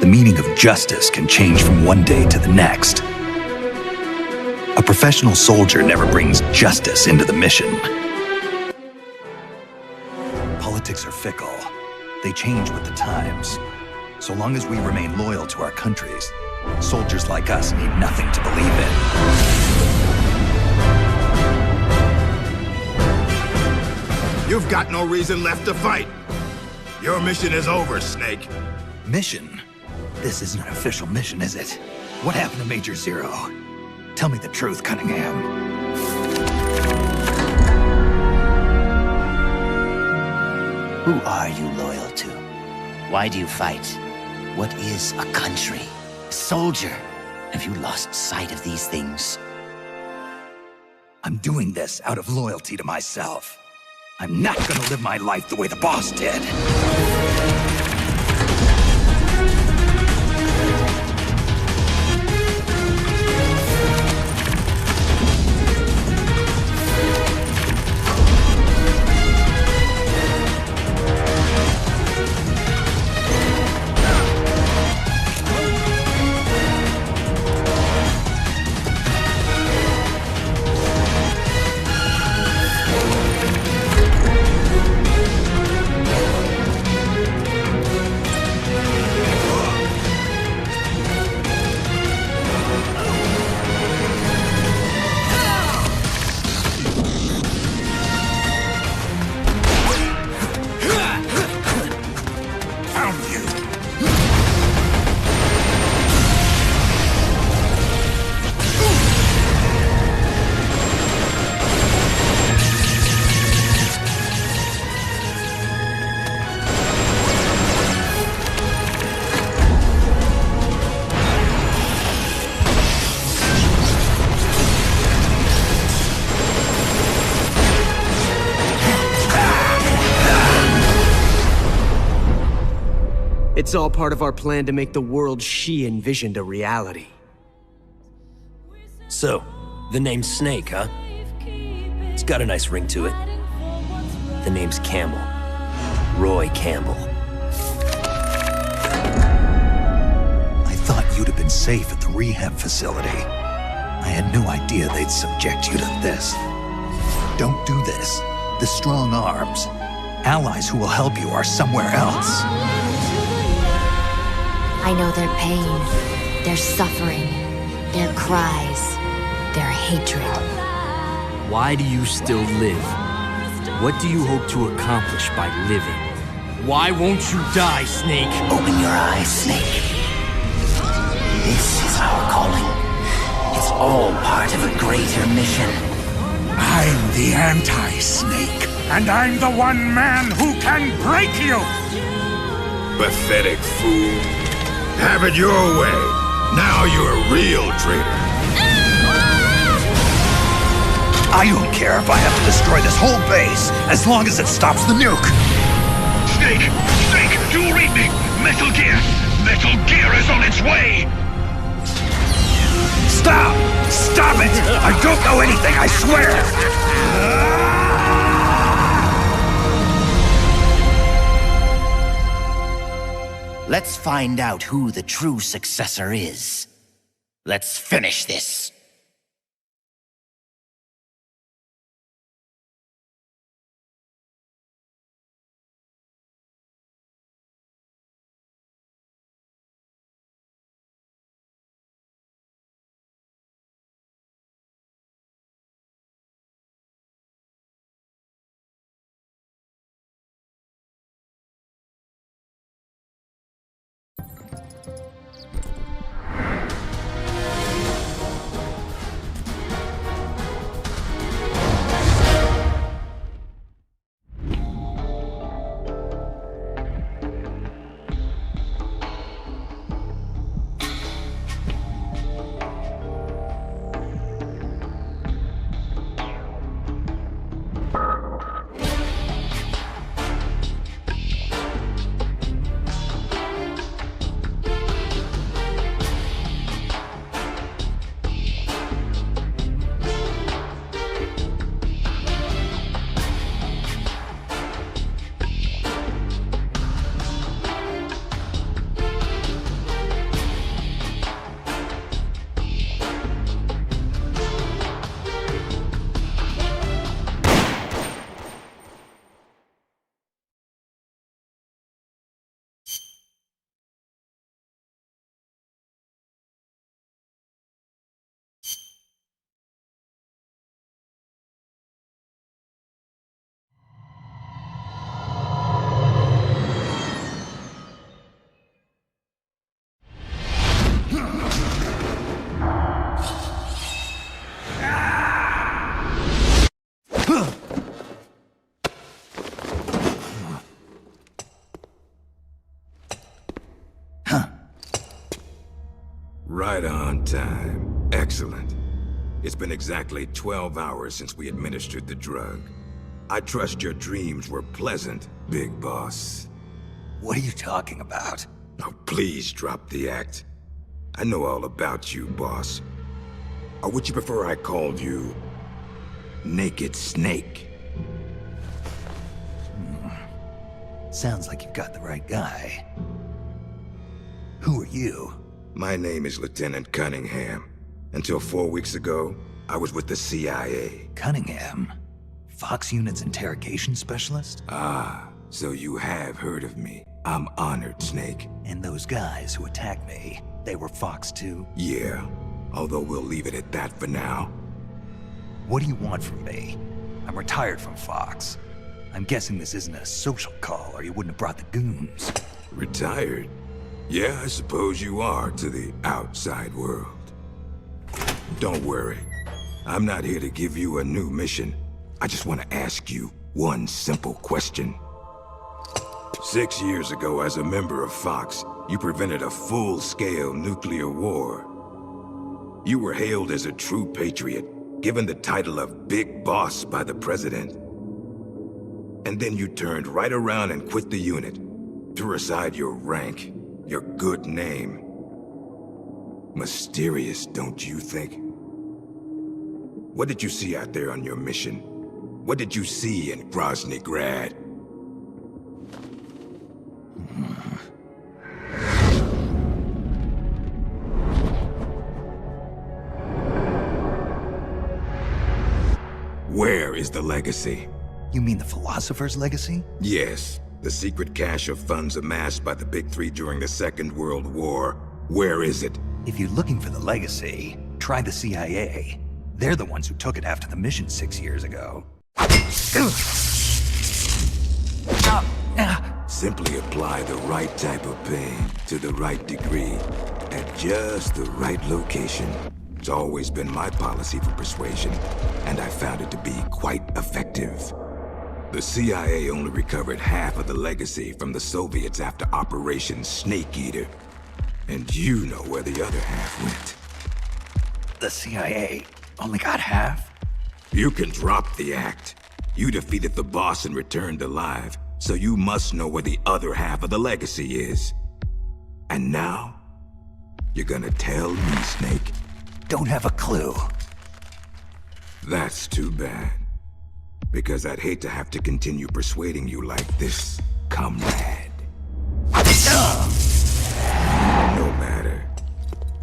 The meaning of justice can change from one day to the next. A professional soldier never brings justice into the mission. Politics are fickle. They change with the times. So long as we remain loyal to our countries, soldiers like us need nothing to believe in. You've got no reason left to fight. Your mission is over, Snake. Mission? This isn't an official mission, is it? What happened to Major Zero? Tell me the truth, Cunningham. Who are you loyal to? Why do you fight? What is a country? A soldier? Have you lost sight of these things? I'm doing this out of loyalty to myself. I'm not gonna live my life the way the boss did. It's all part of our plan to make the world she envisioned a reality. So, the name's Snake, huh? It's got a nice ring to it. The name's Campbell. Roy Campbell. I thought you'd have been safe at the rehab facility. I had no idea they'd subject you to this. Don't do this. The strong arms, allies who will help you, are somewhere else. I know their pain, their suffering, their cries, their hatred. Why do you still live? What do you hope to accomplish by living? Why won't you die, Snake? Open your eyes, Snake. This is our calling. It's all part of a greater mission. I'm the anti-Snake, and I'm the one man who can break you! Pathetic fool. Have it your way. Now you're a real traitor. I don't care if I have to destroy this whole base, as long as it stops the nuke. Snake! Snake! Do you read me? Metal Gear! Metal Gear is on its way! Stop! Stop it! I don't know anything, I swear! Let's find out who the true successor is. Let's finish this. Right on time. Excellent. It's been exactly 12 hours since we administered the drug. I trust your dreams were pleasant, Big Boss. What are you talking about? Oh, please drop the act. I know all about you, boss. Or would you prefer I called you Naked Snake? Sounds like you've got the right guy. Who are you? My name is Lieutenant Cunningham. Until 4 weeks ago, I was with the CIA. Cunningham? Fox Unit's interrogation specialist? Ah, so you have heard of me. I'm honored, Snake. And those guys who attacked me, they were Fox too? Yeah, although we'll leave it at that for now. What do you want from me? I'm retired from Fox. I'm guessing this isn't a social call, or you wouldn't have brought the goons. Retired? Yeah, I suppose you are to the outside world. Don't worry. I'm not here to give you a new mission. I just want to ask you one simple question. 6 years ago, as a member of Fox, you prevented a full-scale nuclear war. You were hailed as a true patriot, given the title of Big Boss by the President. And then you turned right around and quit the unit, threw aside your rank, your good name. Mysterious, don't you think? What did you see out there on your mission? What did you see in Grozny Grad? Where is the legacy? You mean the Philosopher's Legacy? Yes, the secret cache of funds amassed by the Big Three during the Second World War. Where is it? If you're looking for the legacy, try the CIA. They're the ones who took it after the mission 6 years ago. Simply apply the right type of pain to the right degree at just the right location. It's always been my policy for persuasion, and I found it to be quite effective. The CIA only recovered half of the legacy from the Soviets after Operation Snake Eater. And you know where the other half went. The CIA only got half? You can drop the act. You defeated the boss and returned alive, so you must know where the other half of the legacy is. And now, you're gonna tell me, Snake? Don't have a clue. That's too bad. Because I'd hate to have to continue persuading you like this, comrade. No matter.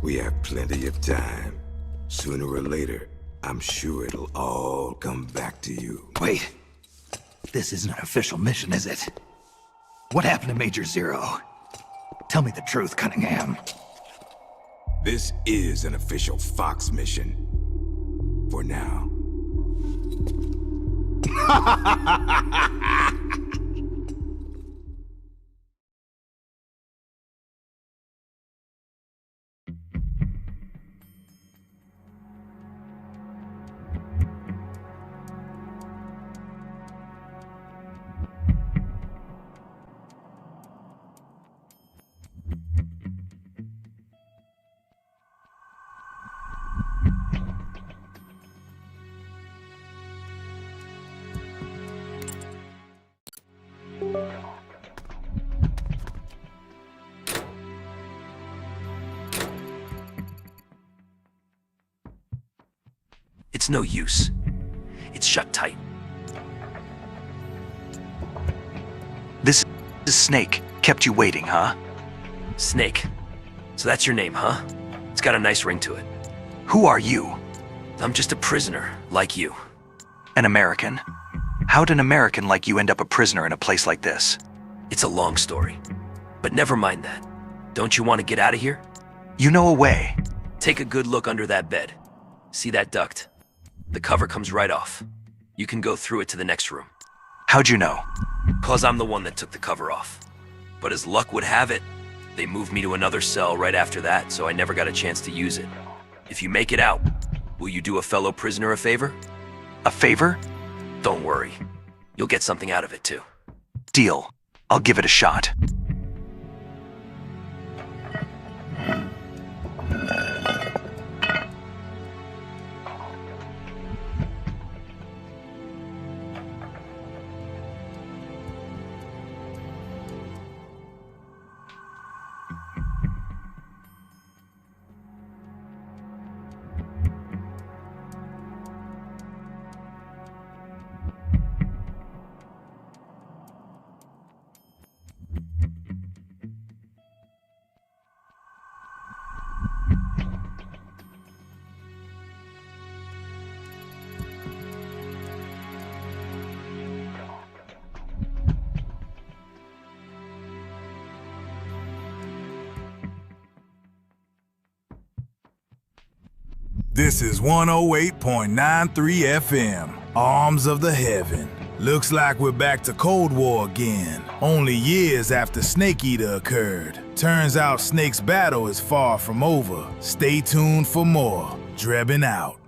We have plenty of time. Sooner or later, I'm sure it'll all come back to you. Wait. This isn't an official mission, is it? What happened to Major Zero? Tell me the truth, Cunningham. This is an official Fox mission. For now. It's no use. It's shut tight. This is Snake. Kept you waiting, huh? Snake. So that's your name, huh? It's got a nice ring to it. Who are you? I'm just a prisoner, like you. An American? How'd an American like you end up a prisoner in a place like this? It's a long story. But never mind that. Don't you want to get out of here? You know a way. Take a good look under that bed. See that duct? The cover comes right off. You can go through it to the next room. How'd you know? 'Cause I'm the one that took the cover off. But as luck would have it, they moved me to another cell right after that, so I never got a chance to use it. If you make it out, will you do a fellow prisoner a favor? A favor? Don't worry. You'll get something out of it, too. Deal. I'll give it a shot. This is 108.93 FM, Arms of the Heaven. Looks like we're back to Cold War again, only years after Snake Eater occurred. Turns out Snake's battle is far from over. Stay tuned for more. Drebbing out.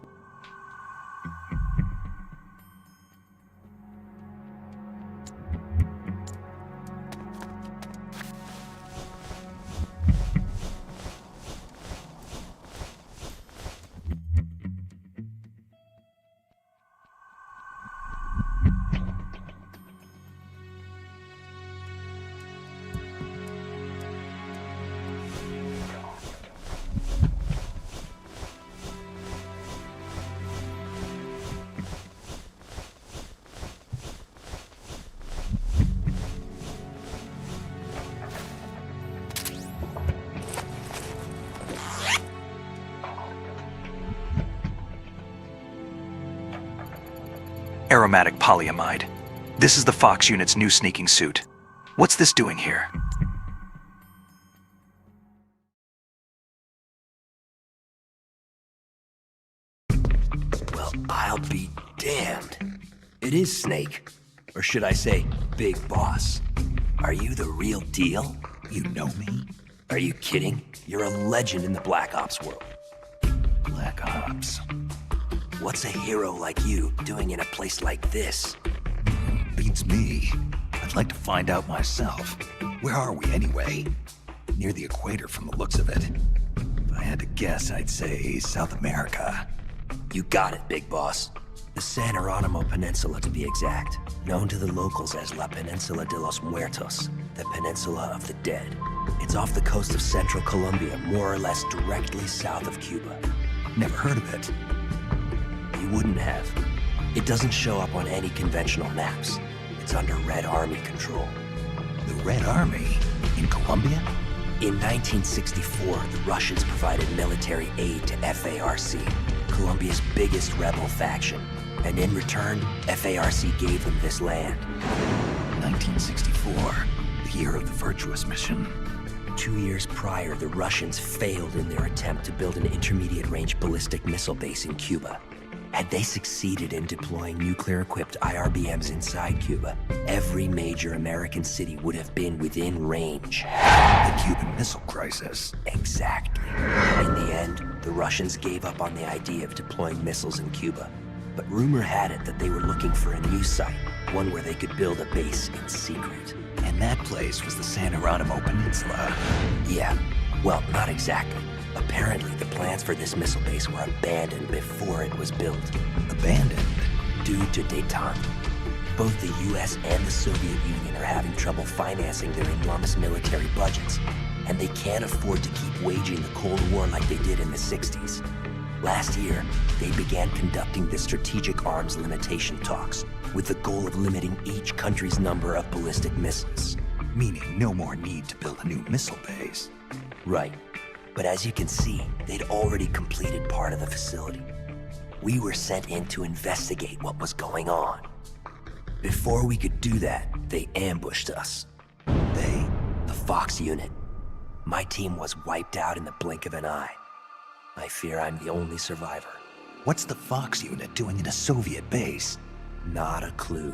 Aromatic polyamide. This is the Fox unit's new sneaking suit. What's this doing here? Well, I'll be damned. It is Snake. Or should I say, Big Boss. Are you the real deal? You know me? Are you kidding? You're a legend in the Black Ops world. Black Ops. What's a hero like you doing in a place like this? Beats me. I'd like to find out myself. Where are we anyway? Near the equator from the looks of it. If I had to guess, I'd say South America. You got it, Big Boss. The San Geronimo Peninsula, to be exact. Known to the locals as La Peninsula de los Muertos, the Peninsula of the Dead. It's off the coast of central Colombia, more or less directly south of Cuba. Never heard of it. You wouldn't have. It doesn't show up on any conventional maps. It's under Red Army control. The Red Army? In Colombia? In 1964, the Russians provided military aid to FARC, Colombia's biggest rebel faction. And in return, FARC gave them this land. 1964, the year of the Virtuous Mission. 2 years prior, the Russians failed in their attempt to build an intermediate-range ballistic missile base in Cuba. Had they succeeded in deploying nuclear-equipped IRBMs inside Cuba, every major American city would have been within range. The Cuban Missile Crisis. Exactly. In the end, the Russians gave up on the idea of deploying missiles in Cuba. But rumor had it that they were looking for a new site, one where they could build a base in secret. And that place was the San Geronimo Peninsula. Yeah, well, not exactly. Apparently, the plans for this missile base were abandoned before it was built. Abandoned? Due to détente. Both the US and the Soviet Union are having trouble financing their enormous military budgets, and they can't afford to keep waging the Cold War like they did in the 60s. Last year, they began conducting the strategic arms limitation talks, with the goal of limiting each country's number of ballistic missiles. Meaning no more need to build a new missile base. Right. But as you can see, they'd already completed part of the facility. We were sent in to investigate what was going on. Before we could do that, they ambushed us. They? The Fox unit. My team was wiped out in the blink of an eye. I fear I'm the only survivor. What's the Fox unit doing in a Soviet base? Not a clue.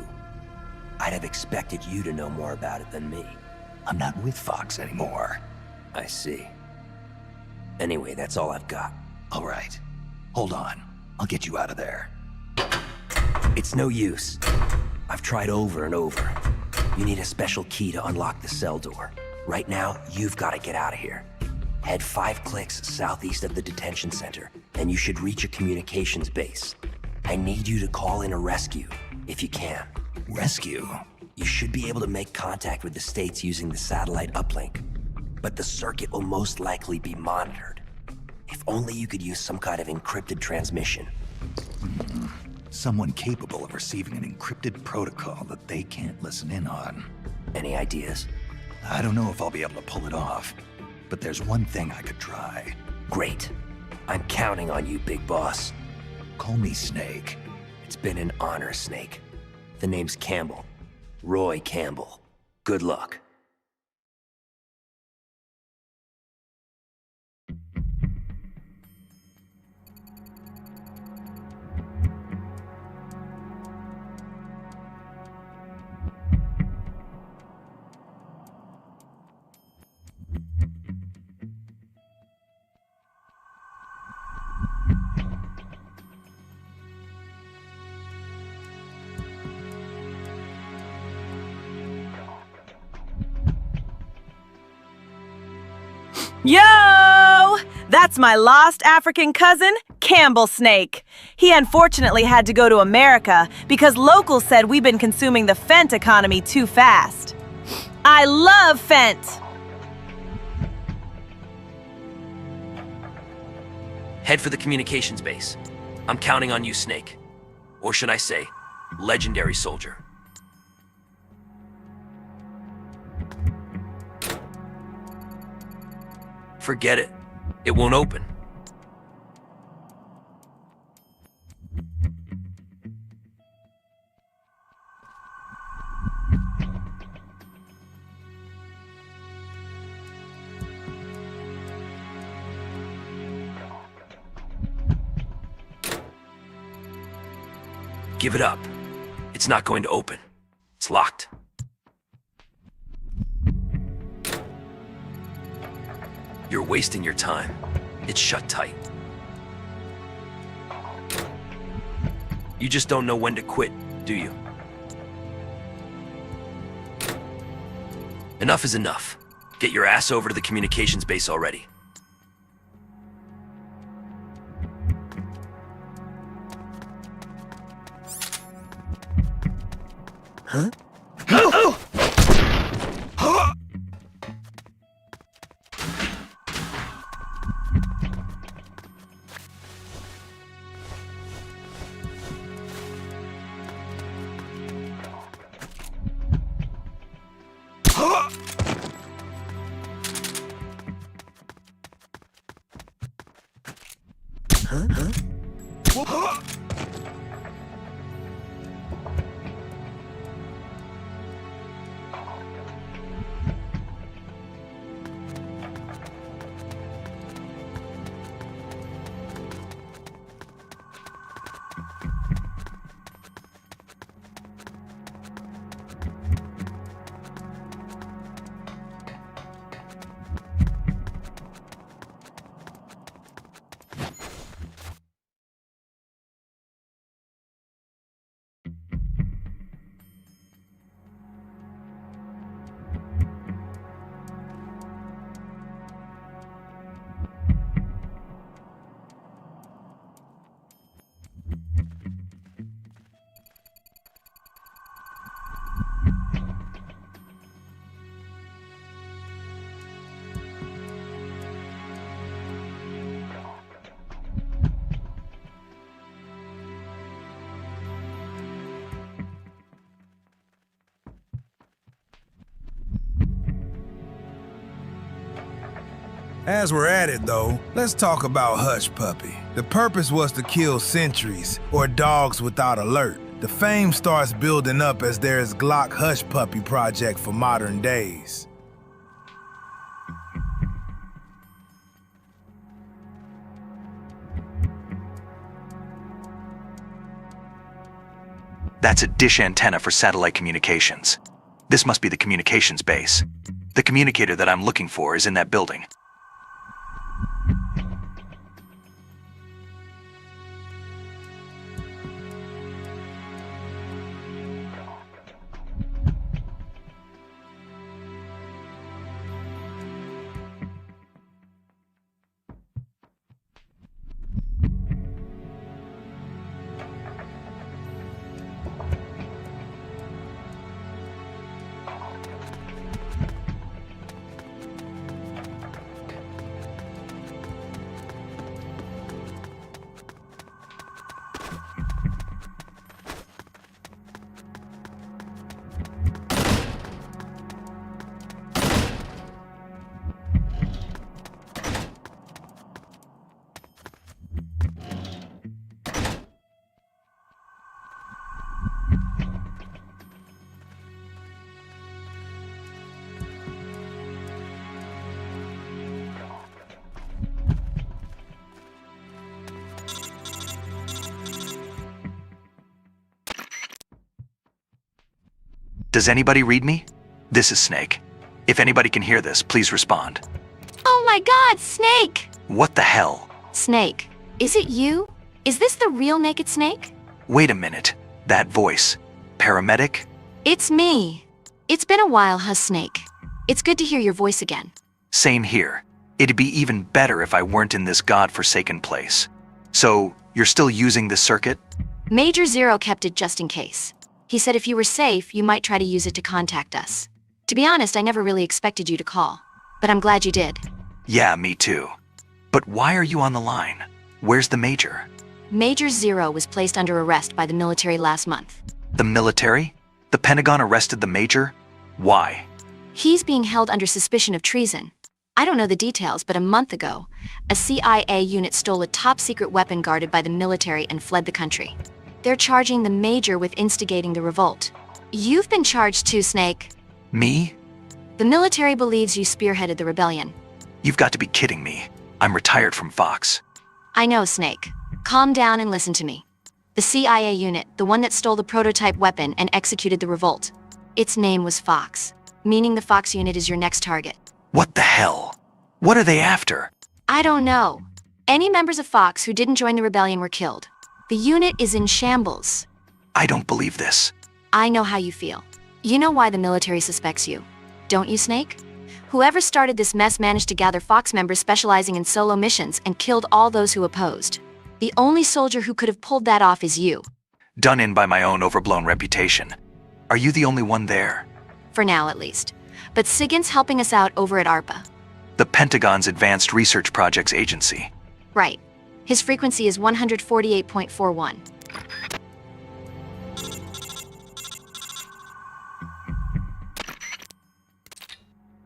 I'd have expected you to know more about it than me. I'm not with Fox anymore. I see. Anyway, that's all I've got. All right. Hold on. I'll get you out of there. It's no use. I've tried over and over. You need a special key to unlock the cell door. Right now, you've got to get out of here. Head 5 clicks southeast of the detention center, and you should reach a communications base. I need you to call in a rescue, if you can. Rescue? You should be able to make contact with the States using the satellite uplink. But the circuit will most likely be monitored. If only you could use some kind of encrypted transmission. Someone capable of receiving an encrypted protocol that they can't listen in on. Any ideas? I don't know if I'll be able to pull it off, but there's one thing I could try. Great. I'm counting on you, Big Boss. Call me Snake. It's been an honor, Snake. The name's Campbell. Roy Campbell. Good luck. Yo! That's my lost African cousin, Campbell Snake. He unfortunately had to go to America because locals said we've been consuming the Fent economy too fast. I love Fent! Head for the communications base. I'm counting on you, Snake. Or should I say, legendary soldier. Forget it. It won't open. Give it up. It's not going to open. It's locked. You're wasting your time. It's shut tight. You just don't know when to quit, do you? Enough is enough. Get your ass over to the communications base already. Huh? As we're at it, though, let's talk about Hush Puppy. The purpose was to kill sentries, or dogs without alert. The fame starts building up as there's Glock Hush Puppy project for modern days. That's a dish antenna for satellite communications. This must be the communications base. The communicator that I'm looking for is in that building. Does anybody read me? This is Snake. If anybody can hear this, please respond. Oh my god, Snake! What the hell? Snake, is it you? Is this the real Naked Snake? Wait a minute. That voice. Paramedic? It's me. It's been a while, huh, Snake? It's good to hear your voice again. Same here. It'd be even better if I weren't in this godforsaken place. So, you're still using this circuit? Major Zero kept it just in case. He said if you were safe, you might try to use it to contact us. To be honest, I never really expected you to call. But I'm glad you did. Yeah, me too. But why are you on the line? Where's the Major? Major Zero was placed under arrest by the military last month. The military? The Pentagon arrested the Major? Why? He's being held under suspicion of treason. I don't know the details, but a month ago, a CIA unit stole a top-secret weapon guarded by the military and fled the country. They're charging the Major with instigating the revolt. You've been charged too, Snake. Me? The military believes you spearheaded the rebellion. You've got to be kidding me. I'm retired from Fox. I know, Snake. Calm down and listen to me. The CIA unit, the one that stole the prototype weapon and executed the revolt. Its name was Fox, meaning the Fox unit is your next target. What the hell? What are they after? I don't know. Any members of Fox who didn't join the rebellion were killed. The unit is in shambles. I don't believe this. I know how you feel. You know why the military suspects you, don't you, Snake? Whoever started this mess managed to gather Fox members specializing in solo missions and killed all those who opposed. The only soldier who could have pulled that off is you. Done in by my own overblown reputation. Are you the only one there? For now, at least. But Sigan's helping us out over at ARPA. The Pentagon's Advanced Research Projects Agency. Right. His frequency is 148.41.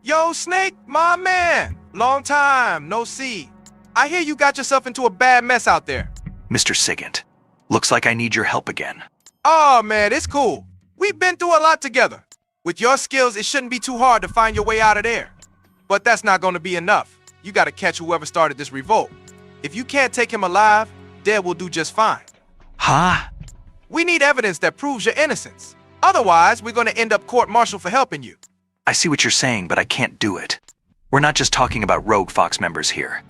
Yo, Snake, my man. Long time, no see. I hear you got yourself into a bad mess out there. Mr. Sigint, looks like I need your help again. Oh, man, it's cool. We've been through a lot together. With your skills, it shouldn't be too hard to find your way out of there. But that's not going to be enough. You got to catch whoever started this revolt. If you can't take him alive, Dead will do just fine. Huh? We need evidence that proves your innocence. Otherwise, we're going to end up court-martial for helping you. I see what you're saying, but I can't do it. We're not just talking about rogue Fox members here.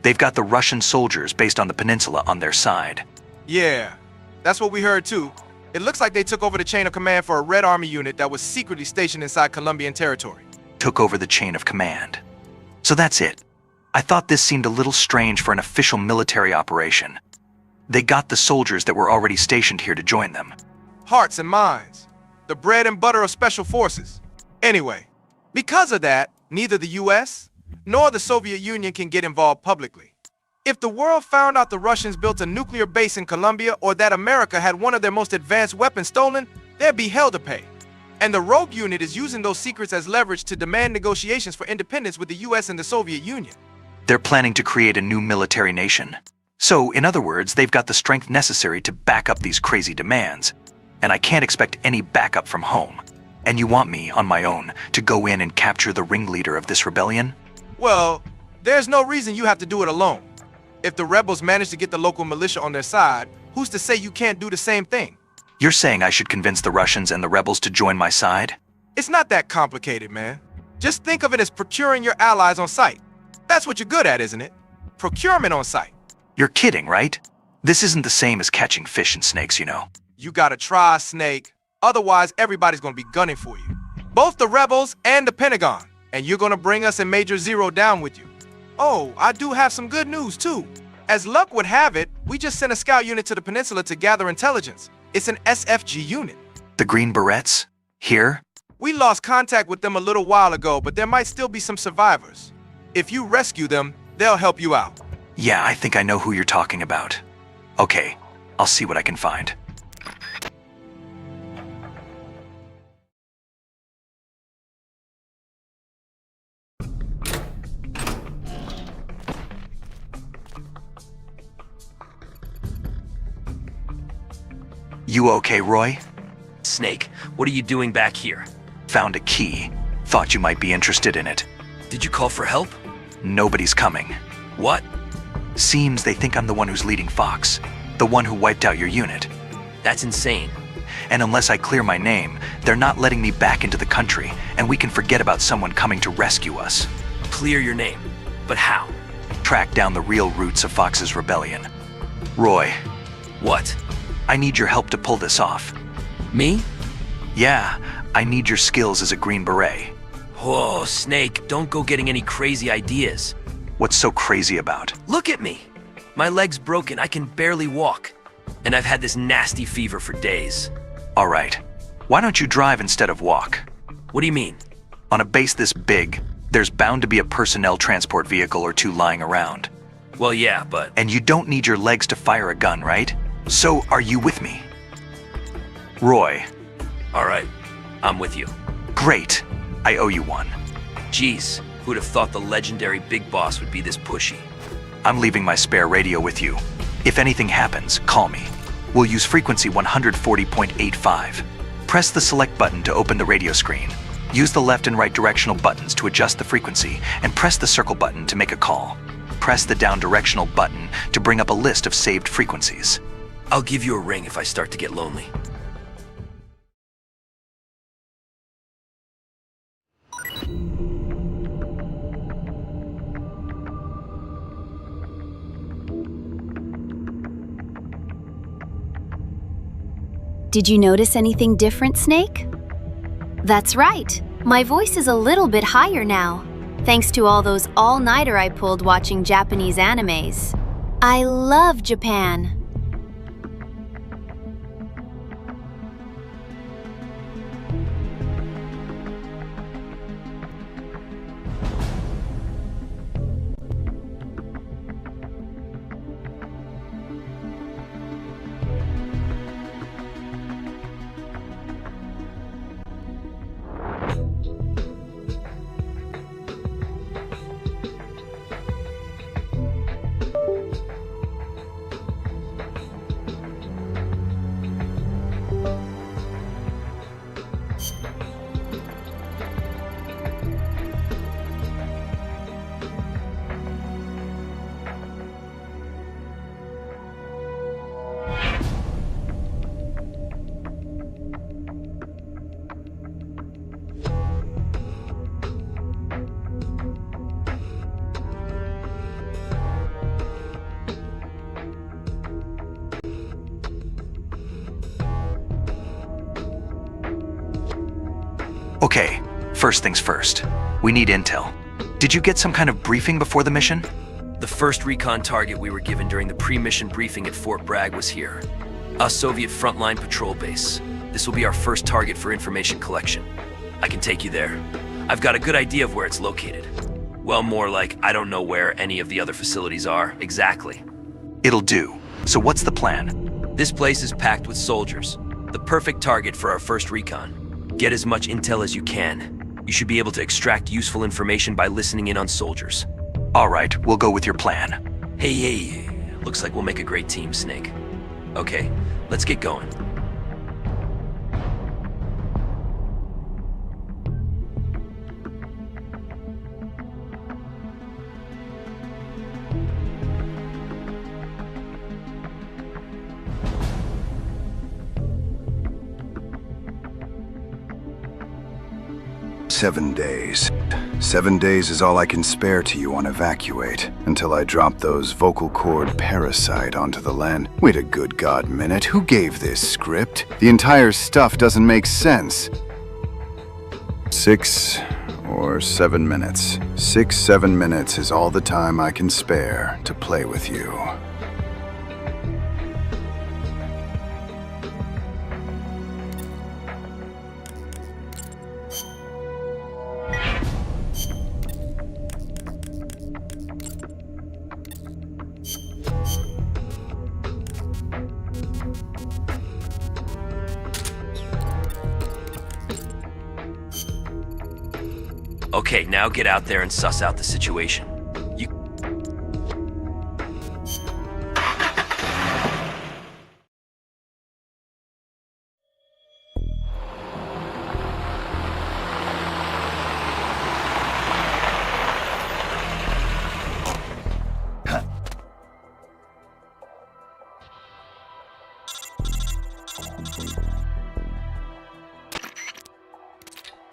They've got the Russian soldiers based on the peninsula on their side. Yeah, that's what we heard too. It looks like they took over the chain of command for a Red Army unit that was secretly stationed inside Colombian territory. Took over the chain of command. So that's it. I thought this seemed a little strange for an official military operation. They got the soldiers that were already stationed here to join them. Hearts and minds. The bread and butter of special forces. Anyway, because of that, neither the US nor the Soviet Union can get involved publicly. If the world found out the Russians built a nuclear base in Colombia or that America had one of their most advanced weapons stolen, there'd be hell to pay. And the rogue unit is using those secrets as leverage to demand negotiations for independence with the US and the Soviet Union. They're planning to create a new military nation. So, in other words, they've got the strength necessary to back up these crazy demands. And I can't expect any backup from home. And you want me, on my own, to go in and capture the ringleader of this rebellion? Well, there's no reason you have to do it alone. If the rebels manage to get the local militia on their side, who's to say you can't do the same thing? You're saying I should convince the Russians and the rebels to join my side? It's not that complicated, man. Just think of it as procuring your allies on site. That's what you're good at, isn't it? Procurement on site. You're kidding, right? This isn't the same as catching fish and snakes, you know. You gotta try, Snake. Otherwise, everybody's gonna be gunning for you. Both the rebels and the Pentagon. And you're gonna bring us and Major Zero down with you. Oh, I do have some good news, too. As luck would have it, we just sent a scout unit to the peninsula to gather intelligence. It's an SFG unit. The Green Berets? Here? We lost contact with them a little while ago, but there might still be some survivors. If you rescue them, they'll help you out. Yeah, I think I know who you're talking about. Okay, I'll see what I can find. You okay, Roy? Snake, what are you doing back here? Found a key. Thought you might be interested in it. Did you call for help? Nobody's coming. What? Seems they think I'm the one who's leading Fox. The one who wiped out your unit. That's insane. And unless I clear my name, they're not letting me back into the country, and we can forget about someone coming to rescue us. Clear your name. But how? Track down the real roots of Fox's rebellion. Roy. What? I need your help to pull this off. Me? Yeah, I need your skills as a Green Beret. Whoa, Snake, don't go getting any crazy ideas. What's so crazy about? Look at me! My leg's broken, I can barely walk. And I've had this nasty fever for days. All right. Why don't you drive instead of walk? What do you mean? On a base this big, there's bound to be a personnel transport vehicle or two lying around. Well, yeah, but... And you don't need your legs to fire a gun, right? So, are you with me? Roy. All right, I'm with you. Great. I owe you one. Jeez, who'd have thought the legendary Big Boss would be this pushy? I'm leaving my spare radio with you. If anything happens, call me. We'll use frequency 140.85. Press the select button to open the radio screen. Use the left and right directional buttons to adjust the frequency, and press the circle button to make a call. Press the down directional button to bring up a list of saved frequencies. I'll give you a ring if I start to get lonely. Did you notice anything different, Snake? That's right. My voice is a little bit higher now, thanks to all those all-nighter I pulled watching Japanese animes. I love Japan. Okay, first things first. We need intel. Did you get some kind of briefing before the mission? The first recon target we were given during the pre-mission briefing at Fort Bragg was here. A Soviet frontline patrol base. This will be our first target for information collection. I can take you there. I've got a good idea of where it's located. Well, more like I don't know where any of the other facilities are exactly. It'll do. So what's the plan? This place is packed with soldiers. The perfect target for our first recon. Get as much intel as you can. You should be able to extract useful information by listening in on soldiers. All right, we'll go with your plan. Hey, looks like we'll make a great team, Snake. Okay, let's get going. "7 days. 7 days is all I can spare to you on evacuate, until I drop those vocal cord parasite onto the land." Wait a good god minute, who gave this script? The entire stuff doesn't make sense. 6 or 7 minutes. 6-7 minutes is all the time I can spare to play with you. Okay, now get out there and suss out the situation.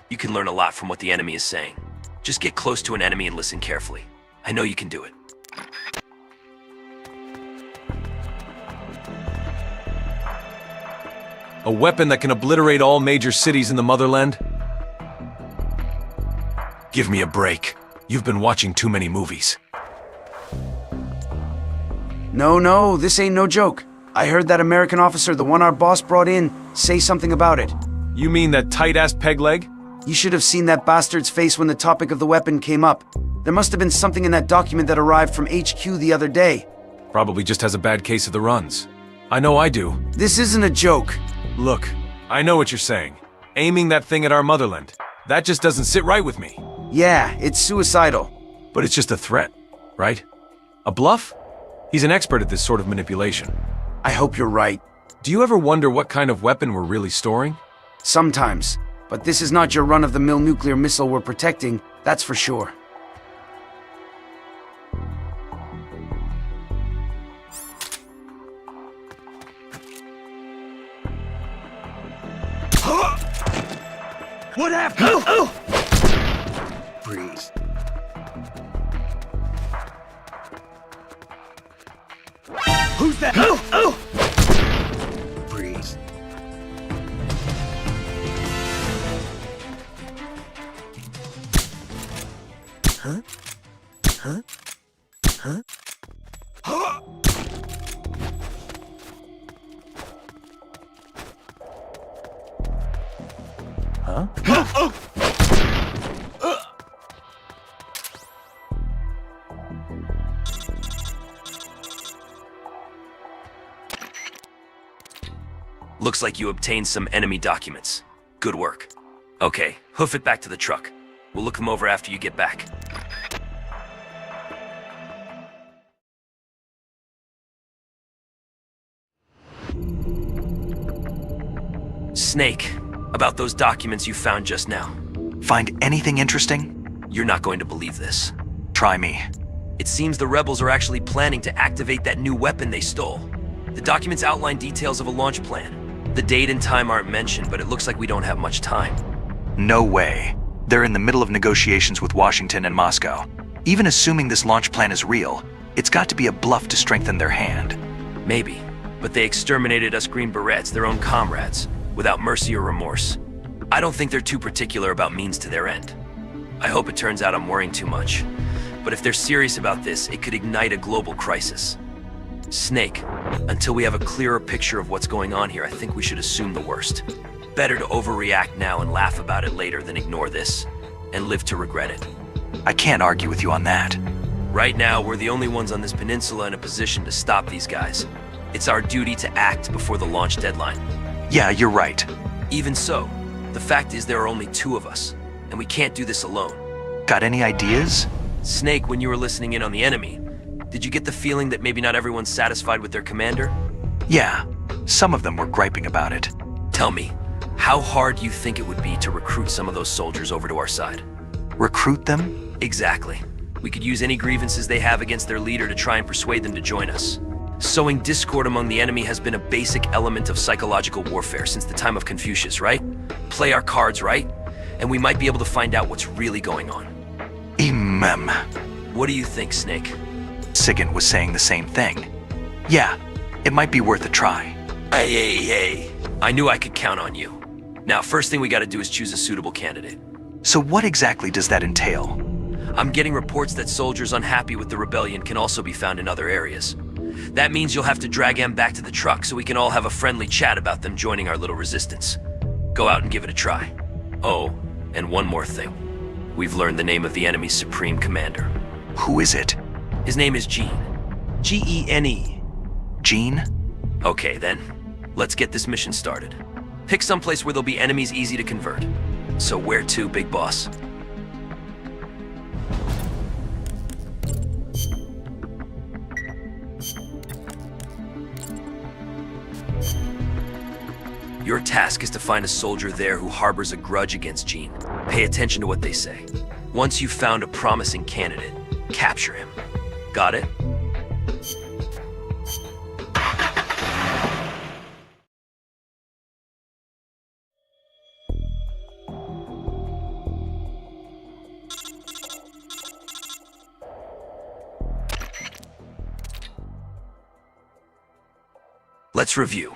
You can learn a lot from what the enemy is saying. Just get close to an enemy and listen carefully. I know you can do it. A weapon that can obliterate all major cities in the motherland? Give me a break. You've been watching too many movies. No, this ain't no joke. I heard that American officer, the one our boss brought in, say something about it. You mean that tight-ass peg leg? You should have seen that bastard's face when the topic of the weapon came up. There must have been something in that document that arrived from HQ the other day. Probably just has a bad case of the runs. I know I do. This isn't a joke. Look, I know what you're saying. Aiming that thing at our motherland. That just doesn't sit right with me. Yeah, it's suicidal. But it's just a threat, right? A bluff? He's an expert at this sort of manipulation. I hope you're right. Do you ever wonder what kind of weapon we're really storing? Sometimes. But this is not your run-of-the-mill nuclear missile we're protecting, that's for sure. What happened? Breathe. Who's that? Breathe. Huh? Huh? Huh? Huh? Looks like you obtained some enemy documents. Good work. Okay, hoof it back to the truck. We'll look them over after you get back. Snake, about those documents you found just now. Find anything interesting? You're not going to believe this. Try me. It seems the rebels are actually planning to activate that new weapon they stole. The documents outline details of a launch plan. The date and time aren't mentioned, but it looks like we don't have much time. No way. They're in the middle of negotiations with Washington and Moscow. Even assuming this launch plan is real, it's got to be a bluff to strengthen their hand. Maybe, but they exterminated us Green Berets, their own comrades, without mercy or remorse. I don't think they're too particular about means to their end. I hope it turns out I'm worrying too much. But if they're serious about this, it could ignite a global crisis. Snake, until we have a clearer picture of what's going on here, I think we should assume the worst. Better to overreact now and laugh about it later than ignore this, and live to regret it. I can't argue with you on that. Right now, we're the only ones on this peninsula in a position to stop these guys. It's our duty to act before the launch deadline. Yeah, you're right. Even so, the fact is there are only 2 of us, and we can't do this alone. Got any ideas? Snake, when you were listening in on the enemy, did you get the feeling that maybe not everyone's satisfied with their commander? Yeah, some of them were griping about it. Tell me, how hard do you think it would be to recruit some of those soldiers over to our side? Recruit them? Exactly. We could use any grievances they have against their leader to try and persuade them to join us. Sowing discord among the enemy has been a basic element of psychological warfare since the time of Confucius, right? Play our cards right, and we might be able to find out what's really going on. Imam. What do you think, Snake? Sigint was saying the same thing. Yeah, it might be worth a try. Hey. I knew I could count on you. Now, first thing we gotta do is choose a suitable candidate. So what exactly does that entail? I'm getting reports that soldiers unhappy with the rebellion can also be found in other areas. That means you'll have to drag them back to the truck so we can all have a friendly chat about them joining our little resistance. Go out and give it a try. Oh, and one more thing. We've learned the name of the enemy's supreme commander. Who is it? His name is Gene. Gene. Gene? Okay then, let's get this mission started. Pick someplace where there'll be enemies easy to convert. So where to, big boss? Your task is to find a soldier there who harbors a grudge against Gene. Pay attention to what they say. Once you've found a promising candidate, capture him. Got it? Let's review.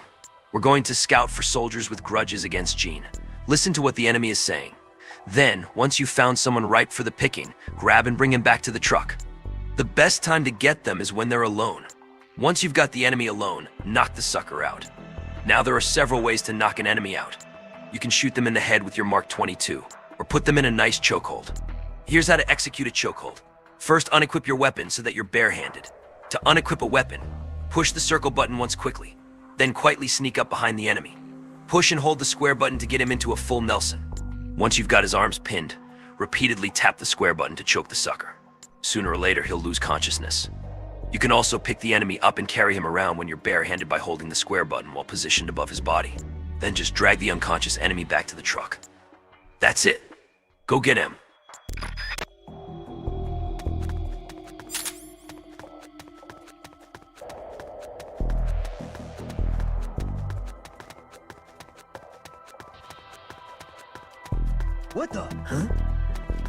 We're going to scout for soldiers with grudges against Gene. Listen to what the enemy is saying. Then, once you've found someone ripe for the picking, grab and bring him back to the truck. The best time to get them is when they're alone. Once you've got the enemy alone, knock the sucker out. Now there are several ways to knock an enemy out. You can shoot them in the head with your Mark 22, or put them in a nice chokehold. Here's how to execute a chokehold. First, unequip your weapon so that you're barehanded. To unequip a weapon, push the circle button once quickly, then quietly sneak up behind the enemy. Push and hold the square button to get him into a full Nelson. Once you've got his arms pinned, repeatedly tap the square button to choke the sucker. Sooner or later, he'll lose consciousness. You can also pick the enemy up and carry him around when you're barehanded by holding the square button while positioned above his body. Then just drag the unconscious enemy back to the truck. That's it. Go get him. What the? Huh?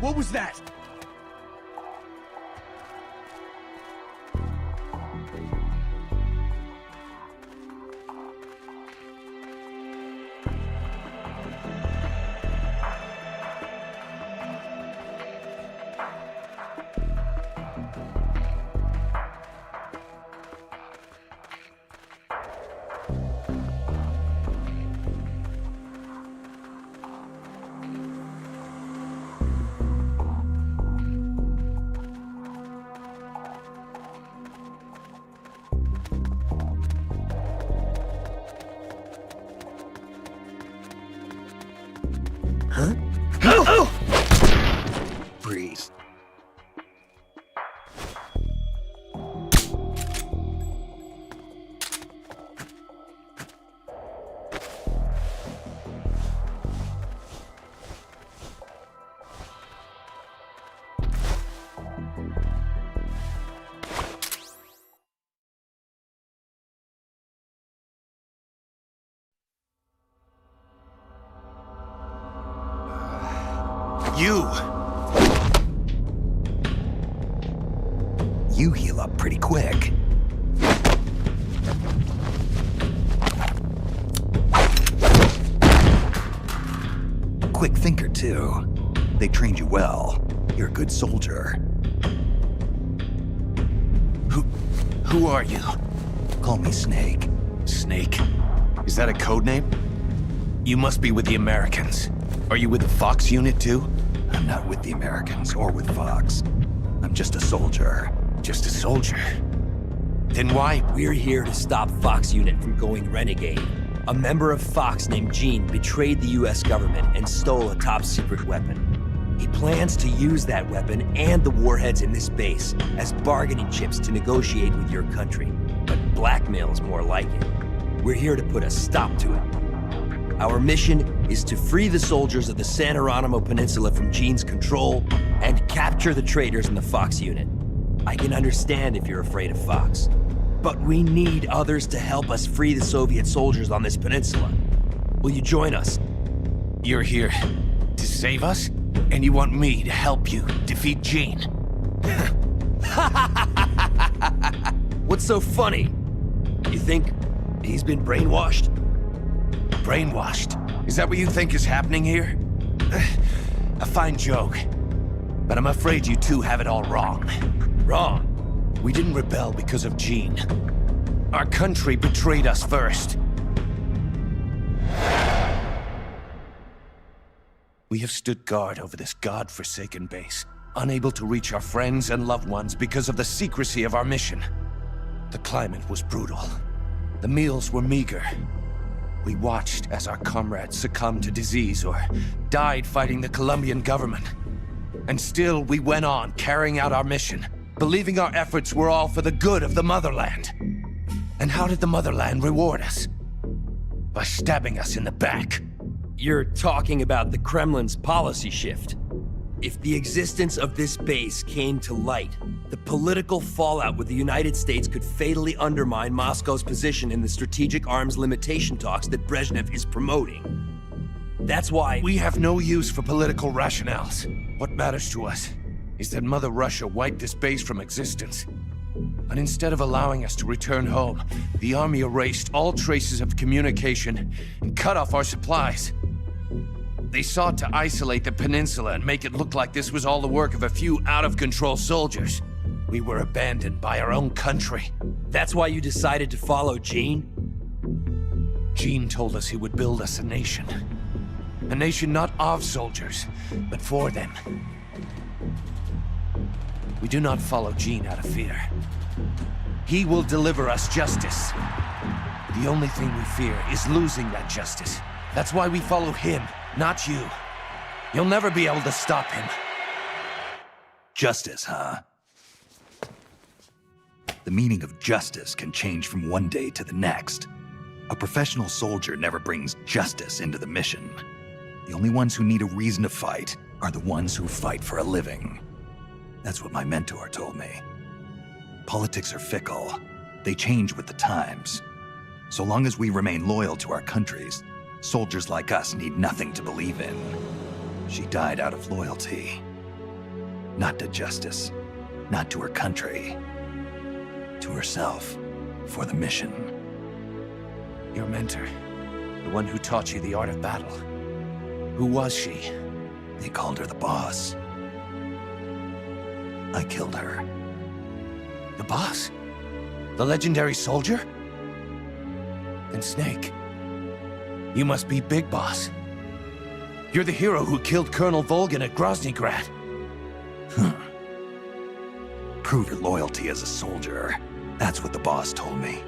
What was that? Huh? Breathe. You heal up pretty quick. Quick thinker, too. They trained you well. You're a good soldier. Who are you? Call me Snake. Snake? Is that a code name? You must be with the Americans. Are you with the Fox unit, too? I'm not with the Americans or with Fox. I'm just a soldier. Just a soldier? Then why? We're here to stop Fox unit from going renegade. A member of Fox named Gene betrayed the US government and stole a top-secret weapon. He plans to use that weapon and the warheads in this base as bargaining chips to negotiate with your country. But blackmail's more like it. We're here to put a stop to it. Our mission is to free the soldiers of the San Geronimo Peninsula from Gene's control and capture the traitors in the Fox unit. I can understand if you're afraid of Fox, but we need others to help us free the Soviet soldiers on this peninsula. Will you join us? You're here to save us, and you want me to help you defeat Gene. What's so funny? You think he's been brainwashed? Brainwashed? Is that what you think is happening here? A fine joke. But I'm afraid you two have it all wrong. Wrong? We didn't rebel because of Gene. Our country betrayed us first. We have stood guard over this god-forsaken base, unable to reach our friends and loved ones because of the secrecy of our mission. The climate was brutal. The meals were meager. We watched as our comrades succumbed to disease or died fighting the Colombian government. And still, we went on carrying out our mission, believing our efforts were all for the good of the motherland. And how did the motherland reward us? By stabbing us in the back. You're talking about the Kremlin's policy shift. If the existence of this base came to light, the political fallout with the United States could fatally undermine Moscow's position in the strategic arms limitation talks that Brezhnev is promoting. That's why we have no use for political rationales. What matters to us is that Mother Russia wiped this base from existence. And instead of allowing us to return home, the army erased all traces of communication and cut off our supplies. They sought to isolate the peninsula and make it look like this was all the work of a few out-of-control soldiers. We were abandoned by our own country. That's why you decided to follow Gene? Gene told us he would build us a nation. A nation not of soldiers, but for them. We do not follow Gene out of fear. He will deliver us justice. The only thing we fear is losing that justice. That's why we follow him, not you. You'll never be able to stop him. Justice, huh? The meaning of justice can change from one day to the next. A professional soldier never brings justice into the mission. The only ones who need a reason to fight are the ones who fight for a living. That's what my mentor told me. Politics are fickle. They change with the times. So long as we remain loyal to our countries, soldiers like us need nothing to believe in. She died out of loyalty. Not to justice, not to her country. To herself, for the mission. Your mentor, the one who taught you the art of battle. Who was she? They called her the boss. I killed her. The boss? The legendary soldier? Then Snake, you must be Big Boss. You're the hero who killed Colonel Volgin at Groznygrad. Prove your loyalty as a soldier. That's what the boss told me.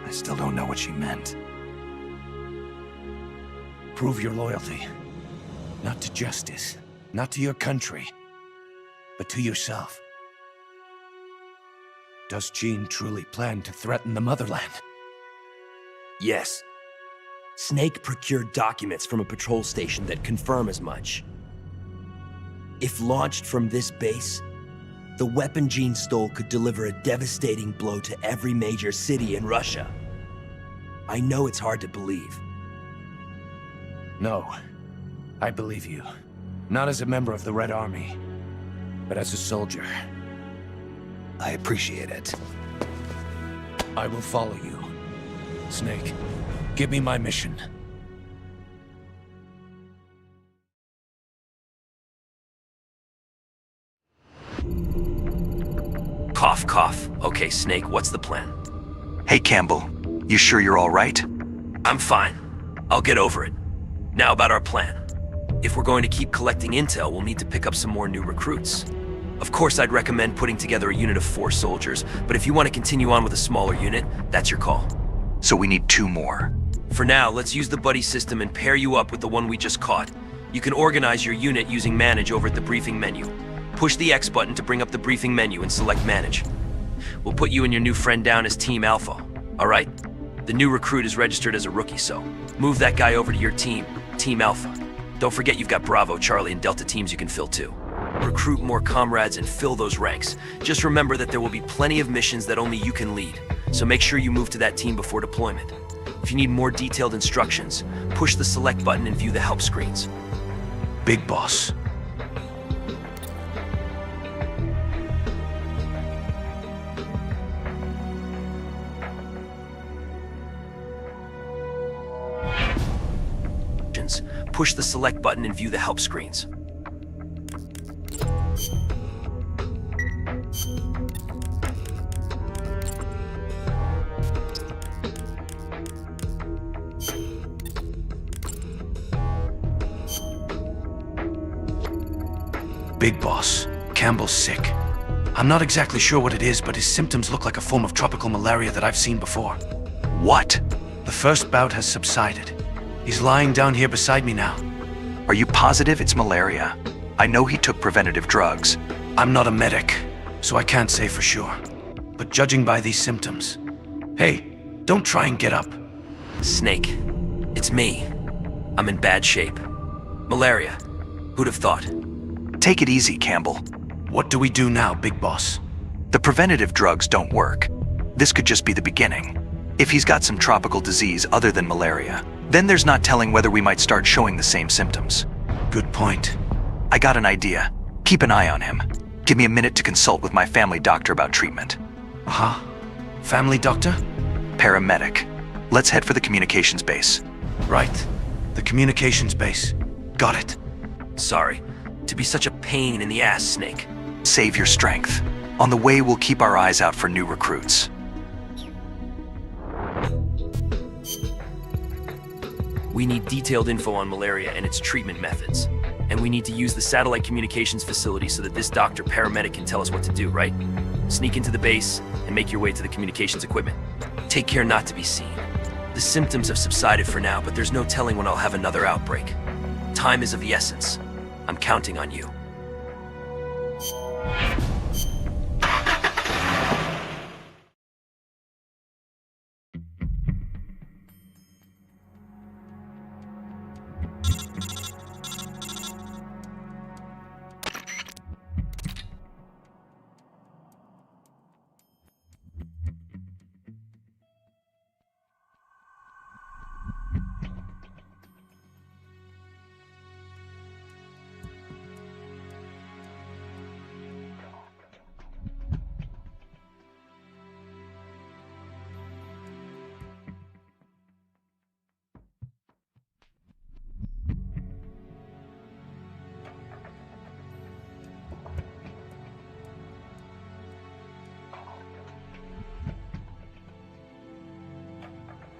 I still don't know what she meant. Prove your loyalty. Not to justice, not to your country, but to yourself. Does Gene truly plan to threaten the motherland? Yes. Snake procured documents from a patrol station that confirm as much. If launched from this base, the weapon Gene stole could deliver a devastating blow to every major city in Russia. I know it's hard to believe. No, I believe you. Not as a member of the Red Army, but as a soldier. I appreciate it. I will follow you. Snake, give me my mission. Cough, cough. Okay, Snake, what's the plan? Hey, Campbell. You sure you're all right? I'm fine. I'll get over it. Now about our plan. If we're going to keep collecting intel, we'll need to pick up some more new recruits. Of course, I'd recommend putting together a unit of 4 soldiers, but if you want to continue on with a smaller unit, that's your call. So we need 2 more. For now, let's use the buddy system and pair you up with the one we just caught. You can organize your unit using Manage over at the briefing menu. Push the X button to bring up the briefing menu and select Manage. We'll put you and your new friend down as Team Alpha. All right? The new recruit is registered as a rookie, so move that guy over to your team, Team Alpha. Don't forget you've got Bravo, Charlie, and Delta teams you can fill too. Recruit more comrades and fill those ranks. Just remember that there will be plenty of missions that only you can lead, so make sure you move to that team before deployment. If you need more detailed instructions, push the select button and view the help screens. Big Boss. Push the select button and view the help screens. Big Boss, Campbell's sick. I'm not exactly sure what it is, but his symptoms look like a form of tropical malaria that I've seen before. What? The first bout has subsided. He's lying down here beside me now. Are you positive it's malaria? I know he took preventative drugs. I'm not a medic, so I can't say for sure. But judging by these symptoms... Hey, don't try and get up. Snake, it's me. I'm in bad shape. Malaria. Who'd have thought? Take it easy, Campbell. What do we do now, Big Boss? The preventative drugs don't work. This could just be the beginning. If he's got some tropical disease other than malaria, then there's not telling whether we might start showing the same symptoms. Good point. I got an idea. Keep an eye on him. Give me a minute to consult with my family doctor about treatment. Uh-huh. Family doctor? Paramedic. Let's head for the communications base. Right. The communications base. Got it. Sorry. To be such a pain in the ass, Snake. Save your strength. On the way, we'll keep our eyes out for new recruits. We need detailed info on malaria and its treatment methods. And we need to use the satellite communications facility so that this doctor-paramedic can tell us what to do, right? Sneak into the base and make your way to the communications equipment. Take care not to be seen. The symptoms have subsided for now, but there's no telling when I'll have another outbreak. Time is of the essence. I'm counting on you.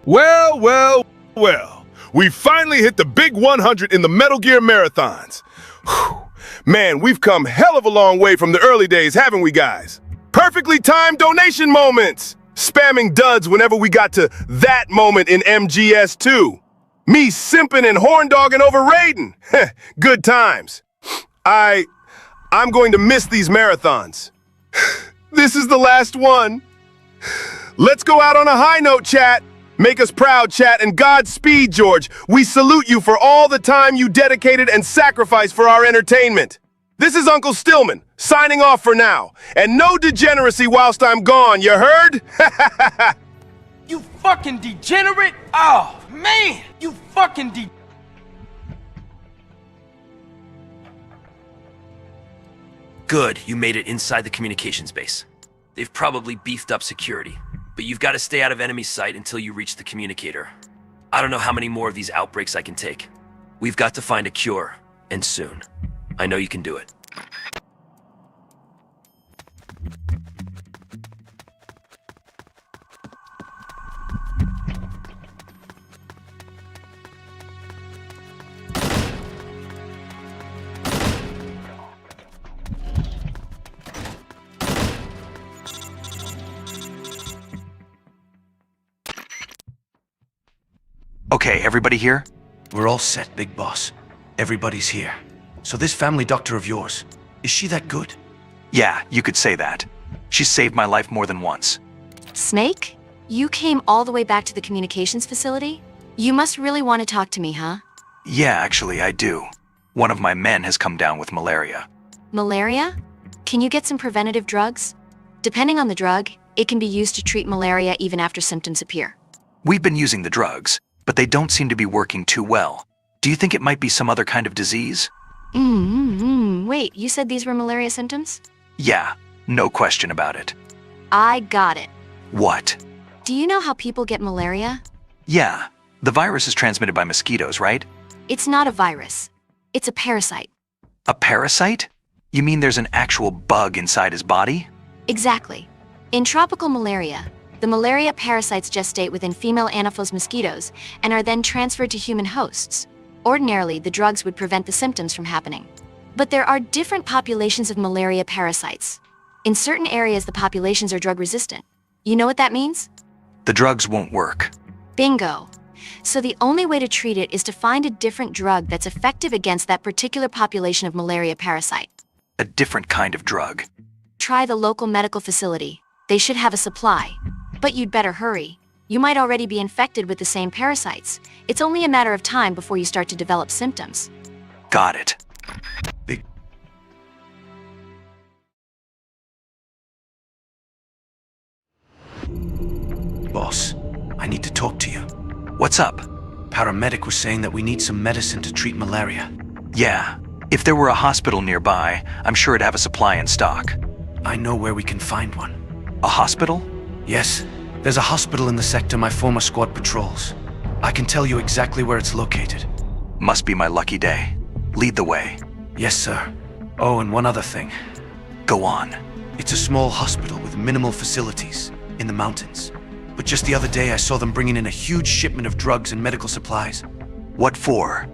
Well, well, well. We finally hit the big 100 in the Metal Gear marathons. Whew. Man, we've come hell of a long way from the early days, haven't we, guys? Perfectly timed donation moments! Spamming duds whenever we got to that moment in MGS2. Me simping and horn-dogging over Raiden. Good times. I'm going to miss these marathons. This is the last one. Let's go out on a high note, chat. Make us proud, chat, and Godspeed, George. We salute you for all the time you dedicated and sacrificed for our entertainment. This is Uncle Stillman, signing off for now. And no degeneracy whilst I'm gone, you heard? You fucking degenerate! Oh, man! You fucking Good, you made it inside the communications base. They've probably beefed up security. But you've got to stay out of enemy sight until you reach the communicator. I don't know how many more of these outbreaks I can take. We've got to find a cure, and soon. I know you can do it. Okay, everybody here? We're all set, Big Boss. Everybody's here. So this family doctor of yours, is she that good? Yeah, you could say that. She's saved my life more than once. Snake? You came all the way back to the communications facility? You must really want to talk to me, huh? Yeah, actually, I do. One of my men has come down with malaria. Malaria? Can you get some preventative drugs? Depending on the drug, it can be used to treat malaria even after symptoms appear. We've been using the drugs, but they don't seem to be working too well. Do you think it might be some other kind of disease? Wait, you said these were malaria symptoms? Yeah, no question about it. I got it. What? Do you know how people get malaria? Yeah, the virus is transmitted by mosquitoes, right? It's not a virus. It's a parasite. A parasite? You mean there's an actual bug inside his body? Exactly. In tropical malaria, the malaria parasites gestate within female Anopheles mosquitoes and are then transferred to human hosts. Ordinarily, the drugs would prevent the symptoms from happening. But there are different populations of malaria parasites. In certain areas, the populations are drug-resistant. You know what that means? The drugs won't work. Bingo. So the only way to treat it is to find a different drug that's effective against that particular population of malaria parasite. A different kind of drug. Try the local medical facility. They should have a supply. But you'd better hurry. You might already be infected with the same parasites. It's only a matter of time before you start to develop symptoms. Got it. Boss, I need to talk to you. What's up? Paramedic was saying that we need some medicine to treat malaria. Yeah. If there were a hospital nearby, I'm sure it'd have a supply in stock. I know where we can find one. A hospital? Yes. There's a hospital in the sector my former squad patrols. I can tell you exactly where it's located. Must be my lucky day. Lead the way. Yes, sir. Oh, and one other thing. Go on. It's a small hospital with minimal facilities in the mountains. But just the other day I saw them bringing in a huge shipment of drugs and medical supplies. What for?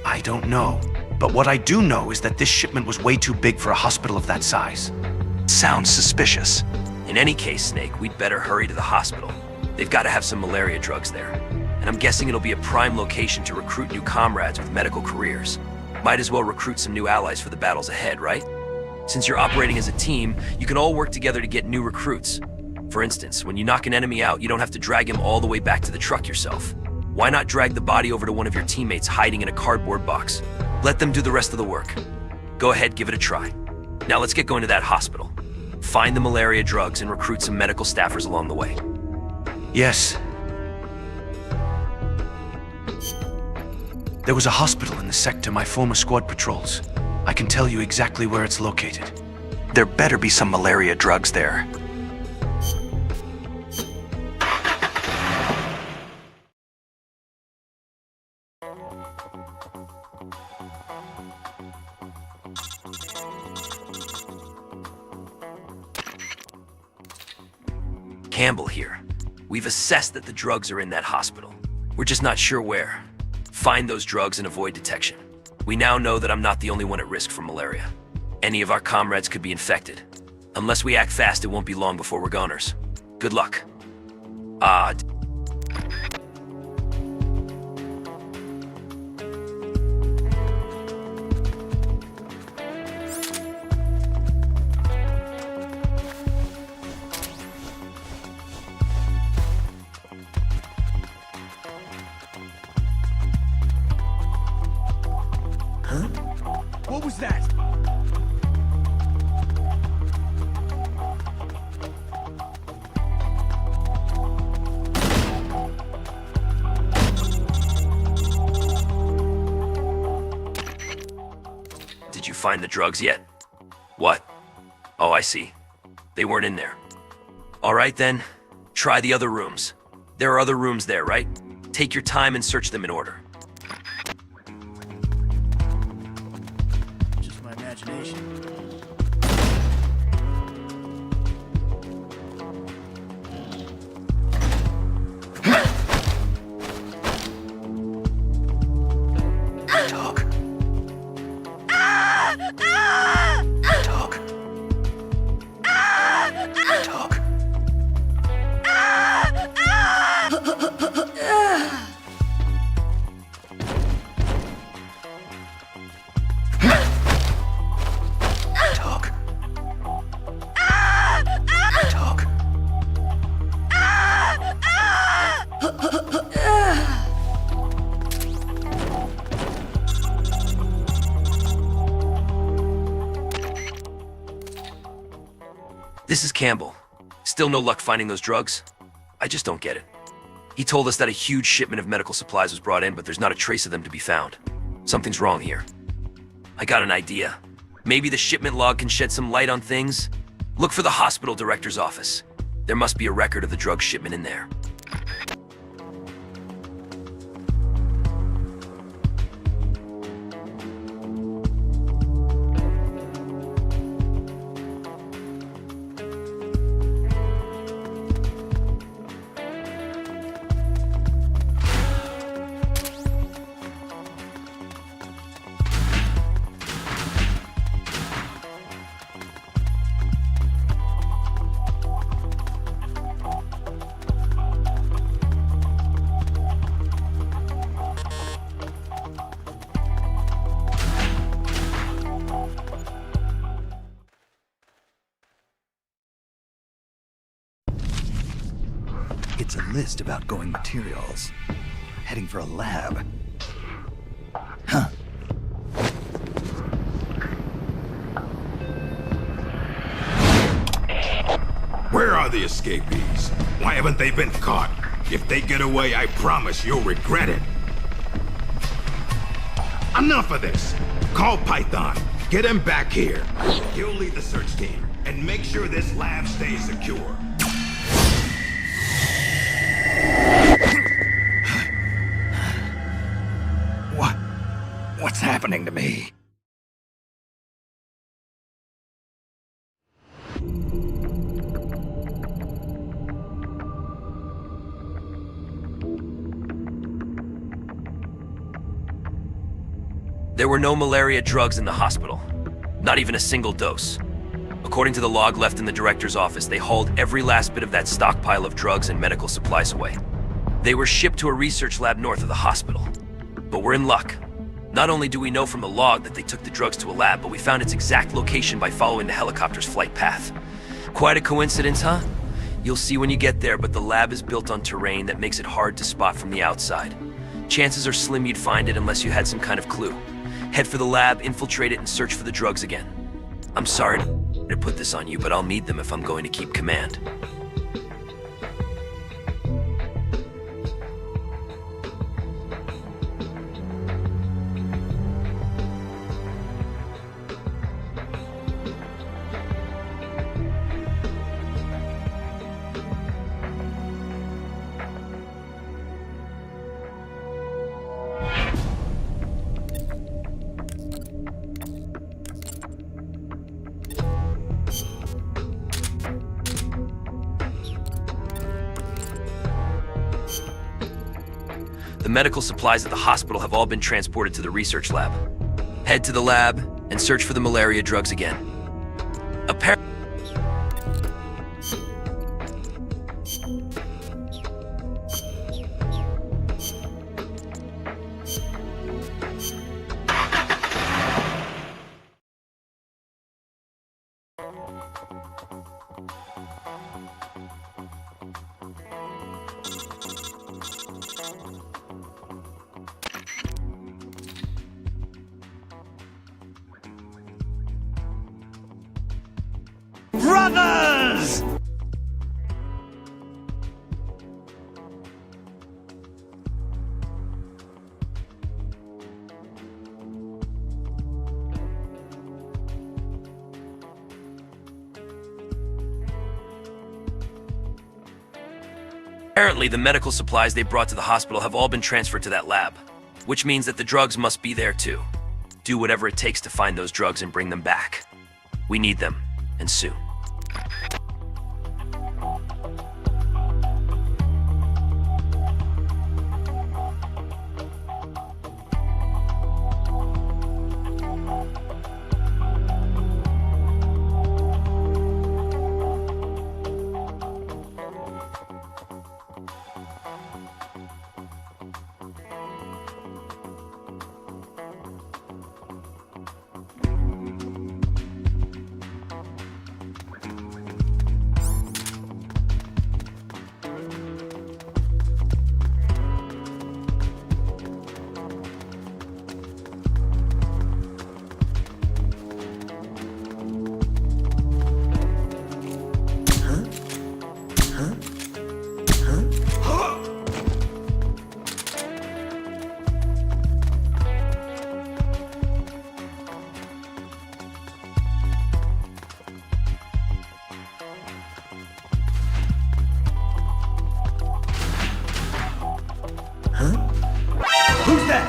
I don't know. But what I do know is that this shipment was way too big for a hospital of that size. Sounds suspicious. In any case, Snake, we'd better hurry to the hospital. They've got to have some malaria drugs there. And I'm guessing it'll be a prime location to recruit new comrades with medical careers. Might as well recruit some new allies for the battles ahead, right? Since you're operating as a team, you can all work together to get new recruits. For instance, when you knock an enemy out, you don't have to drag him all the way back to the truck yourself. Why not drag the body over to one of your teammates hiding in a cardboard box? Let them do the rest of the work. Go ahead, give it a try. Now let's get going to that hospital. Find the malaria drugs and recruit some medical staffers along the way. Yes. There was a hospital in the sector my former squad patrols. I can tell you exactly where it's located. There better be some malaria drugs there. Campbell here. We've assessed that the drugs are in that hospital. We're just not sure where. Find those drugs and avoid detection. We now know that I'm not the only one at risk from malaria. Any of our comrades could be infected. Unless we act fast, it won't be long before we're goners. Good luck. What was that? Did you find the drugs yet? What? Oh, I see. They weren't in there. All right then, try the other rooms. There are other rooms there, right? Take your time and search them in order. Just my imagination. Talk. Talk. Talk. Talk. Talk. This is Campbell. Still no luck finding those drugs? I just don't get it. He told us that a huge shipment of medical supplies was brought in, but there's not a trace of them to be found. Something's wrong here. I got an idea. Maybe the shipment log can shed some light on things? Look for the hospital director's office. There must be a record of the drug shipment in there. It's a list of outgoing materials. Heading for a lab. Huh. Where are the escapees? Why haven't they been caught? If they get away, I promise you'll regret it. Enough of this. Call Python. Get him back here. He'll lead the search team and make sure this lab stays secure. What's happening to me? There were no malaria drugs in the hospital. Not even a single dose. According to the log left in the director's office, they hauled every last bit of that stockpile of drugs and medical supplies away. They were shipped to a research lab north of the hospital. But we're in luck. Not only do we know from the log that they took the drugs to a lab, but we found its exact location by following the helicopter's flight path. Quite a coincidence, huh? You'll see when you get there, but the lab is built on terrain that makes it hard to spot from the outside. Chances are slim you'd find it unless you had some kind of clue. Head for the lab, infiltrate it, and search for the drugs again. I'm sorry to put this on you, but I'll need them if I'm going to keep command. The medical supplies at the hospital have all been transported to the research lab. Head to the lab and search for the malaria drugs again. Brothers! Apparently, the medical supplies they brought to the hospital have all been transferred to that lab, which means that the drugs must be there too. Do whatever it takes to find those drugs and bring them back. We need them, and soon. Who's that?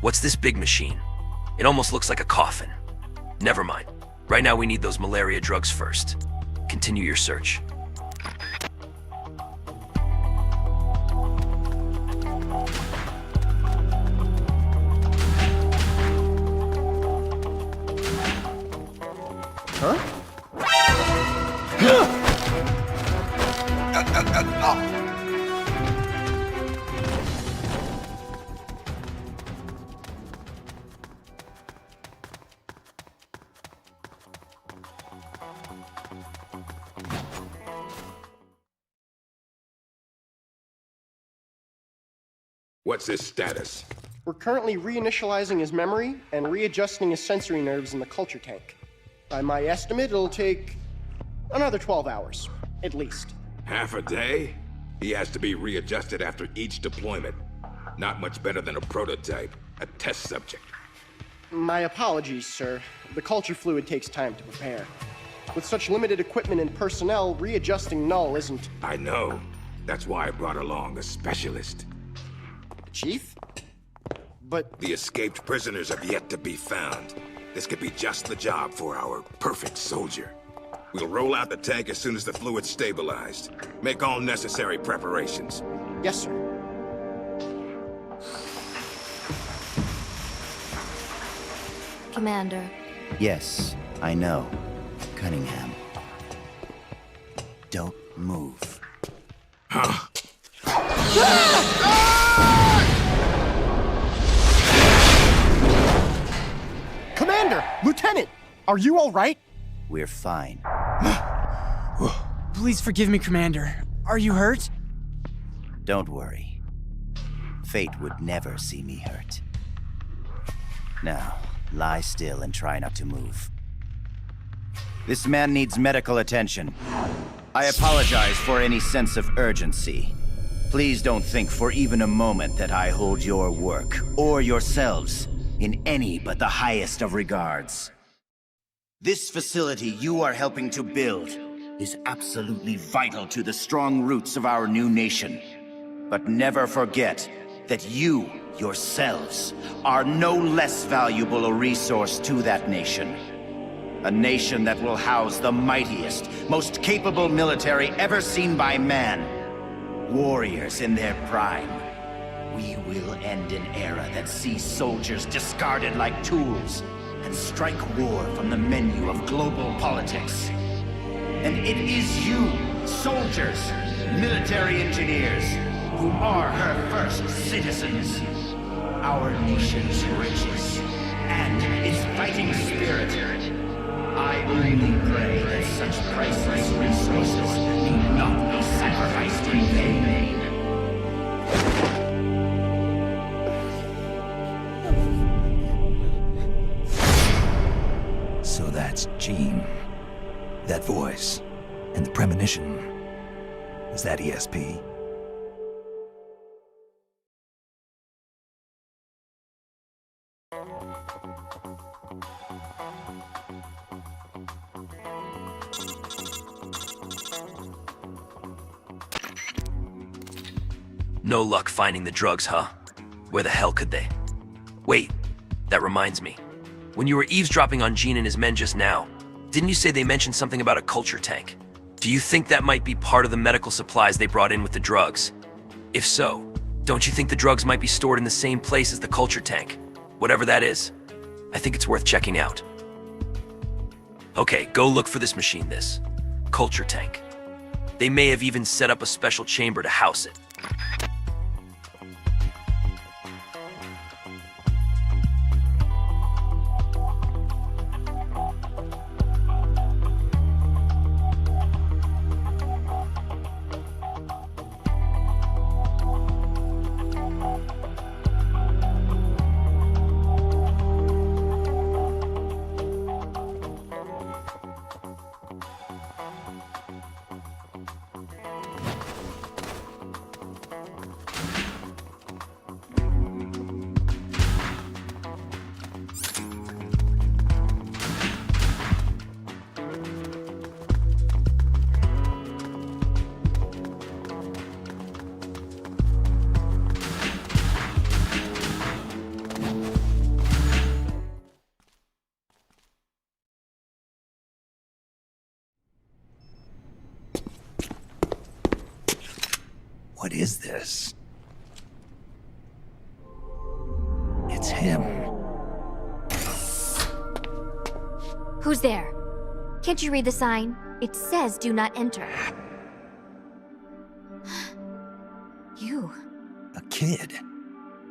What's this big machine? It almost looks like a coffin. Never mind. Right now we need those malaria drugs first. Continue your search. What's his status? We're currently reinitializing his memory and readjusting his sensory nerves in the culture tank. By my estimate, it'll take another 12 hours, at least. Half a day? He has to be readjusted after each deployment. Not much better than a prototype, a test subject. My apologies, sir. The culture fluid takes time to prepare. With such limited equipment and personnel, readjusting Null isn't... I know. That's why I brought along a specialist. Chief? But... The escaped prisoners have yet to be found. This could be just the job for our perfect soldier. We'll roll out the tank as soon as the fluid's stabilized. Make all necessary preparations. Yes, sir. Commander. Yes, I know. Cunningham. Don't move. Huh? Commander! Lieutenant! Are you all right? We're fine. Please forgive me, Commander. Are you hurt? Don't worry. Fate would never see me hurt. Now, lie still and try not to move. This man needs medical attention. I apologize for any sense of urgency. Please don't think for even a moment that I hold your work, or yourselves, in any but the highest of regards. This facility you are helping to build is absolutely vital to the strong roots of our new nation. But never forget that you, yourselves, are no less valuable a resource to that nation. A nation that will house the mightiest, most capable military ever seen by man. Warriors in their prime. We will end an era that sees soldiers discarded like tools and strike war from the menu of global politics. And it is you, soldiers, military engineers, who are her first citizens. Our nation's riches and its fighting spirit. I only pray that such priceless resources need not be sacrificed in vain. So that's Jean. That voice. And the premonition. Is that ESP? No luck finding the drugs, huh? Where the hell could they? Wait, that reminds me. When you were eavesdropping on Gene and his men just now, didn't you say they mentioned something about a culture tank? Do you think that might be part of the medical supplies they brought in with the drugs? If so, don't you think the drugs might be stored in the same place as the culture tank? Whatever that is, I think it's worth checking out. Okay, go look for this machine, this culture tank. They may have even set up a special chamber to house it. What is this? It's him. Who's there? Can't you read the sign? It says do not enter. You. A kid?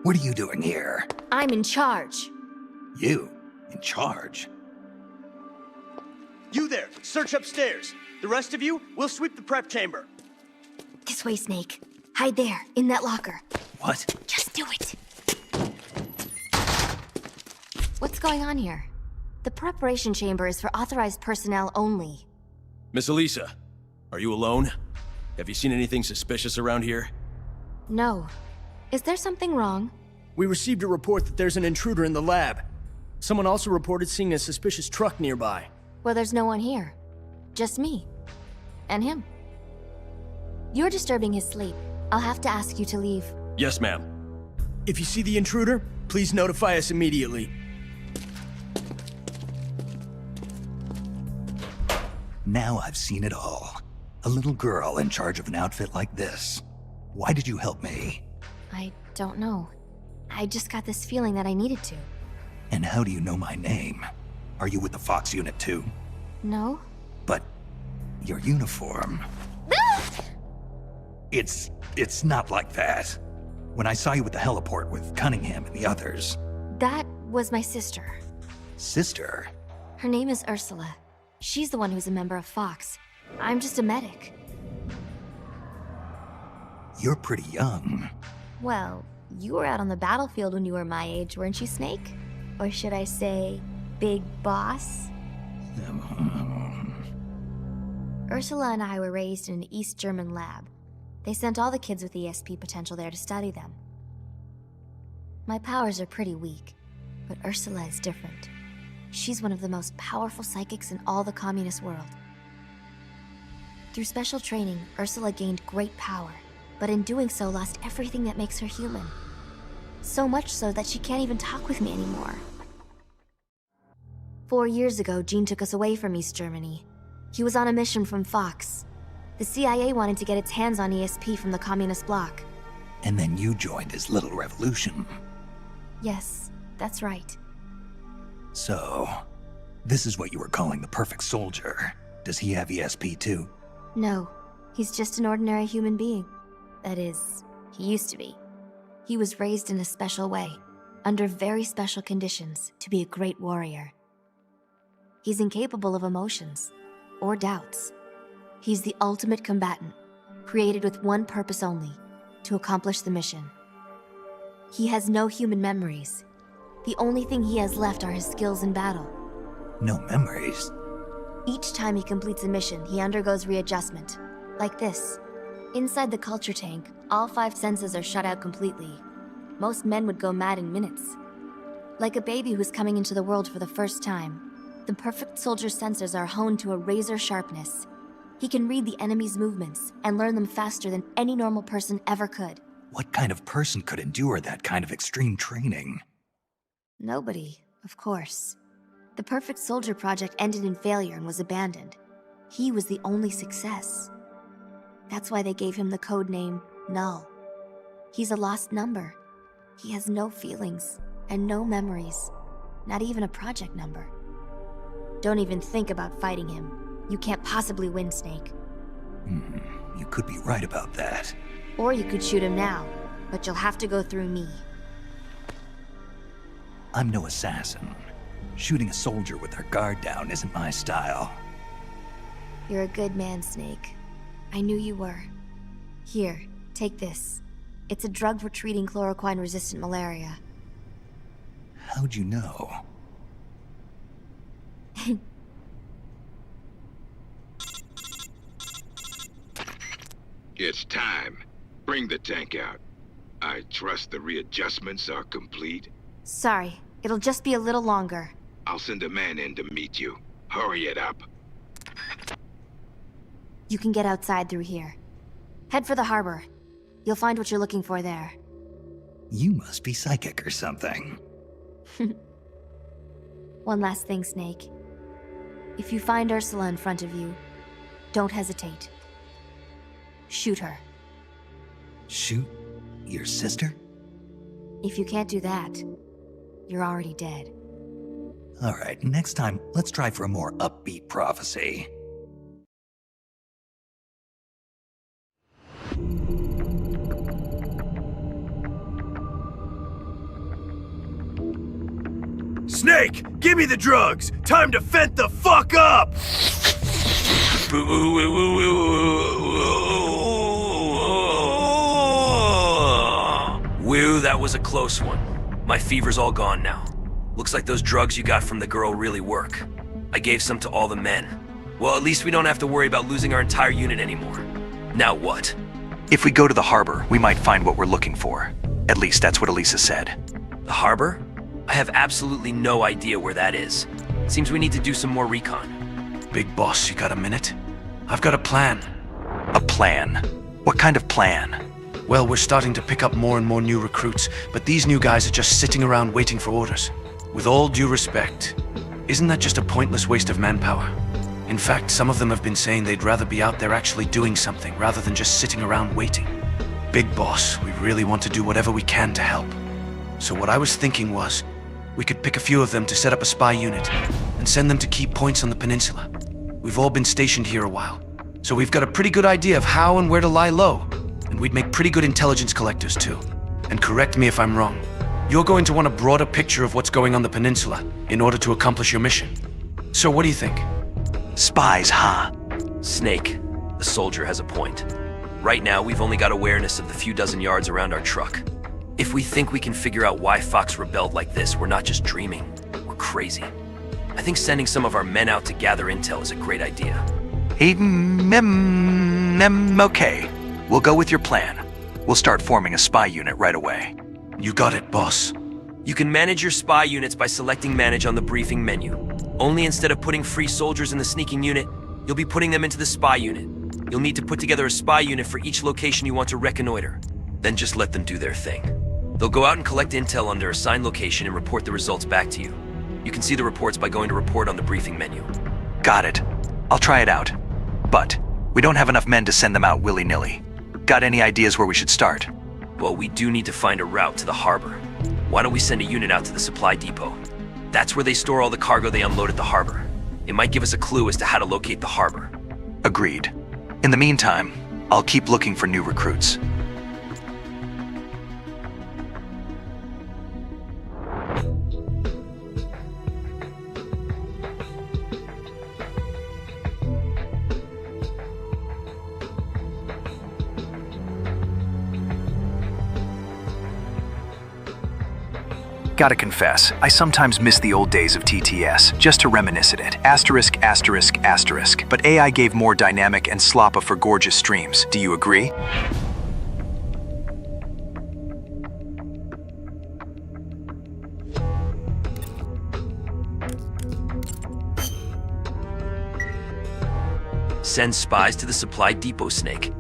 What are you doing here? I'm in charge. You? In charge? You there! Search upstairs! The rest of you, we'll sweep the prep chamber. This way, Snake. Hide there, in that locker. What? Just do it. What's going on here? The preparation chamber is for authorized personnel only. Miss Elisa, are you alone? Have you seen anything suspicious around here? No. Is there something wrong? We received a report that there's an intruder in the lab. Someone also reported seeing a suspicious truck nearby. Well, there's no one here. Just me. And him. You're disturbing his sleep. I'll have to ask you to leave. Yes, ma'am. If you see the intruder, please notify us immediately. Now I've seen it all. A little girl in charge of an outfit like this. Why did you help me? I don't know. I just got this feeling that I needed to. And how do you know my name? Are you with the Fox unit too? No? But your uniform... It's not like that. When I saw you at the heliport with Cunningham and the others... That was my sister. Sister? Her name is Ursula. She's the one who's a member of Fox. I'm just a medic. You're pretty young. Well, you were out on the battlefield when you were my age, weren't you, Snake? Or should I say, Big Boss? Ursula and I were raised in an East German lab. They sent all the kids with ESP potential there to study them. My powers are pretty weak, but Ursula is different. She's one of the most powerful psychics in all the communist world. Through special training, Ursula gained great power, but in doing so lost everything that makes her human. So much so that she can't even talk with me anymore. 4 years ago, Gene took us away from East Germany. He was on a mission from Fox. The CIA wanted to get its hands on ESP from the communist bloc. And then you joined his little revolution. Yes, that's right. So, this is what you were calling the perfect soldier. Does he have ESP too? No, he's just an ordinary human being. That is, he used to be. He was raised in a special way, under very special conditions, to be a great warrior. He's incapable of emotions, or doubts. He's the ultimate combatant, created with one purpose only, to accomplish the mission. He has no human memories. The only thing he has left are his skills in battle. No memories? Each time he completes a mission, he undergoes readjustment. Like this. Inside the culture tank, all 5 senses are shut out completely. Most men would go mad in minutes. Like a baby who's coming into the world for the first time, the perfect soldier's sensors are honed to a razor sharpness. He can read the enemy's movements and learn them faster than any normal person ever could. What kind of person could endure that kind of extreme training? Nobody, of course. The Perfect Soldier project ended in failure and was abandoned. He was the only success. That's why they gave him the code name Null. He's a lost number. He has no feelings and no memories, not even a project number. Don't even think about fighting him. You can't possibly win, Snake. You could be right about that. Or you could shoot him now, but you'll have to go through me. I'm no assassin. Shooting a soldier with their guard down isn't my style. You're a good man, Snake. I knew you were. Here, take this. It's a drug for treating chloroquine-resistant malaria. How'd you know? It's time. Bring the tank out. I trust the readjustments are complete. Sorry, it'll just be a little longer. I'll send a man in to meet you. Hurry it up. You can get outside through here. Head for the harbor. You'll find what you're looking for there. You must be psychic or something. One last thing, Snake. If you find Ursula in front of you, don't hesitate. Shoot her. Shoot your sister? If you can't do that, you're already dead. All right, next time, let's try for a more upbeat prophecy. Snake, give me the drugs! Time to fent the fuck up! Whew, that was a close one. My fever's all gone now. Looks like those drugs you got from the girl really work. I gave some to all the men. Well, at least we don't have to worry about losing our entire unit anymore. Now what? If we go to the harbor, we might find what we're looking for. At least that's what Elisa said. The harbor? I have absolutely no idea where that is. Seems we need to do some more recon. Big boss, you got a minute? I've got a plan. A plan? What kind of plan? Well, we're starting to pick up more and more new recruits, but these new guys are just sitting around waiting for orders. With all due respect, isn't that just a pointless waste of manpower? In fact, some of them have been saying they'd rather be out there actually doing something rather than just sitting around waiting. Big boss, we really want to do whatever we can to help. So what I was thinking was, we could pick a few of them to set up a spy unit and send them to key points on the peninsula. We've all been stationed here a while, so we've got a pretty good idea of how and where to lie low. And we'd make pretty good intelligence collectors too. And correct me if I'm wrong. You're going to want a broader picture of what's going on the peninsula in order to accomplish your mission. So what do you think? Spies, huh? Snake, the soldier has a point. Right now, we've only got awareness of the few dozen yards around our truck. If we think we can figure out why Fox rebelled like this, we're not just dreaming. We're crazy. I think sending some of our men out to gather intel is a great idea. Okay. We'll go with your plan. We'll start forming a spy unit right away. You got it, boss. You can manage your spy units by selecting Manage on the briefing menu. Only instead of putting free soldiers in the sneaking unit, you'll be putting them into the spy unit. You'll need to put together a spy unit for each location you want to reconnoiter. Then just let them do their thing. They'll go out and collect intel under assigned location and report the results back to you. You can see the reports by going to Report on the briefing menu. Got it. I'll try it out. But we don't have enough men to send them out willy-nilly. Got any ideas where we should start? Well, we do need to find a route to the harbor. Why don't we send a unit out to the supply depot? That's where they store all the cargo they unload at the harbor. It might give us a clue as to how to locate the harbor. Agreed. In the meantime, I'll keep looking for new recruits. Gotta confess, I sometimes miss the old days of TTS, just to reminisce at it. Asterisk, asterisk, asterisk. But AI gave more dynamic and sloppa for gorgeous streams. Do you agree? Send spies to the supply depot, Snake.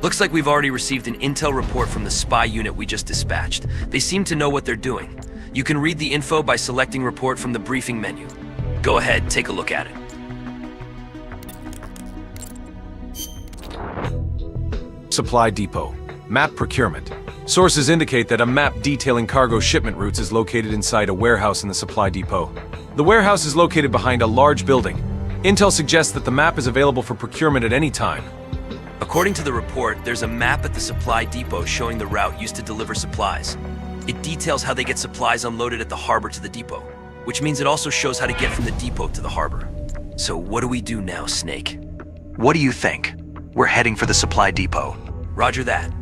Looks like we've already received an intel report from the spy unit we just dispatched. They seem to know what they're doing. You can read the info by selecting Report from the briefing menu. Go ahead, take a look at it. Supply depot. Map procurement. Sources indicate that a map detailing cargo shipment routes is located inside a warehouse in the supply depot. The warehouse is located behind a large building. Intel suggests that the map is available for procurement at any time. According to the report, there's a map at the supply depot showing the route used to deliver supplies. It details how they get supplies unloaded at the harbor to the depot, which means it also shows how to get from the depot to the harbor. So what do we do now, Snake? What do you think? We're heading for the supply depot. Roger that.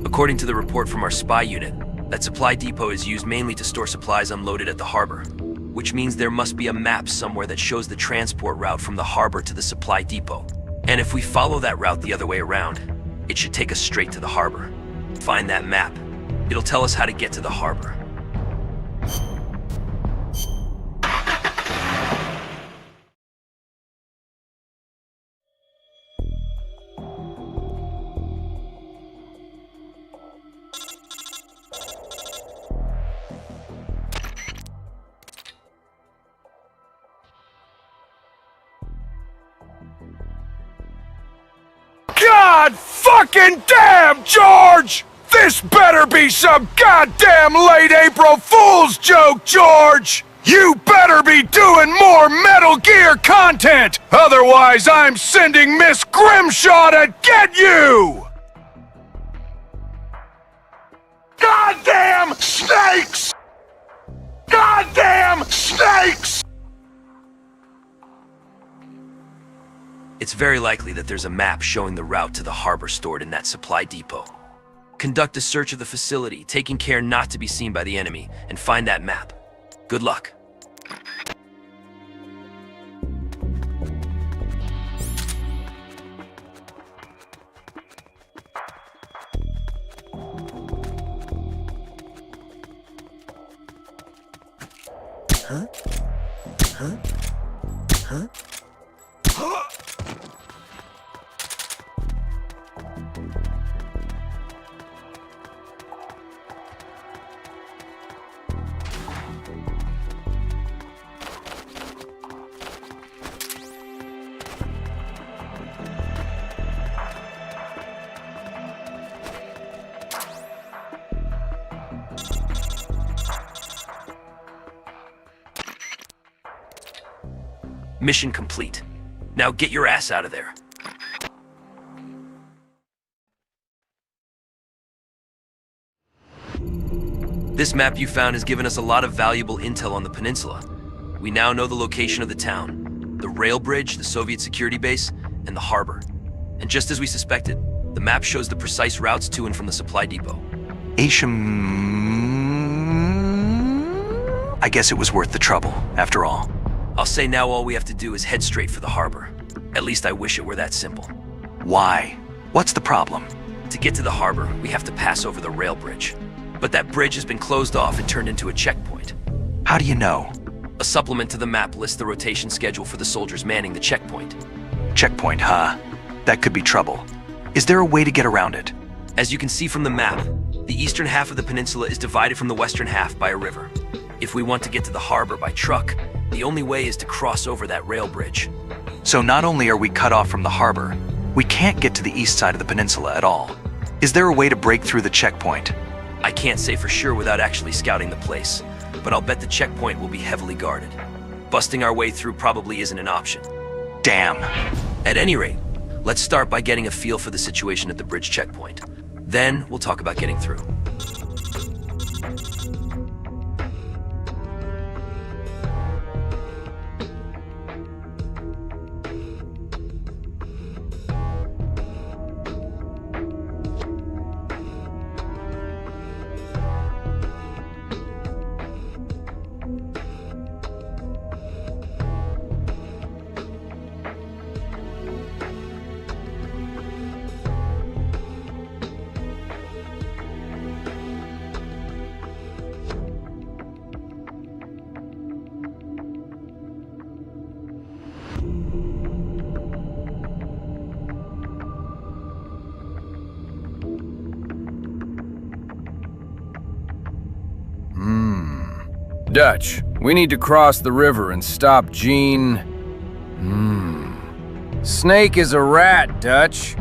According to the report from our spy unit, that supply depot is used mainly to store supplies unloaded at the harbor, which means there must be a map somewhere that shows the transport route from the harbor to the supply depot. And if we follow that route the other way around, it should take us straight to the harbor. Find that map. It'll tell us how to get to the harbor. God fucking damn, George! This better be some goddamn late April Fool's joke, George! You better be doing more Metal Gear content! Otherwise, I'm sending Miss Grimshaw to get you! Goddamn snakes! Goddamn snakes! It's very likely that there's a map showing the route to the harbor stored in that supply depot. Conduct a search of the facility, taking care not to be seen by the enemy, and find that map. Good luck. Huh? Huh? Huh? Mission complete. Now get your ass out of there. This map you found has given us a lot of valuable intel on the peninsula. We now know the location of the town, the rail bridge, the Soviet security base, and the harbor. And just as we suspected, the map shows the precise routes to and from the supply depot. I guess it was worth the trouble, after all. I'll say now all we have to do is head straight for the harbor. At least I wish it were that simple. Why? What's the problem? To get to the harbor, we have to pass over the rail bridge. But that bridge has been closed off and turned into a checkpoint. How do you know? A supplement to the map lists the rotation schedule for the soldiers manning the checkpoint. Checkpoint, huh? That could be trouble. Is there a way to get around it? As you can see from the map, the eastern half of the peninsula is divided from the western half by a river. If we want to get to the harbor by truck, the only way is to cross over that rail bridge. So not only are we cut off from the harbor, we can't get to the east side of the peninsula at all. Is there a way to break through the checkpoint? I can't say for sure without actually scouting the place, but I'll bet the checkpoint will be heavily guarded. Busting our way through probably isn't an option. Damn. At any rate, let's start by getting a feel for the situation at the bridge checkpoint. Then we'll talk about getting through. Dutch, we need to cross the river and stop Gene. Snake is a rat, Dutch.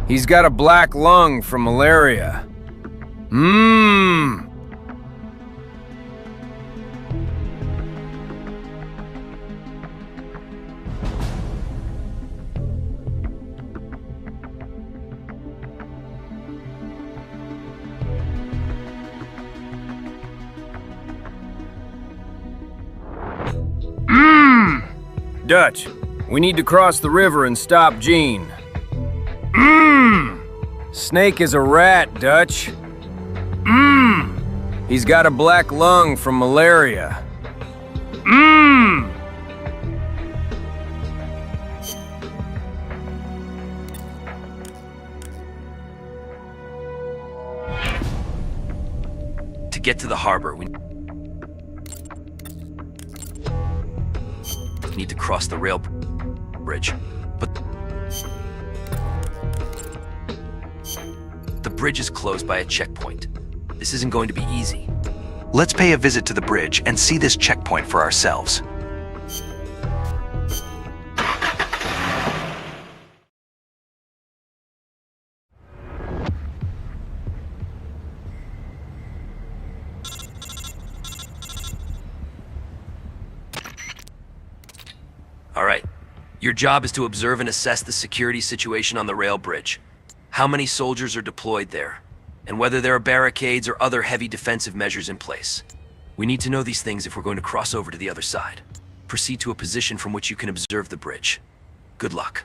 He's got a black lung from malaria. Dutch, We need to cross the river and stop Gene. Snake is a rat, Dutch. He's got a black lung from malaria. To get to the harbor, we need to cross the rail bridge. But the bridge is closed by a checkpoint. This isn't going to be easy. Let's pay a visit to the bridge and see this checkpoint for ourselves. All right. Your job is to observe and assess the security situation on the rail bridge. How many soldiers are deployed there, and whether there are barricades or other heavy defensive measures in place. We need to know these things if we're going to cross over to the other side. Proceed to a position from which you can observe the bridge. Good luck.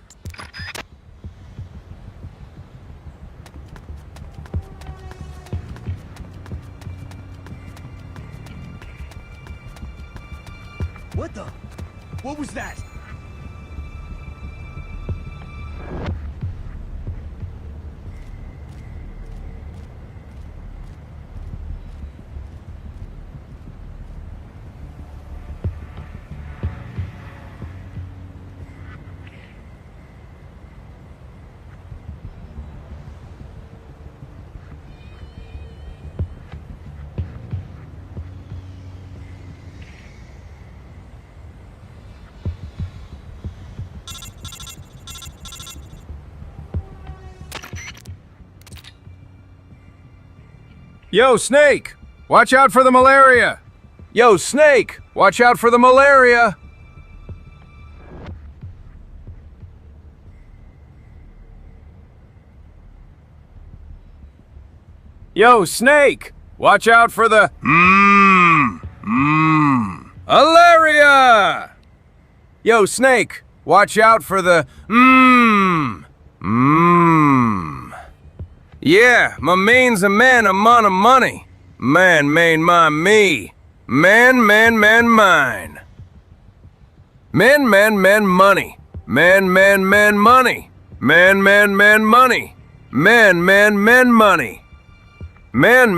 What the? What was that? Yo, Snake! Watch out for the malaria! Yo, Snake! Watch out for the malaria! Yo, Snake! Watch out for the... Alaria! Yo, Snake! Watch out for the... Yeah, my main's a man amount of money. Man, main, my, me. Man, mine. Man, money. Man, money. Man, money. Man, money. Man, money. Man,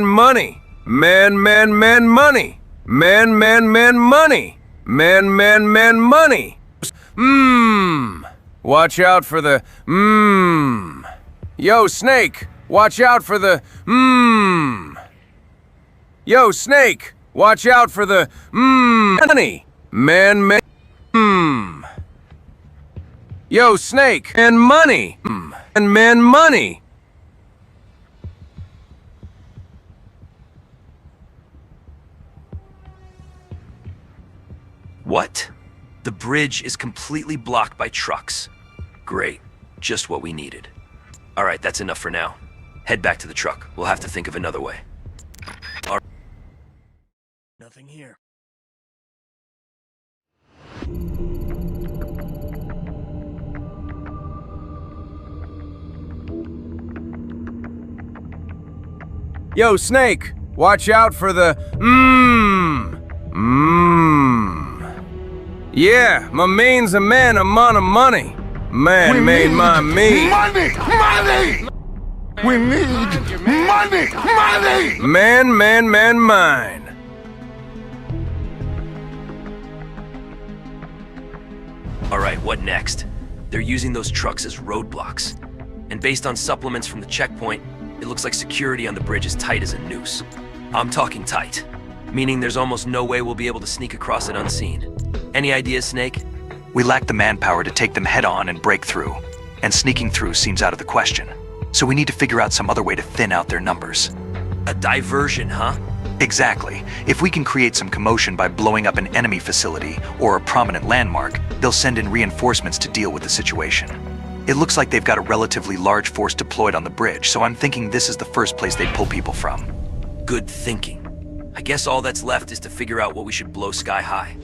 money. Man, money. Man, money. Man, money. Watch out for the Yo, Snake, watch out for the Yo, Snake, watch out for the money. Man. Yo, Snake, and money. And man, money. What? The bridge is completely blocked by trucks. Great. Just what we needed. All right, that's enough for now. Head back to the truck. We'll have to think of another way. All right. Nothing here. Yo, Snake, watch out for the Yeah, my main's a man amount of money. Man, me. Money! We need money! Man, mine. All right, what next? They're using those trucks as roadblocks. And based on supplements from the checkpoint, it looks like security on the bridge is tight as a noose. I'm talking tight, meaning there's almost no way we'll be able to sneak across it unseen. Any ideas, Snake? We lack the manpower to take them head-on and break through, and sneaking through seems out of the question. So we need to figure out some other way to thin out their numbers. A diversion, huh? Exactly. If we can create some commotion by blowing up an enemy facility or a prominent landmark, they'll send in reinforcements to deal with the situation. It looks like they've got a relatively large force deployed on the bridge, so I'm thinking this is the first place they'd pull people from. Good thinking. I guess all that's left is to figure out what we should blow sky high.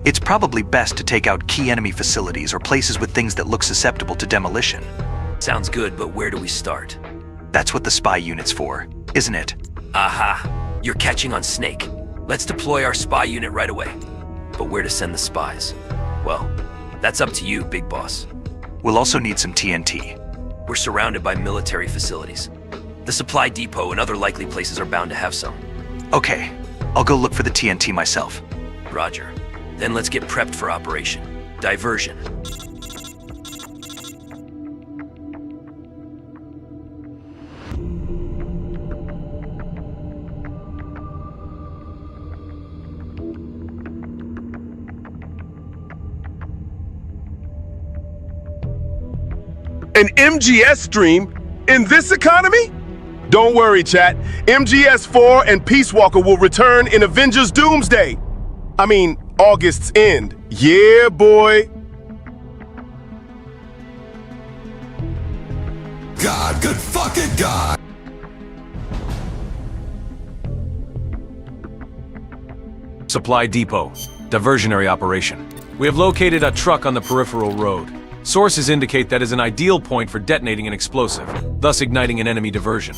It's probably best to take out key enemy facilities or places with things that look susceptible to demolition. Sounds good, but where do we start? That's what the spy unit's for, isn't it? Aha! You're catching on Snake. Let's deploy our spy unit right away. But where to send the spies? Well, that's up to you, Big Boss. We'll also need some TNT. We're surrounded by military facilities. The supply depot and other likely places are bound to have some. Okay, I'll go look for the TNT myself. Roger. Then let's get prepped for Operation Diversion. An MGS stream in this economy? Don't worry, chat. MGS4 and Peace Walker will return in Avengers Doomsday. I mean, August's end. Yeah, boy. God, good fucking God. Supply depot. Diversionary operation. We have located a truck on the peripheral road. Sources indicate that is an ideal point for detonating an explosive, thus igniting an enemy diversion.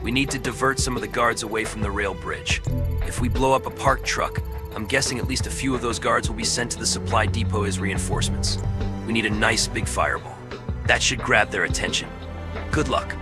We need to divert some of the guards away from the rail bridge. If we blow up a parked truck, I'm guessing at least a few of those guards will be sent to the supply depot as reinforcements. We need a nice big fireball. That should grab their attention. Good luck.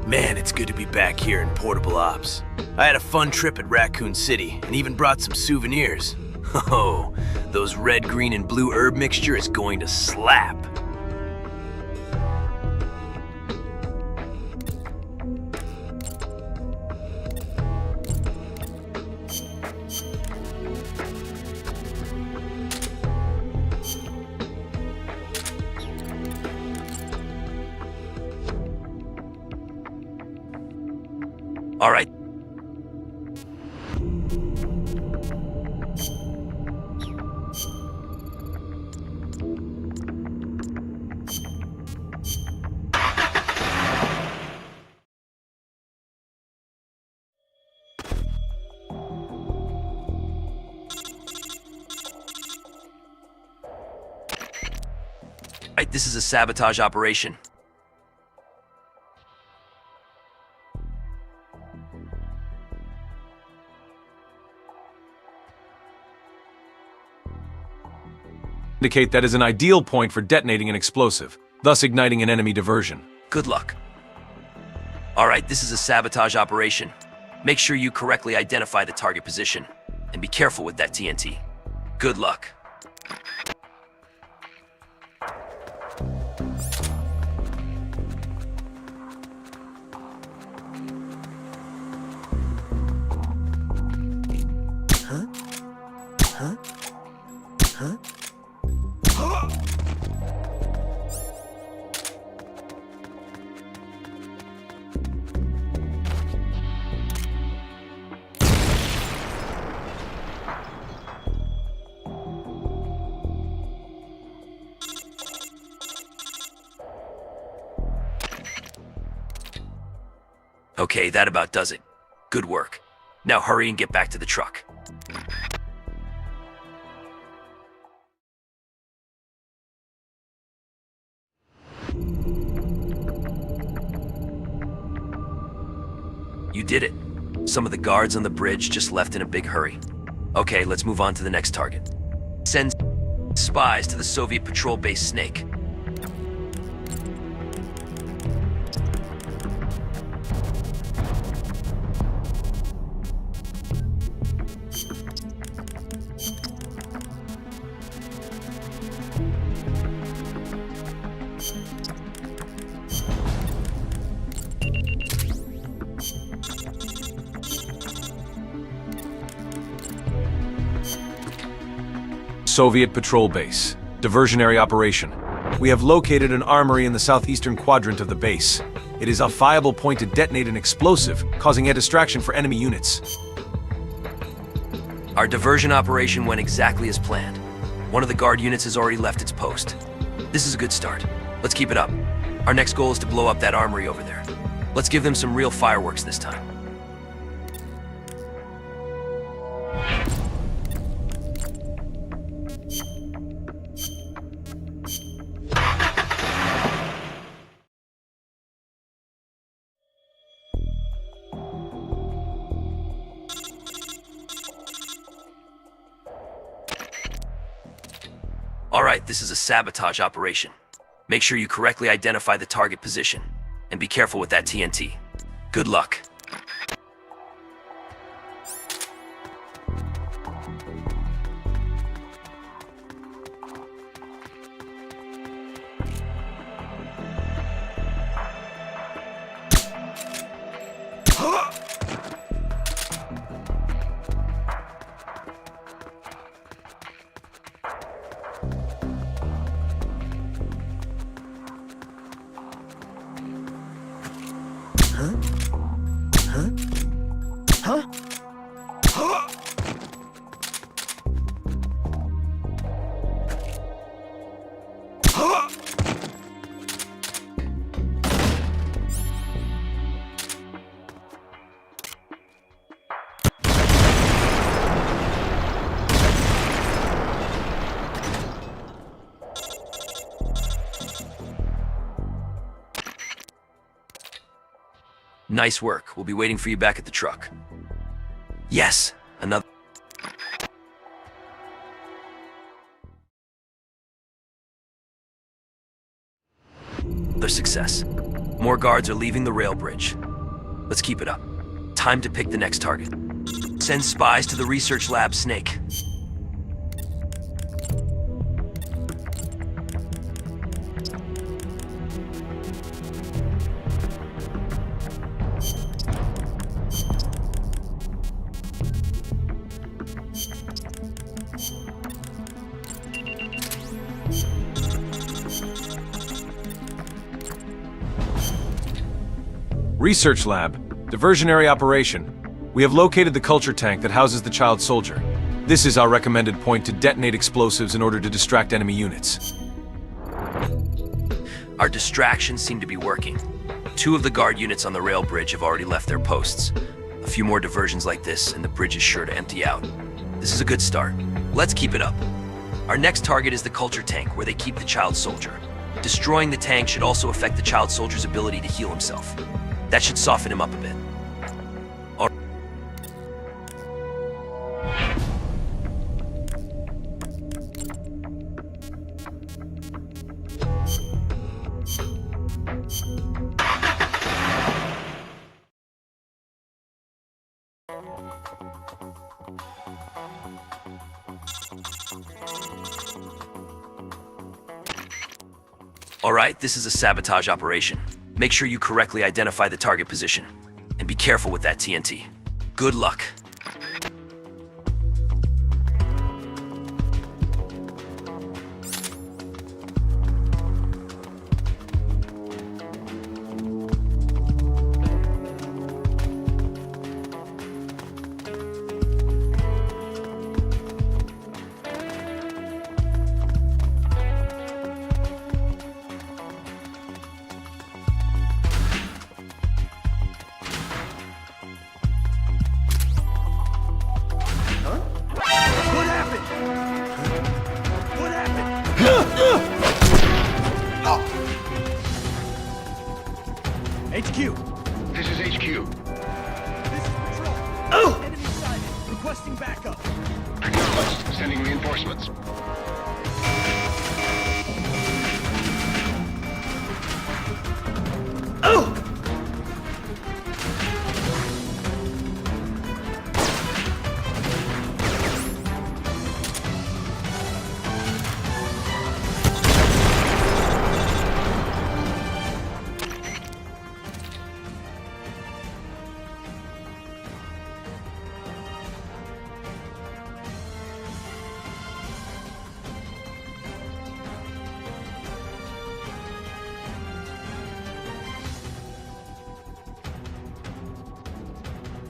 Man, it's good to be back here in Portable Ops. I had a fun trip at Raccoon City, and even brought some souvenirs. Oh, those red, green, and blue herb mixture is going to slap. All right. This is a sabotage operation. Indicate that is an ideal point for detonating an explosive, thus igniting an enemy diversion. Good luck. All right, this is a sabotage operation. Make sure you correctly identify the target position, and be careful with that TNT. Good luck. Okay, that about does it. Good work. Now hurry and get back to the truck. You did it. Some of the guards on the bridge just left in a big hurry. Okay, let's move on to the next target. Send spies to the Soviet patrol base Snake. Soviet patrol base. Diversionary operation. We have located an armory in the southeastern quadrant of the base. It is a viable point to detonate an explosive, causing a distraction for enemy units. Our diversion operation went exactly as planned. One of the guard units has already left its post. This is a good start. Let's keep it up. Our next goal is to blow up that armory over there. Let's give them some real fireworks this time. Alright, this is a sabotage operation. Make sure you correctly identify the target position, and be careful with that TNT. Good luck. Nice work. We'll be waiting for you back at the truck. Yes, another... success. More guards are leaving the rail bridge. Let's keep it up. Time to pick the next target. Send spies to the research lab, Snake. Research lab, diversionary operation. We have located the culture tank that houses the child soldier. This is our recommended point to detonate explosives in order to distract enemy units. Our distractions seem to be working. 2 of the guard units on the rail bridge have already left their posts. A few more diversions like this, and the bridge is sure to empty out. This is a good start. Let's keep it up. Our next target is the culture tank, where they keep the child soldier. Destroying the tank should also affect the child soldier's ability to heal himself. That should soften him up a bit. Alright, this is a sabotage operation. Make sure you correctly identify the target position, and be careful with that TNT. Good luck. HQ! This is HQ. This is Patrol. Oh! Enemy sighted. Requesting backup. Acknowledged. Sending reinforcements. Oh!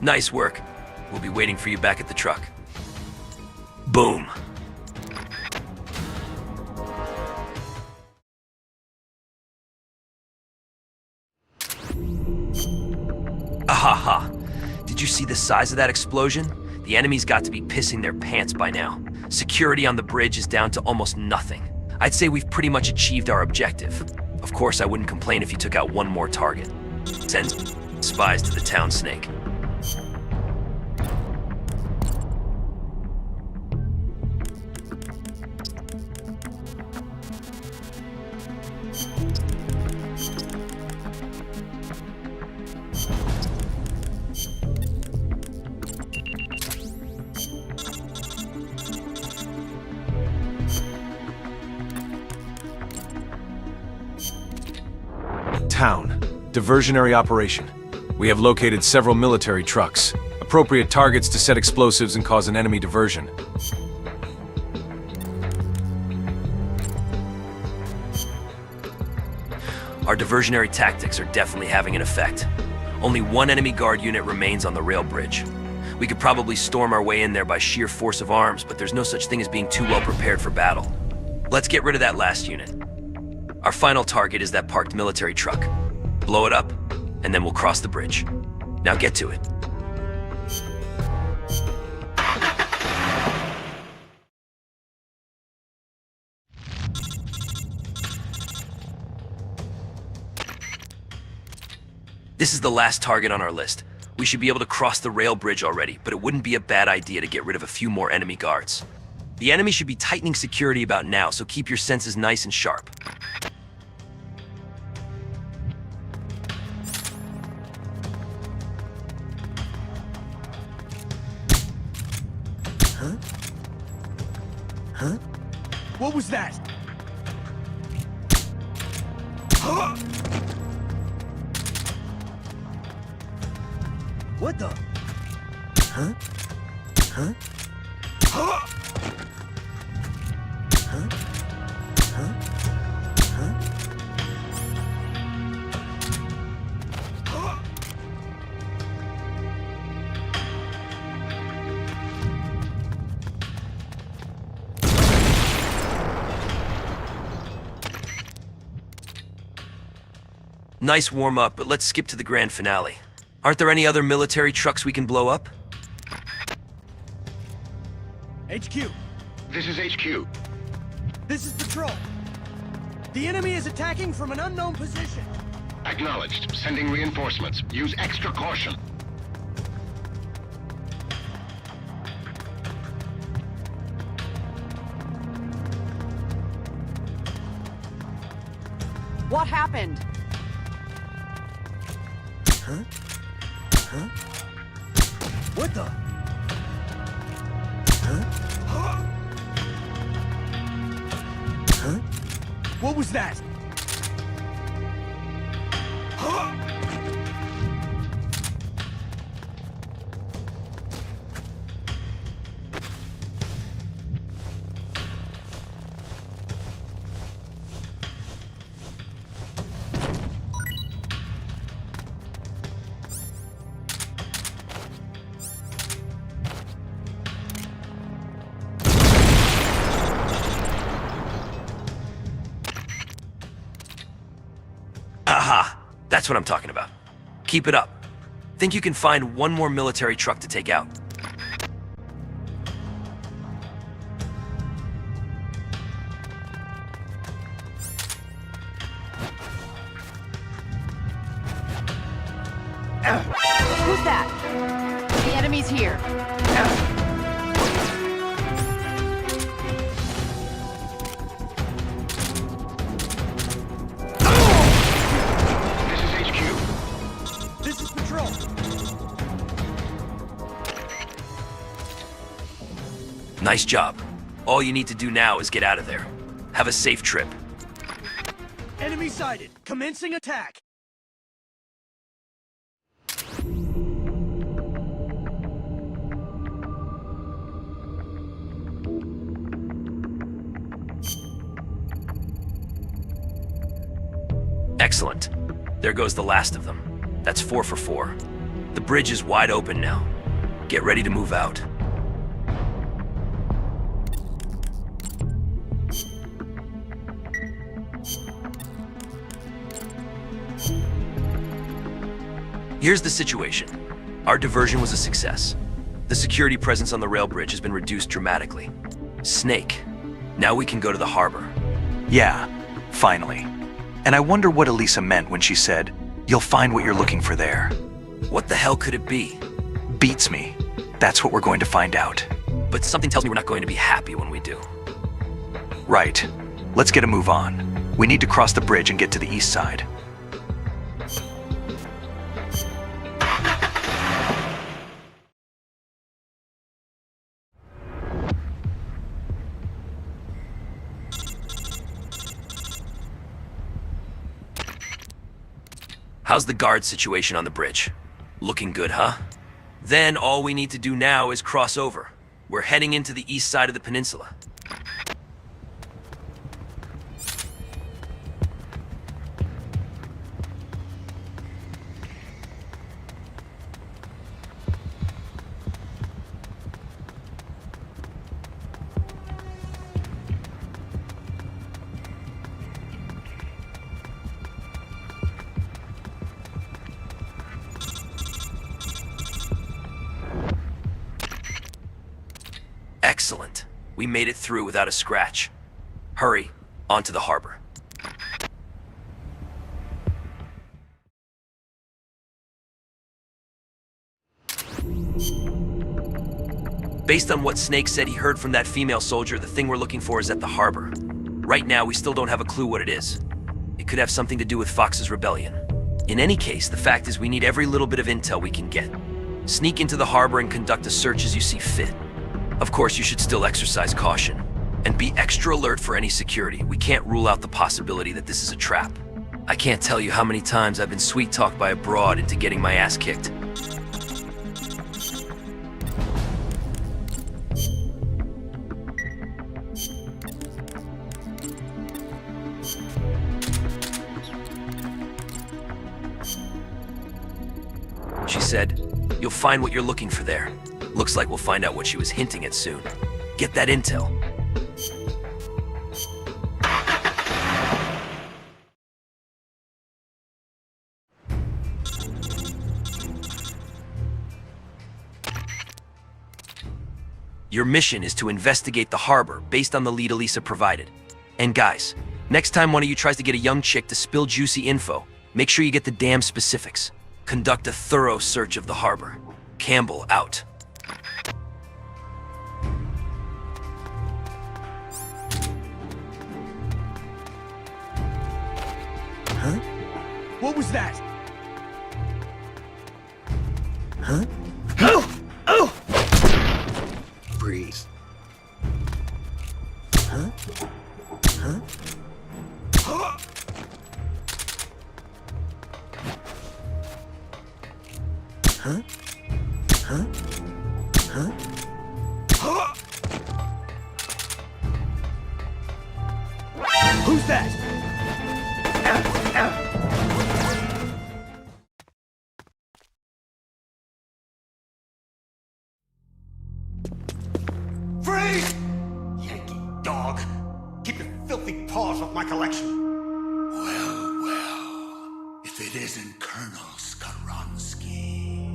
Nice work. We'll be waiting for you back at the truck. Boom. Ahaha. Did you see the size of that explosion? The enemy's got to be pissing their pants by now. Security on the bridge is down to almost nothing. I'd say we've pretty much achieved our objective. Of course, I wouldn't complain if you took out one more target. Send spies to the town snake. Town. Diversionary operation. We have located several military trucks. Appropriate targets to set explosives and cause an enemy diversion. Our diversionary tactics are definitely having an effect. Only one enemy guard unit remains on the rail bridge. We could probably storm our way in there by sheer force of arms, but there's no such thing as being too well prepared for battle. Let's get rid of that last unit. Our final target is that parked military truck. Blow it up, and then we'll cross the bridge. Now get to it. This is the last target on our list. We should be able to cross the rail bridge already, but it wouldn't be a bad idea to get rid of a few more enemy guards. The enemy should be tightening security about now, so keep your senses nice and sharp. Huh? What was that? Huh? What the? Huh? Huh? Huh? Huh? Huh? Huh? Nice warm-up, but let's skip to the grand finale. Aren't there any other military trucks we can blow up? HQ. This is HQ. This is Patrol. The enemy is attacking from an unknown position. Acknowledged. Sending reinforcements. Use extra caution. What happened? Huh? Huh? What the? Huh? Huh? What was that? Huh? Aha! That's what I'm talking about. Keep it up. Think you can find one more military truck to take out? Who's that? The enemy's here. This is Patrol. Nice job. All you need to do now is get out of there. Have a safe trip. Enemy sighted. Commencing attack. Excellent. There goes the last of them. That's 4 for 4. The bridge is wide open now. Get ready to move out. Here's the situation. Our diversion was a success. The security presence on the rail bridge has been reduced dramatically. Snake, now we can go to the harbor. Yeah, finally. And I wonder what Elisa meant when she said, "You'll find what you're looking for there." What the hell could it be? Beats me. That's what we're going to find out. But something tells me we're not going to be happy when we do. Right. Let's get a move on. We need to cross the bridge and get to the east side. How's the guard situation on the bridge? Looking good, huh? Then all we need to do now is cross over. We're heading into the east side of the peninsula. Excellent. We made it through without a scratch. Hurry, onto the harbor. Based on what Snake said he heard from that female soldier, the thing we're looking for is at the harbor. Right now, we still don't have a clue what it is. It could have something to do with Fox's rebellion. In any case, the fact is we need every little bit of intel we can get. Sneak into the harbor and conduct a search as you see fit. Of course, you should still exercise caution. And be extra alert for any security. We can't rule out the possibility that this is a trap. I can't tell you how many times I've been sweet-talked by a broad into getting my ass kicked. She said, "You'll find what you're looking for there." Looks like we'll find out what she was hinting at soon. Get that intel. Your mission is to investigate the harbor based on the lead Elisa provided. And guys, next time one of you tries to get a young chick to spill juicy info, make sure you get the damn specifics. Conduct a thorough search of the harbor. Campbell out. Huh? What was that? Huh? Oh! Oh! Breathe. Huh? Huh? Huh? Huh? Huh? Huh? Huh? Who's that? Freeze! Yankee dog. Keep your filthy paws off my collection. Well, well. If it isn't Colonel Skaronsky.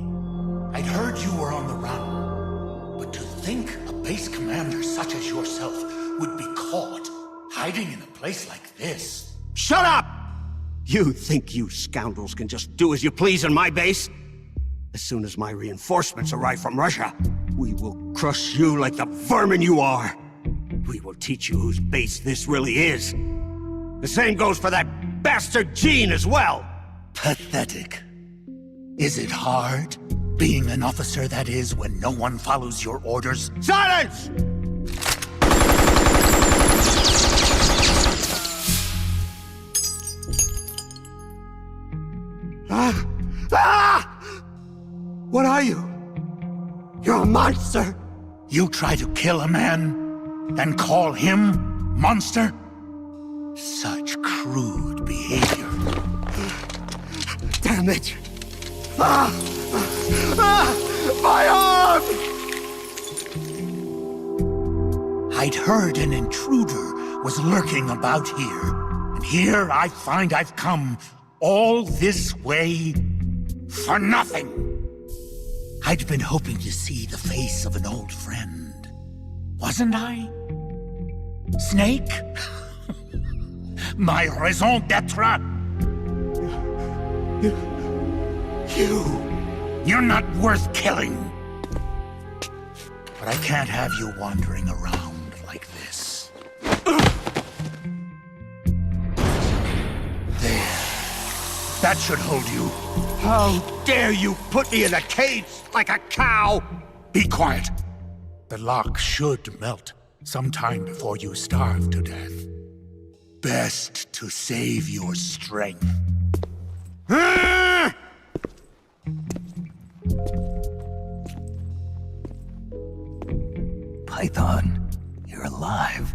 I'd heard you were on the run. But to think a base commander such as yourself would be caught hiding in a place like this. Shut up! You think you scoundrels can just do as you please on my base? As soon as my reinforcements arrive from Russia, we will crush you like the vermin you are. We will teach you whose base this really is. The same goes for that bastard Gene as well. Pathetic. Is it hard, being an officer that is, when no one follows your orders? Silence! What are you? You're a monster! You try to kill a man, and call him monster? Such crude behavior. Damn it! My arm! I'd heard an intruder was lurking about here, and here I find I've come all this way For nothing! I'd been hoping to see the face of an old friend. Wasn't I? Snake? My raison d'etre? You're not worth killing. But I can't have you wandering around like this. There. That should hold you. How dare you put me in a cage like a cow? Be quiet. The lock should melt sometime before you starve to death. Best to save your strength. Python, you're alive.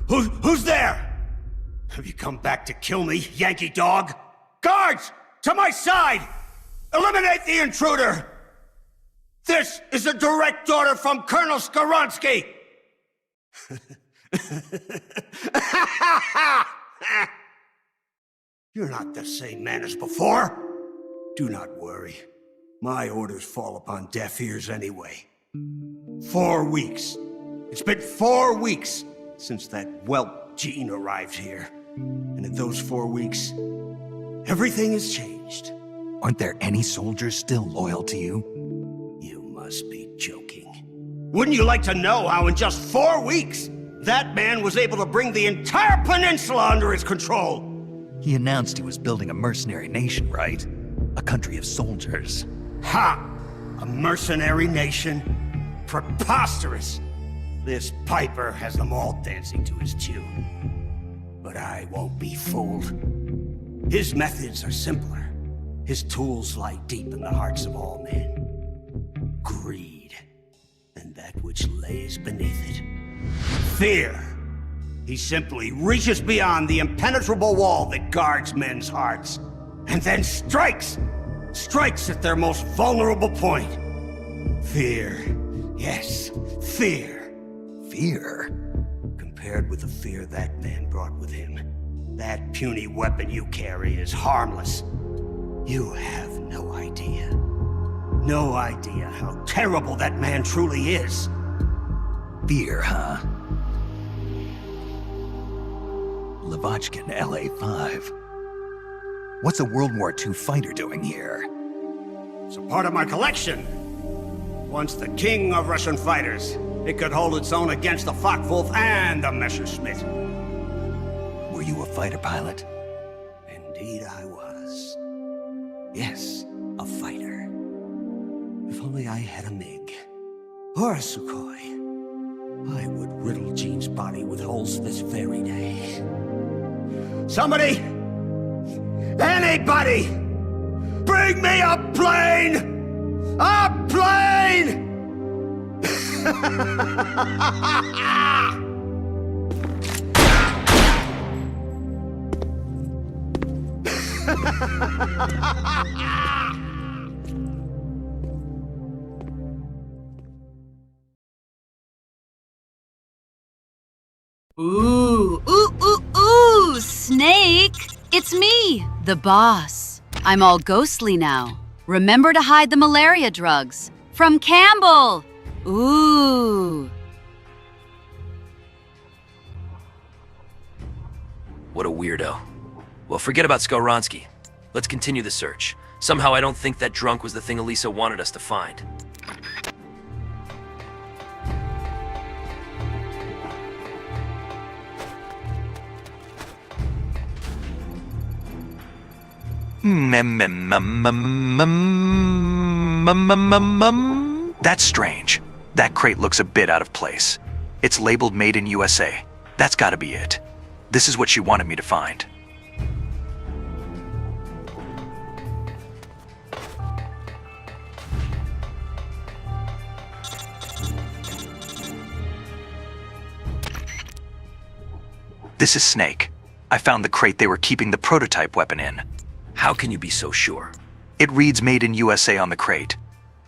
Who's there? Have you come back to kill me, Yankee dog? Guards! To my side! Eliminate the intruder! This is a direct order from Colonel Skoronsky! You're not the same man as before. Do not worry. My orders fall upon deaf ears anyway. 4 weeks. It's been 4 weeks since that whelp Jean arrived here. And in those 4 weeks, everything has changed. Aren't there any soldiers still loyal to you? You must be joking. Wouldn't you like to know how in just 4 weeks, that man was able to bring the entire peninsula under his control? He announced he was building a mercenary nation, right? A country of soldiers. Ha! A mercenary nation? Preposterous! This piper has them all dancing to his tune. But I won't be fooled. His methods are simpler. His tools lie deep in the hearts of all men. Greed, and that which lays beneath it. Fear. He simply reaches beyond the impenetrable wall that guards men's hearts, and then strikes! Strikes at their most vulnerable point. Fear. Yes, fear. Fear? Compared with the fear that man brought with him, that puny weapon you carry is harmless. You have no idea. No idea how terrible that man truly is. Fear, huh? Lavochkin, LA-5. What's a World War II fighter doing here? It's a part of my collection. Once the king of Russian fighters, it could hold its own against the Focke-Wulf and the Messerschmitt. Were you a fighter pilot? Indeed I was. Yes, a fighter. If only I had a MiG. Or a Sukhoi. I would riddle Jean's body with holes this very day. Somebody! Anybody! Bring me a plane! A plane! Ooh, ooh, ooh, ooh, Snake! It's me, the boss. I'm all ghostly now. Remember to hide the malaria drugs. From Campbell! Ooh. What a weirdo. Well, forget about Skoronsky. Let's continue the search. Somehow I don't think that drunk was the thing Elisa wanted us to find. That's strange. That crate looks a bit out of place. It's labeled Made in USA. That's gotta be it. This is what she wanted me to find. This is Snake. I found the crate they were keeping the prototype weapon in. How can you be so sure? It reads Made in USA on the crate.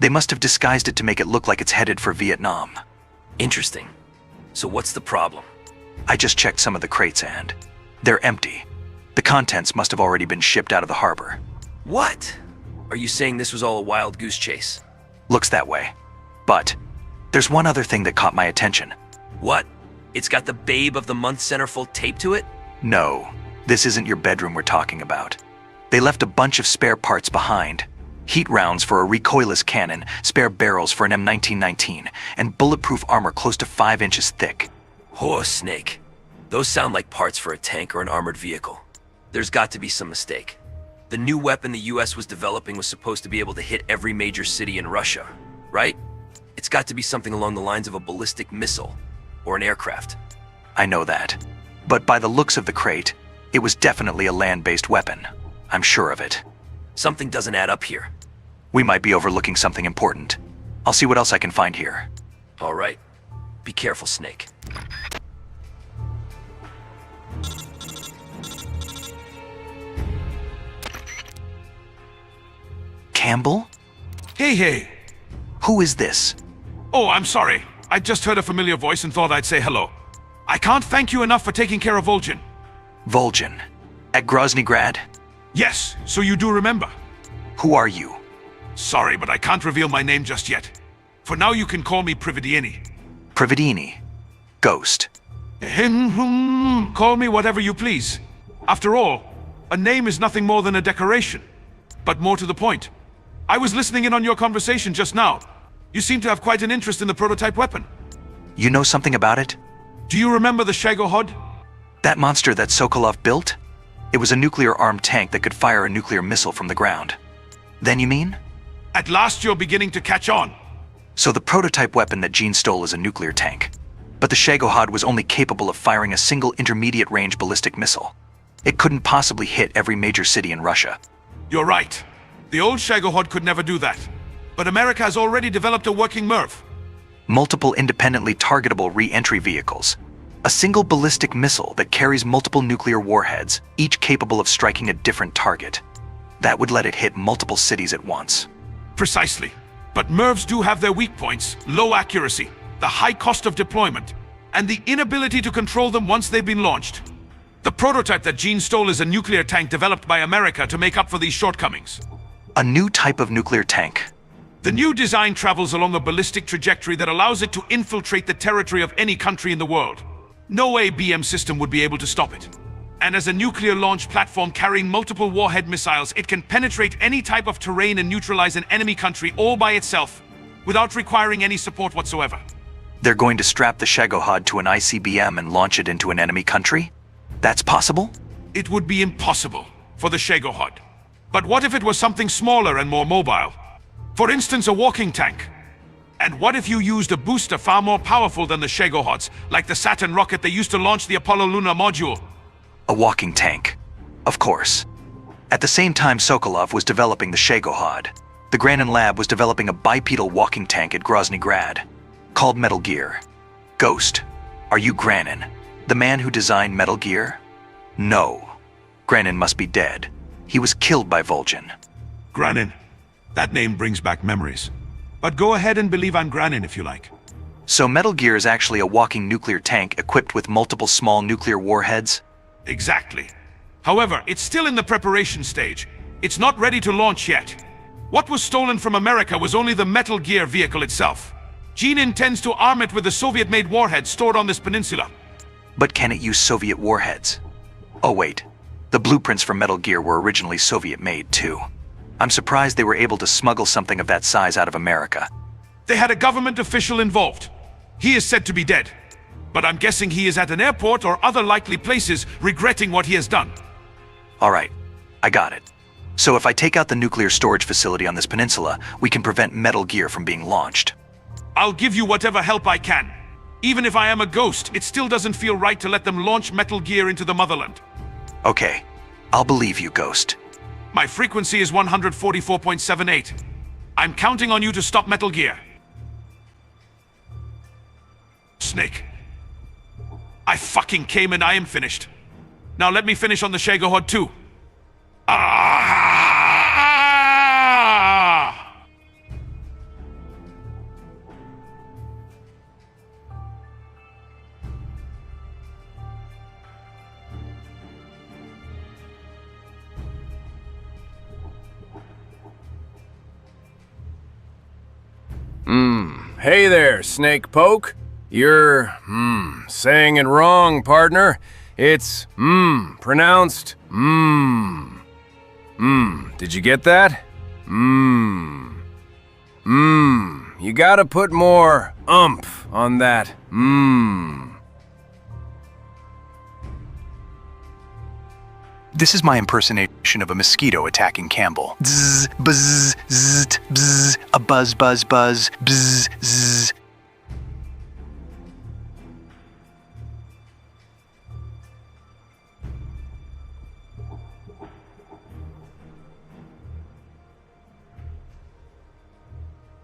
They must have disguised it to make it look like it's headed for Vietnam. Interesting. So what's the problem? I just checked some of the crates and they're empty. The contents must have already been shipped out of the harbor. What? Are you saying this was all a wild goose chase? Looks that way. But there's one other thing that caught my attention. What? It's got the Babe of the Month centerfold taped to it? No, this isn't your bedroom we're talking about. They left a bunch of spare parts behind. Heat rounds for a recoilless cannon, spare barrels for an M1919, and bulletproof armor close to 5 inches thick. Oh, Snake. Those sound like parts for a tank or an armored vehicle. There's got to be some mistake. The new weapon the US was developing was supposed to be able to hit every major city in Russia, right? It's got to be something along the lines of a ballistic missile or an aircraft. I know that. But by the looks of the crate, it was definitely a land-based weapon. I'm sure of it. Something doesn't add up here. We might be overlooking something important. I'll see what else I can find here. All right. Be careful, Snake. Campbell? Hey. Who is this? Oh, I'm sorry. I just heard a familiar voice and thought I'd say hello. I can't thank you enough for taking care of Vol'jin. Vol'jin? At Grozny Grad? Yes, so you do remember. Who are you? Sorry, but I can't reveal my name just yet. For now, you can call me Prividieni. Prividieni. Ghost. Call me whatever you please. After all, a name is nothing more than a decoration. But more to the point, I was listening in on your conversation just now. You seem to have quite an interest in the prototype weapon. You know something about it? Do you remember the Shagohod? That monster that Sokolov built? It was a nuclear-armed tank that could fire a nuclear missile from the ground. Then you mean? At last you're beginning to catch on. So the prototype weapon that Gene stole is a nuclear tank. But the Shagohod was only capable of firing a single intermediate-range ballistic missile. It couldn't possibly hit every major city in Russia. You're right. The old Shagohod could never do that. But America has already developed a working MIRV. Multiple independently targetable re-entry vehicles. A single ballistic missile that carries multiple nuclear warheads, each capable of striking a different target. That would let it hit multiple cities at once. Precisely. But MIRVs do have their weak points: low accuracy, the high cost of deployment, and the inability to control them once they've been launched. The prototype that Gene stole is a nuclear tank developed by America to make up for these shortcomings. A new type of nuclear tank. The new design travels along a ballistic trajectory that allows it to infiltrate the territory of any country in the world. No ABM system would be able to stop it. And as a nuclear launch platform carrying multiple warhead missiles, it can penetrate any type of terrain and neutralize an enemy country all by itself, without requiring any support whatsoever. They're going to strap the Shagohod to an ICBM and launch it into an enemy country? That's possible? It would be impossible for the Shagohod. But what if it was something smaller and more mobile? For instance, a walking tank. And what if you used a booster far more powerful than the Shagohods, like the Saturn rocket that used to launch the Apollo lunar module? A walking tank. Of course. At the same time Sokolov was developing the Shagohod, the Granin lab was developing a bipedal walking tank at Grozny Grad, called Metal Gear. Ghost, are you Granin, the man who designed Metal Gear? No. Granin must be dead. He was killed by Vol'jin. Granin. That name brings back memories. But go ahead and believe I'm Granin if you like. So Metal Gear is actually a walking nuclear tank equipped with multiple small nuclear warheads? Exactly. However, it's still in the preparation stage. It's not ready to launch yet. What was stolen from America was only the Metal Gear vehicle itself. Gene intends to arm it with the Soviet-made warheads stored on this peninsula. But can it use Soviet warheads? Oh wait, the blueprints for Metal Gear were originally Soviet-made too. I'm surprised they were able to smuggle something of that size out of America. They had a government official involved. He is said to be dead. But I'm guessing he is at an airport or other likely places regretting what he has done. All right, I got it. So if I take out the nuclear storage facility on this peninsula, we can prevent Metal Gear from being launched. I'll give you whatever help I can. Even if I am a ghost, it still doesn't feel right to let them launch Metal Gear into the motherland. Okay, I'll believe you, Ghost. My frequency is 144.78. I'm counting on you to stop Metal Gear. Snake. I fucking came and I am finished. Now let me finish on the Shagohod too. hey there, Snake Poke. You're, saying it wrong, partner. It's, pronounced, Did you get that? You gotta put more oomph on that, This is my impersonation of a mosquito attacking Campbell. Zzz, buzz, zzz, bzz, a buzz, buzz, buzz, bzz, zzz.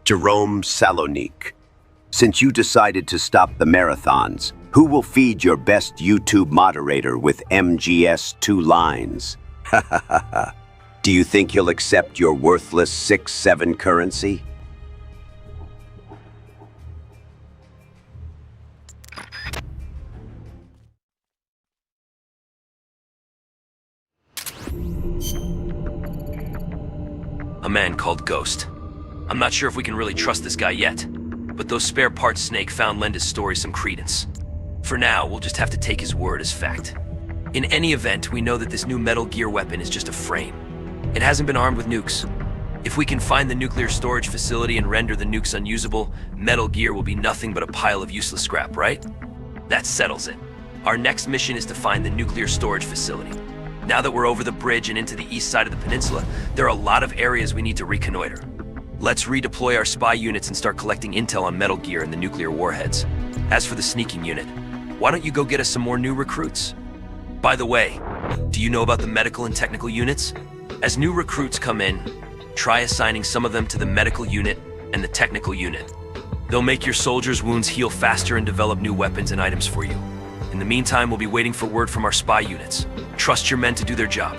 Jerome Salonique, since you decided to stop the marathons, who will feed your best YouTube moderator with MGS 2 lines? Do you think he'll accept your worthless 6-7 currency? A man called Ghost. I'm not sure if we can really trust this guy yet, but those spare parts Snake found lend his story some credence. For now, we'll just have to take his word as fact. In any event, we know that this new Metal Gear weapon is just a frame. It hasn't been armed with nukes. If we can find the nuclear storage facility and render the nukes unusable, Metal Gear will be nothing but a pile of useless scrap, right? That settles it. Our next mission is to find the nuclear storage facility. Now that we're over the bridge and into the east side of the peninsula, there are a lot of areas we need to reconnoiter. Let's redeploy our spy units and start collecting intel on Metal Gear and the nuclear warheads. As for the sneaking unit, why don't you go get us some more new recruits? By the way, do you know about the medical and technical units? As new recruits come in, try assigning some of them to the medical unit and the technical unit. They'll make your soldiers' wounds heal faster and develop new weapons and items for you. In the meantime, we'll be waiting for word from our spy units. Trust your men to do their job.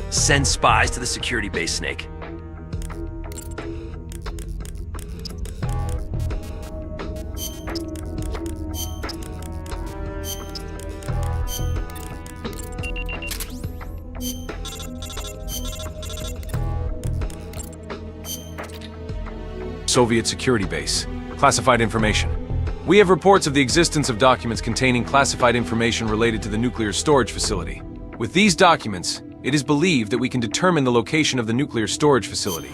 Send spies to the security base, Snake. Soviet security base. Classified information. We have reports of the existence of documents containing classified information related to the nuclear storage facility. With these documents, it is believed that we can determine the location of the nuclear storage facility.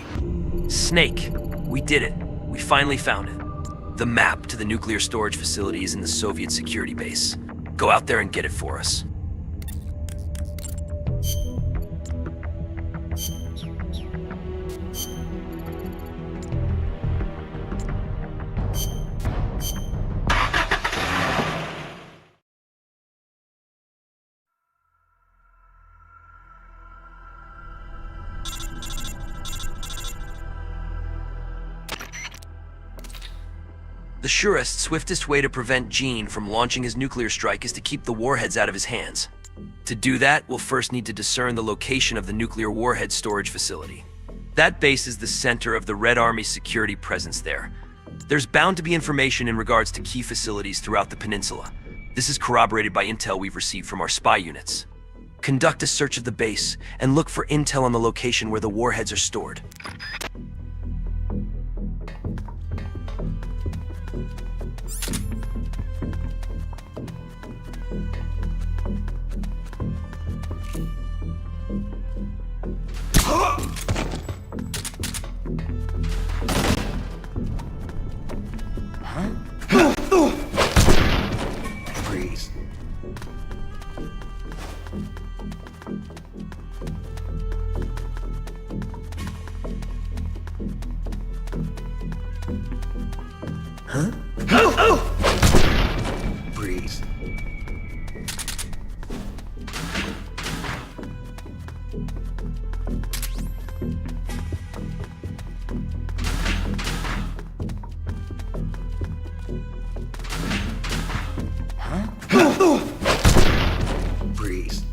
Snake, we did it. We finally found it. The map to the nuclear storage facility is in the Soviet security base. Go out there and get it for us. The surest, swiftest way to prevent Gene from launching his nuclear strike is to keep the warheads out of his hands. To do that, we'll first need to discern the location of the nuclear warhead storage facility. That base is the center of the Red Army's security presence there. There's bound to be information in regards to key facilities throughout the peninsula. This is corroborated by intel we've received from our spy units. Conduct a search of the base and look for intel on the location where the warheads are stored. Freeze. Huh? Freeze. Freeze.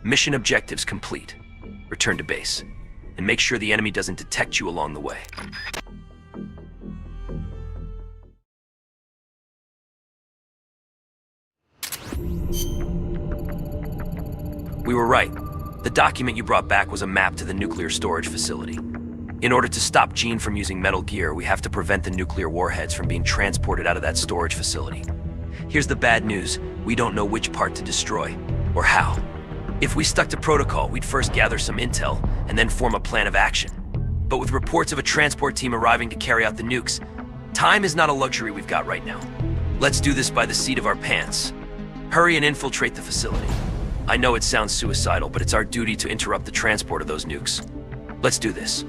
Mission objectives complete. Return to base. And make sure the enemy doesn't detect you along the way. We were right. The document you brought back was a map to the nuclear storage facility. In order to stop Gene from using Metal Gear, we have to prevent the nuclear warheads from being transported out of that storage facility. Here's the bad news. We don't know which part to destroy, or how. If we stuck to protocol, we'd first gather some intel, and then form a plan of action. But with reports of a transport team arriving to carry out the nukes, time is not a luxury we've got right now. Let's do this by the seat of our pants. Hurry and infiltrate the facility. I know it sounds suicidal, but it's our duty to interrupt the transport of those nukes. Let's do this.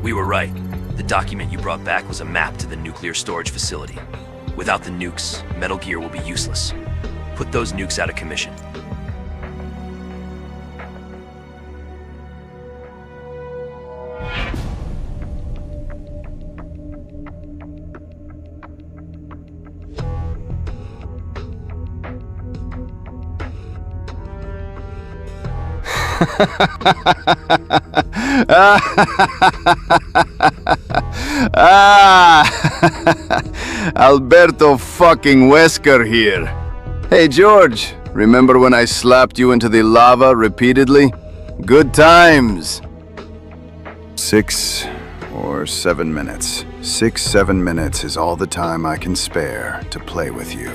We were right. The document you brought back was a map to the nuclear storage facility. Without the nukes, Metal Gear will be useless. Put those nukes out of commission. Alberto fucking Wesker here. Hey George, remember when I slapped you into the lava repeatedly? Good times. 6 or 7 minutes. 6-7 minutes is all the time I can spare to play with you.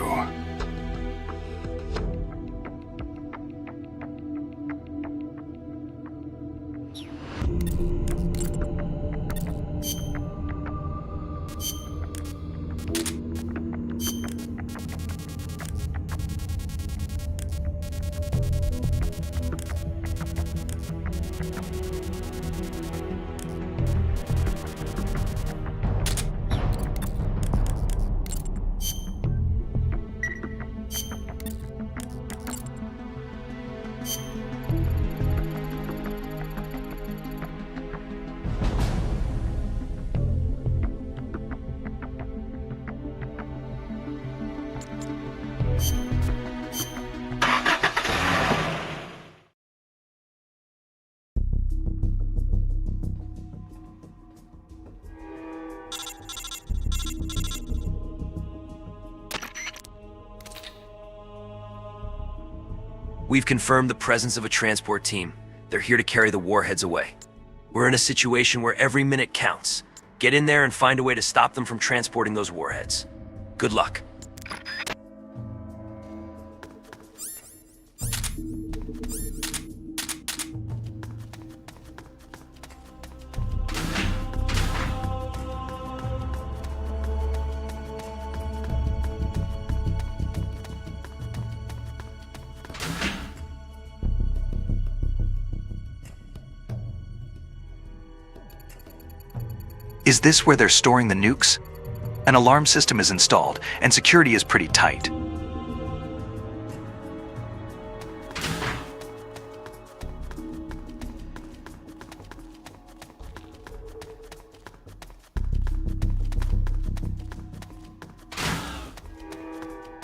We've confirmed the presence of a transport team. They're here to carry the warheads away. We're in a situation where every minute counts. Get in there and find a way to stop them from transporting those warheads. Good luck. Is this where they're storing the nukes? An alarm system is installed, and security is pretty tight.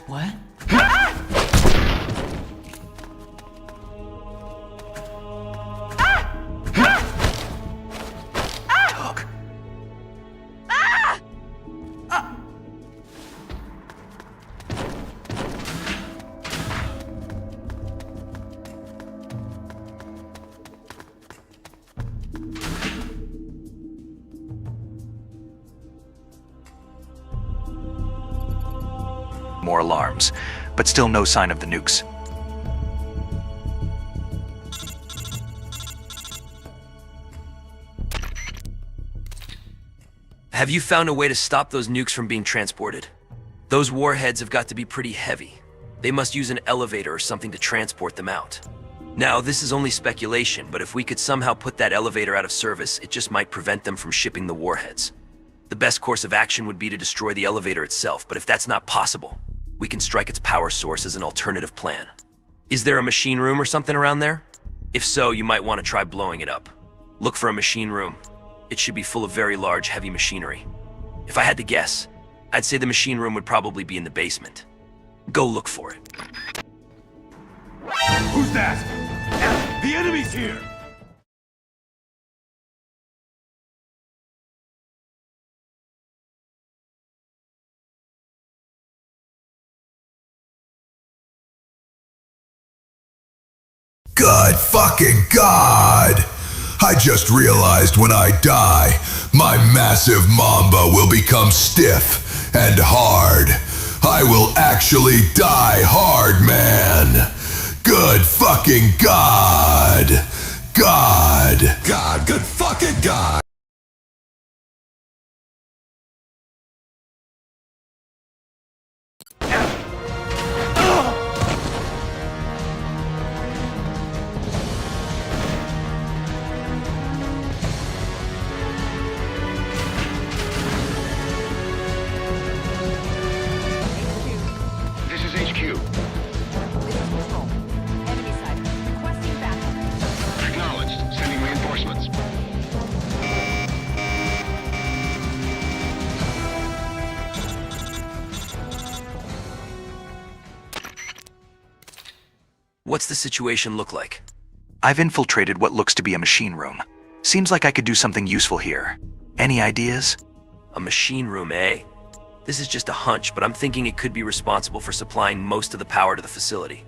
What? More alarms, but still no sign of the nukes. Have you found a way to stop those nukes from being transported? Those warheads have got to be pretty heavy. They must use an elevator or something to transport them out. Now, this is only speculation, but if we could somehow put that elevator out of service, it just might prevent them from shipping the warheads. The best course of action would be to destroy the elevator itself, but if that's not possible, we can strike its power source as an alternative plan. Is there a machine room or something around there? If so, you might want to try blowing it up. Look for a machine room. It should be full of very large, heavy machinery. If I had to guess, I'd say the machine room would probably be in the basement. Go look for it. Who's that? The enemy's here! Good fucking God! I just realized when I die, my massive mamba will become stiff and hard. I will actually die hard, man. Good fucking God. God, good fucking God. This is HQ. Acknowledged. Sending reinforcements. What's the situation look like? I've infiltrated what looks to be a machine room. Seems like I could do something useful here. Any ideas? A machine room, eh? This is just a hunch, but I'm thinking it could be responsible for supplying most of the power to the facility.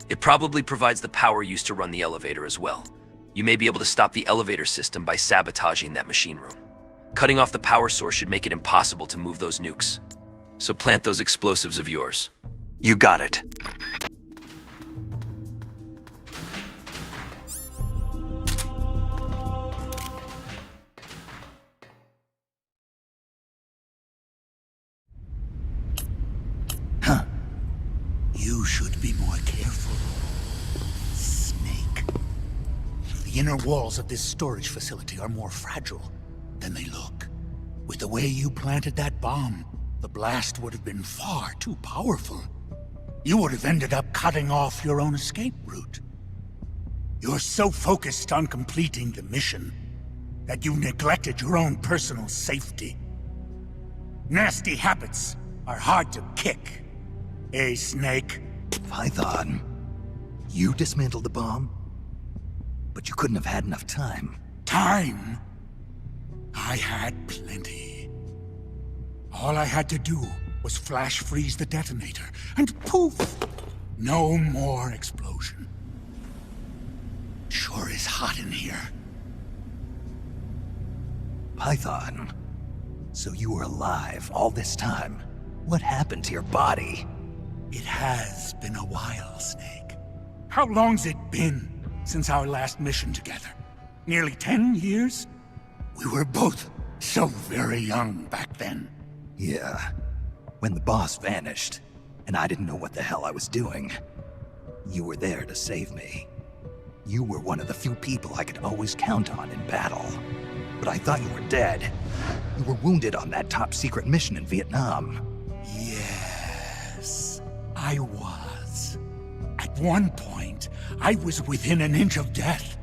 It probably provides the power used to run the elevator as well. You may be able to stop the elevator system by sabotaging that machine room. Cutting off the power source should make it impossible to move those nukes. So plant those explosives of yours. You got it. You should be more careful, Snake. The inner walls of this storage facility are more fragile than they look. With the way you planted that bomb, the blast would have been far too powerful. You would have ended up cutting off your own escape route. You're so focused on completing the mission that you neglected your own personal safety. Nasty habits are hard to kick. Hey, Snake. Python, you dismantled the bomb? But you couldn't have had enough time. Time? I had plenty. All I had to do was flash freeze the detonator, and poof! No more explosion. Sure is hot in here. Python, so you were alive all this time. What happened to your body? It has been a while, Snake. How long's it been since our last mission together? Nearly 10 years? We were both so very young back then. Yeah. When the boss vanished, and I didn't know what the hell I was doing, you were there to save me. You were one of the few people I could always count on in battle. But I thought you were dead. You were wounded on that top-secret mission in Vietnam. Yes, I was. At one point, I was within an inch of death.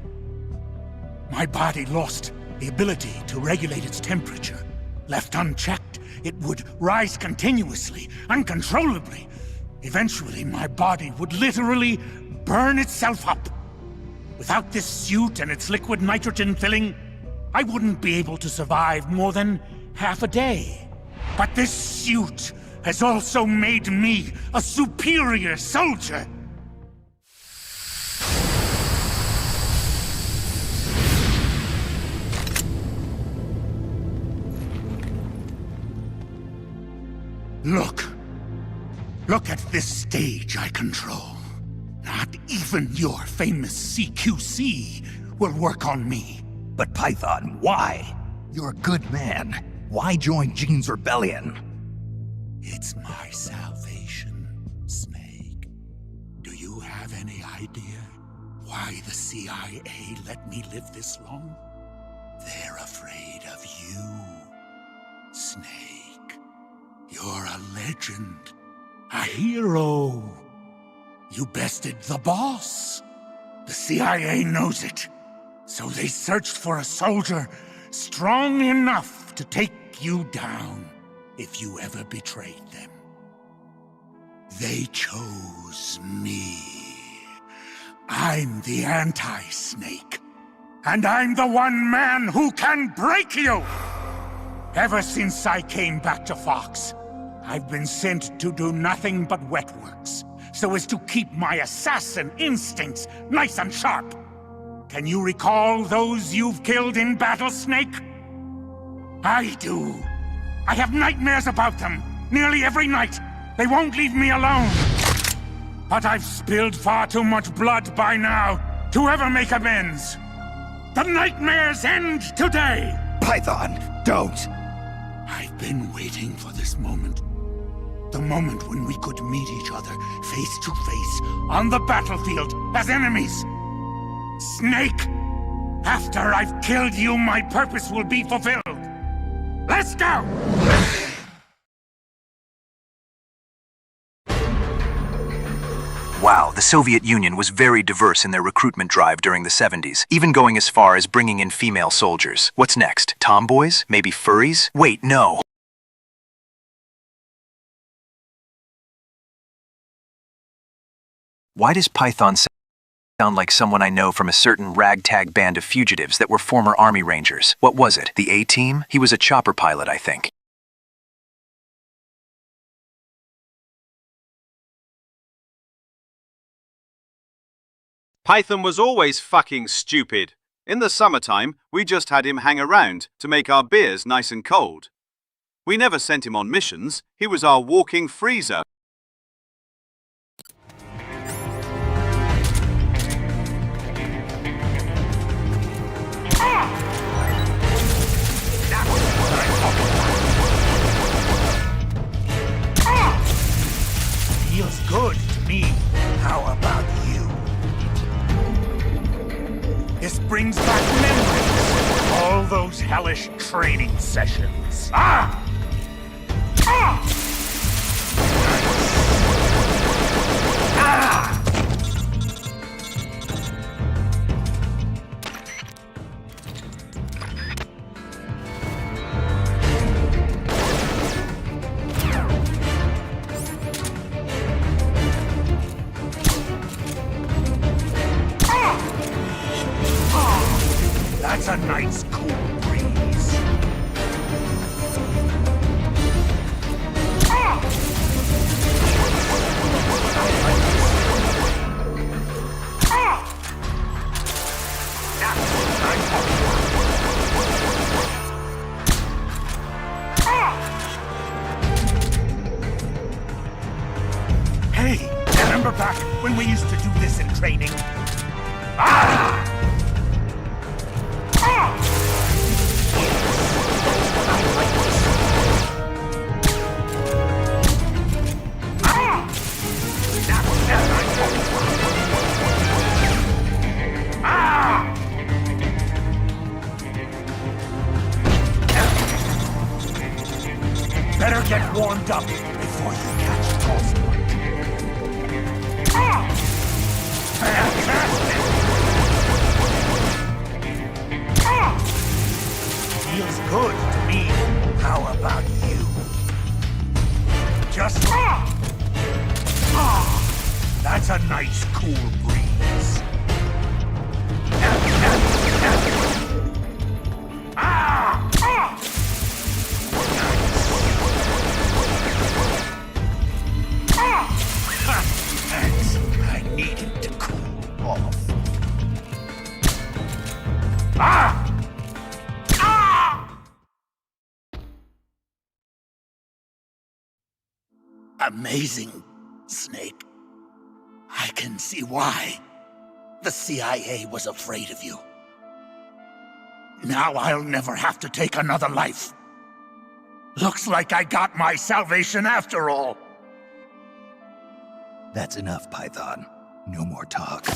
My body lost the ability to regulate its temperature. Left unchecked, it would rise continuously, uncontrollably. Eventually, my body would literally burn itself up. Without this suit and its liquid nitrogen filling, I wouldn't be able to survive more than half a day. But this suit has also made me a superior soldier. Look. Look at this stage I control. Not even your famous CQC will work on me. But Python, why? You're a good man. Why join Gene's rebellion? It's my salvation, Snake. Do you have any idea why the CIA let me live this long? They're afraid of you, Snake. You're a legend. A hero. You bested the boss. The CIA knows it. So they searched for a soldier strong enough to take you down if you ever betrayed them. They chose me. I'm the anti-snake. And I'm the one man who can break you! Ever since I came back to Fox, I've been sent to do nothing but wet works, so as to keep my assassin instincts nice and sharp. Can you recall those you've killed in battle, Snake? I do. I have nightmares about them, nearly every night. They won't leave me alone. But I've spilled far too much blood by now to ever make amends. The nightmares end today! Python, don't! I've been waiting for this moment. The moment when we could meet each other face to face on the battlefield as enemies. Snake, after I've killed you, my purpose will be fulfilled. Let's go! Wow, the Soviet Union was very diverse in their recruitment drive during the 70s, even going as far as bringing in female soldiers. What's next? Tomboys? Maybe furries? Wait, no. Why does Python sound like someone I know from a certain ragtag band of fugitives that were former Army Rangers? What was it? The A-Team? He was a chopper pilot, I think. Python was always fucking stupid. In the summertime, we just had him hang around to make our beers nice and cold. We never sent him on missions. He was our walking freezer. Feels good to me. How about you? This brings back memories. All those hellish training sessions. Ah! Ah! Ah! That's a nice cool breeze. Ah! Ah! Hey, remember back when we used to do this in training? Ah! Better get warmed up before you catch frostbite. Fantastic! Feels good to me. How about you? Just that's a nice cool breeze. Thanks. I needed to cool off. Amazing, Snake. I can see why the CIA was afraid of you. Now I'll never have to take another life. Looks like I got my salvation after all. That's enough, Python. No more talk.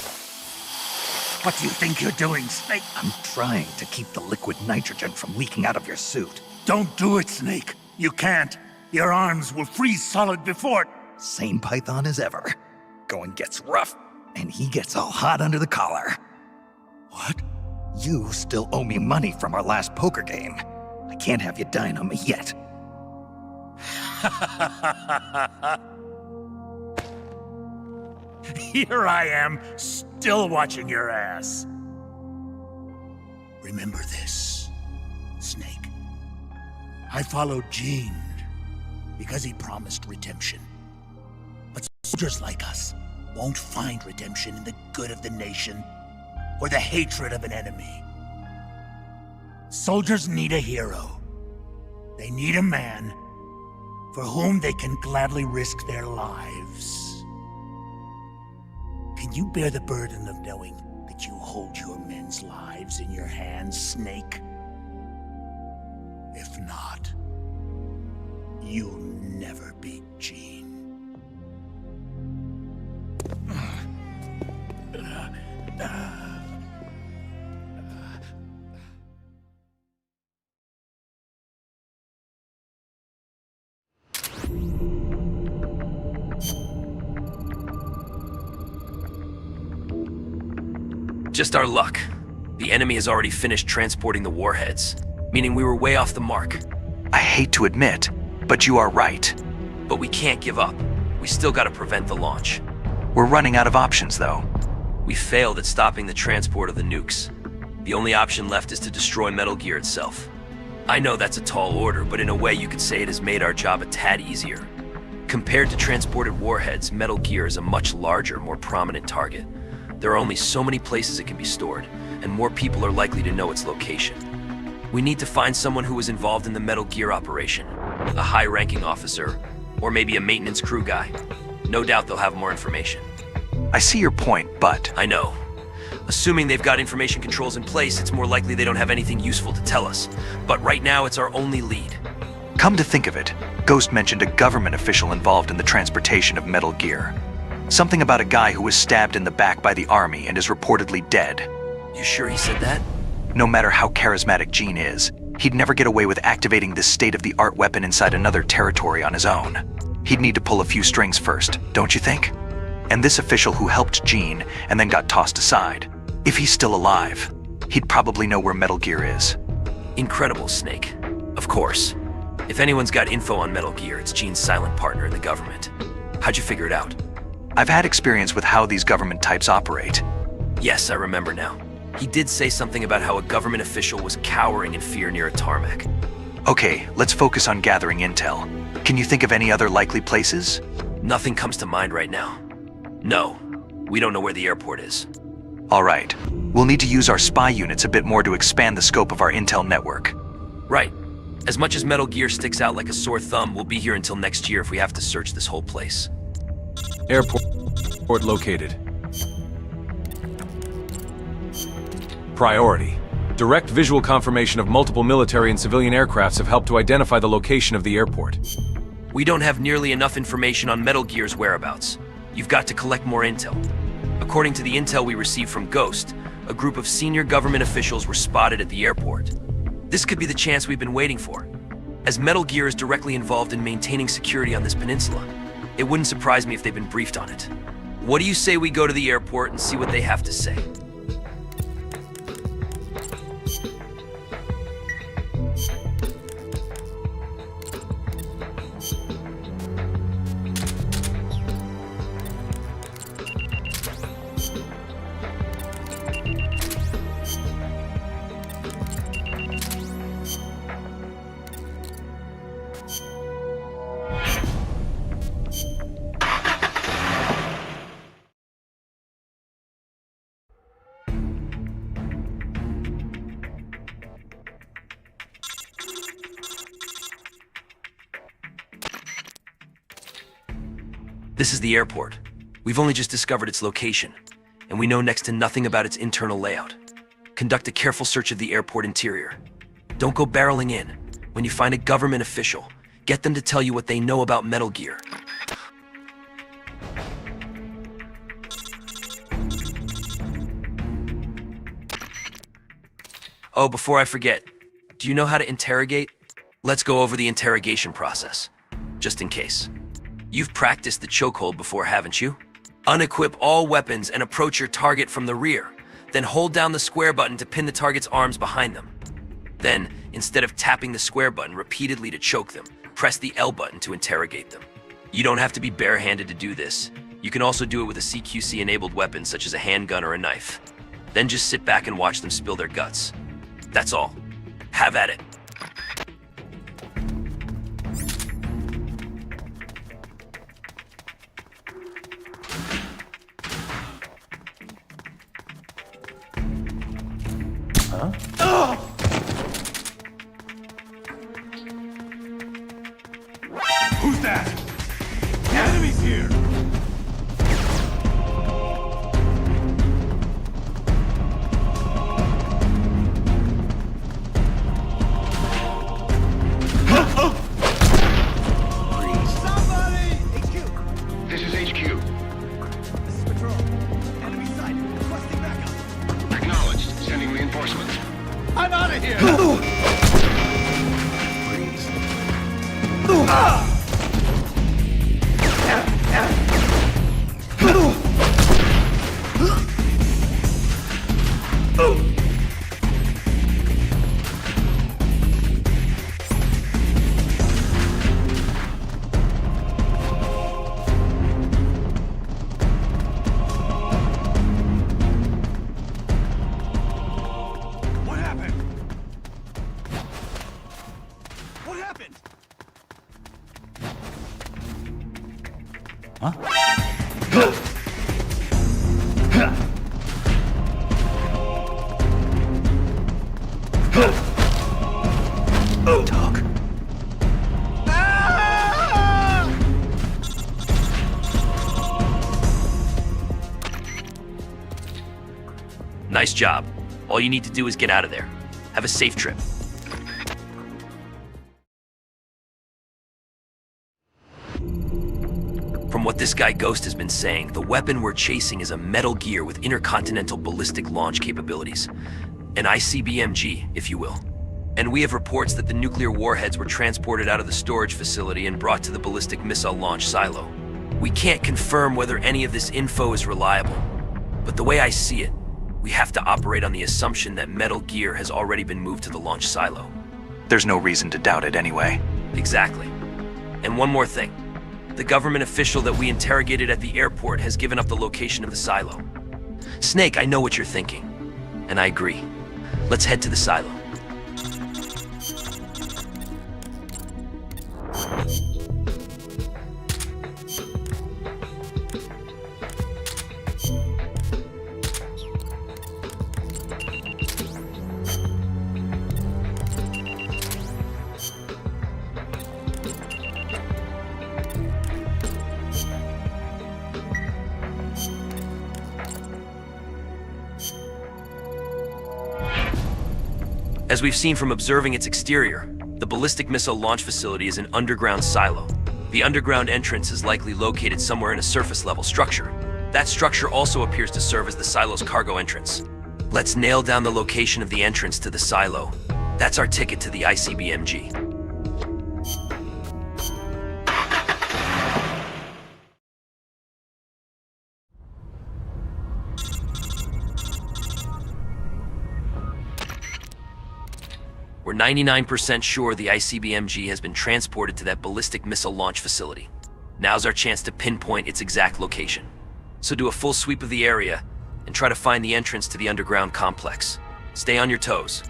What do you think you're doing, Snake? I'm trying to keep the liquid nitrogen from leaking out of your suit. Don't do it, Snake. You can't. Your arms will freeze solid before it. Same python as ever. Going gets rough, and he gets all hot under the collar. What? You still owe me money from our last poker game. I can't have you dying on me yet. Here I am, still watching your ass. Remember this, Snake. I followed Gene because he promised redemption. But soldiers like us won't find redemption in the good of the nation or the hatred of an enemy. Soldiers need a hero. They need a man for whom they can gladly risk their lives. Can you bear the burden of knowing that you hold your men's lives in your hands, Snake? If not, you'll never beat Gene. Just our luck. The enemy has already finished transporting the warheads, meaning we were way off the mark. I hate to admit, but you are right. But we can't give up. We still gotta prevent the launch. We're running out of options, though. We failed at stopping the transport of the nukes. The only option left is to destroy Metal Gear itself. I know that's a tall order, but in a way you could say it has made our job a tad easier. Compared to transported warheads, Metal Gear is a much larger, more prominent target. There are only so many places it can be stored, and more people are likely to know its location. We need to find someone who was involved in the Metal Gear operation, a high-ranking officer, or maybe a maintenance crew guy. No doubt they'll have more information. I see your point, but... I know. Assuming they've got information controls in place, it's more likely they don't have anything useful to tell us. But right now, it's our only lead. Come to think of it, Ghost mentioned a government official involved in the transportation of Metal Gear. Something about a guy who was stabbed in the back by the army and is reportedly dead. You sure he said that? No matter how charismatic Gene is, he'd never get away with activating this state-of-the-art weapon inside another territory on his own. He'd need to pull a few strings first, don't you think? And this official who helped Gene and then got tossed aside, if he's still alive, he'd probably know where Metal Gear is. Incredible, Snake. Of course. If anyone's got info on Metal Gear, it's Gene's silent partner in the government. How'd you figure it out? I've had experience with how these government types operate. Yes, I remember now. He did say something about how a government official was cowering in fear near a tarmac. Okay, let's focus on gathering intel. Can you think of any other likely places? Nothing comes to mind right now. No, we don't know where the airport is. All right, we'll need to use our spy units a bit more to expand the scope of our intel network. Right. As much as Metal Gear sticks out like a sore thumb, we'll be here until next year if we have to search this whole place. Airport located. Priority. Direct visual confirmation of multiple military and civilian aircrafts have helped to identify the location of the airport. We don't have nearly enough information on Metal Gear's whereabouts. You've got to collect more intel. According to the intel we received from Ghost, a group of senior government officials were spotted at the airport. This could be the chance we've been waiting for. As Metal Gear is directly involved in maintaining security on this peninsula, it wouldn't surprise me if they've been briefed on it. What do you say we go to the airport and see what they have to say? This is the airport. We've only just discovered its location, and we know next to nothing about its internal layout. Conduct a careful search of the airport interior. Don't go barreling in. When you find a government official, get them to tell you what they know about Metal Gear. Oh, before I forget, do you know how to interrogate? Let's go over the interrogation process. just in case. You've practiced the chokehold before, haven't you? Unequip all weapons and approach your target from the rear. Then hold down the square button to pin the target's arms behind them. Then, instead of tapping the square button repeatedly to choke them, press the L button to interrogate them. You don't have to be barehanded to do this. You can also do it with a CQC-enabled weapon such as a handgun or a knife. Then just sit back and watch them spill their guts. That's all. Have at it. Huh? Oh! Who's that? The enemy's here! Somebody! HQ! This is HQ. This is Patrol. Enemy sighted. Requesting backup. Acknowledged. Sending reinforcements. I'm out of here! What happened? What happened? Dog. Nice job. All you need to do is get out of there. Have a safe trip. From what this guy Ghost has been saying, the weapon we're chasing is a Metal Gear with intercontinental ballistic launch capabilities. An ICBMG, if you will. And we have reports that the nuclear warheads were transported out of the storage facility and brought to the ballistic missile launch silo. We can't confirm whether any of this info is reliable, but the way I see it, we have to operate on the assumption that Metal Gear has already been moved to the launch silo. There's no reason to doubt it anyway. Exactly. And one more thing. The government official that we interrogated at the airport has given up the location of the silo. Snake, I know what you're thinking. And I agree. Let's head to the silo. As we've seen from observing its exterior, the ballistic missile launch facility is an underground silo. The underground entrance is likely located somewhere in a surface-level structure. That structure also appears to serve as the silo's cargo entrance. Let's nail down the location of the entrance to the silo. That's our ticket to the ICBMG. We're 99% sure the ICBMG has been transported to that ballistic missile launch facility. Now's our chance to pinpoint its exact location. So do a full sweep of the area and try to find the entrance to the underground complex. Stay on your toes.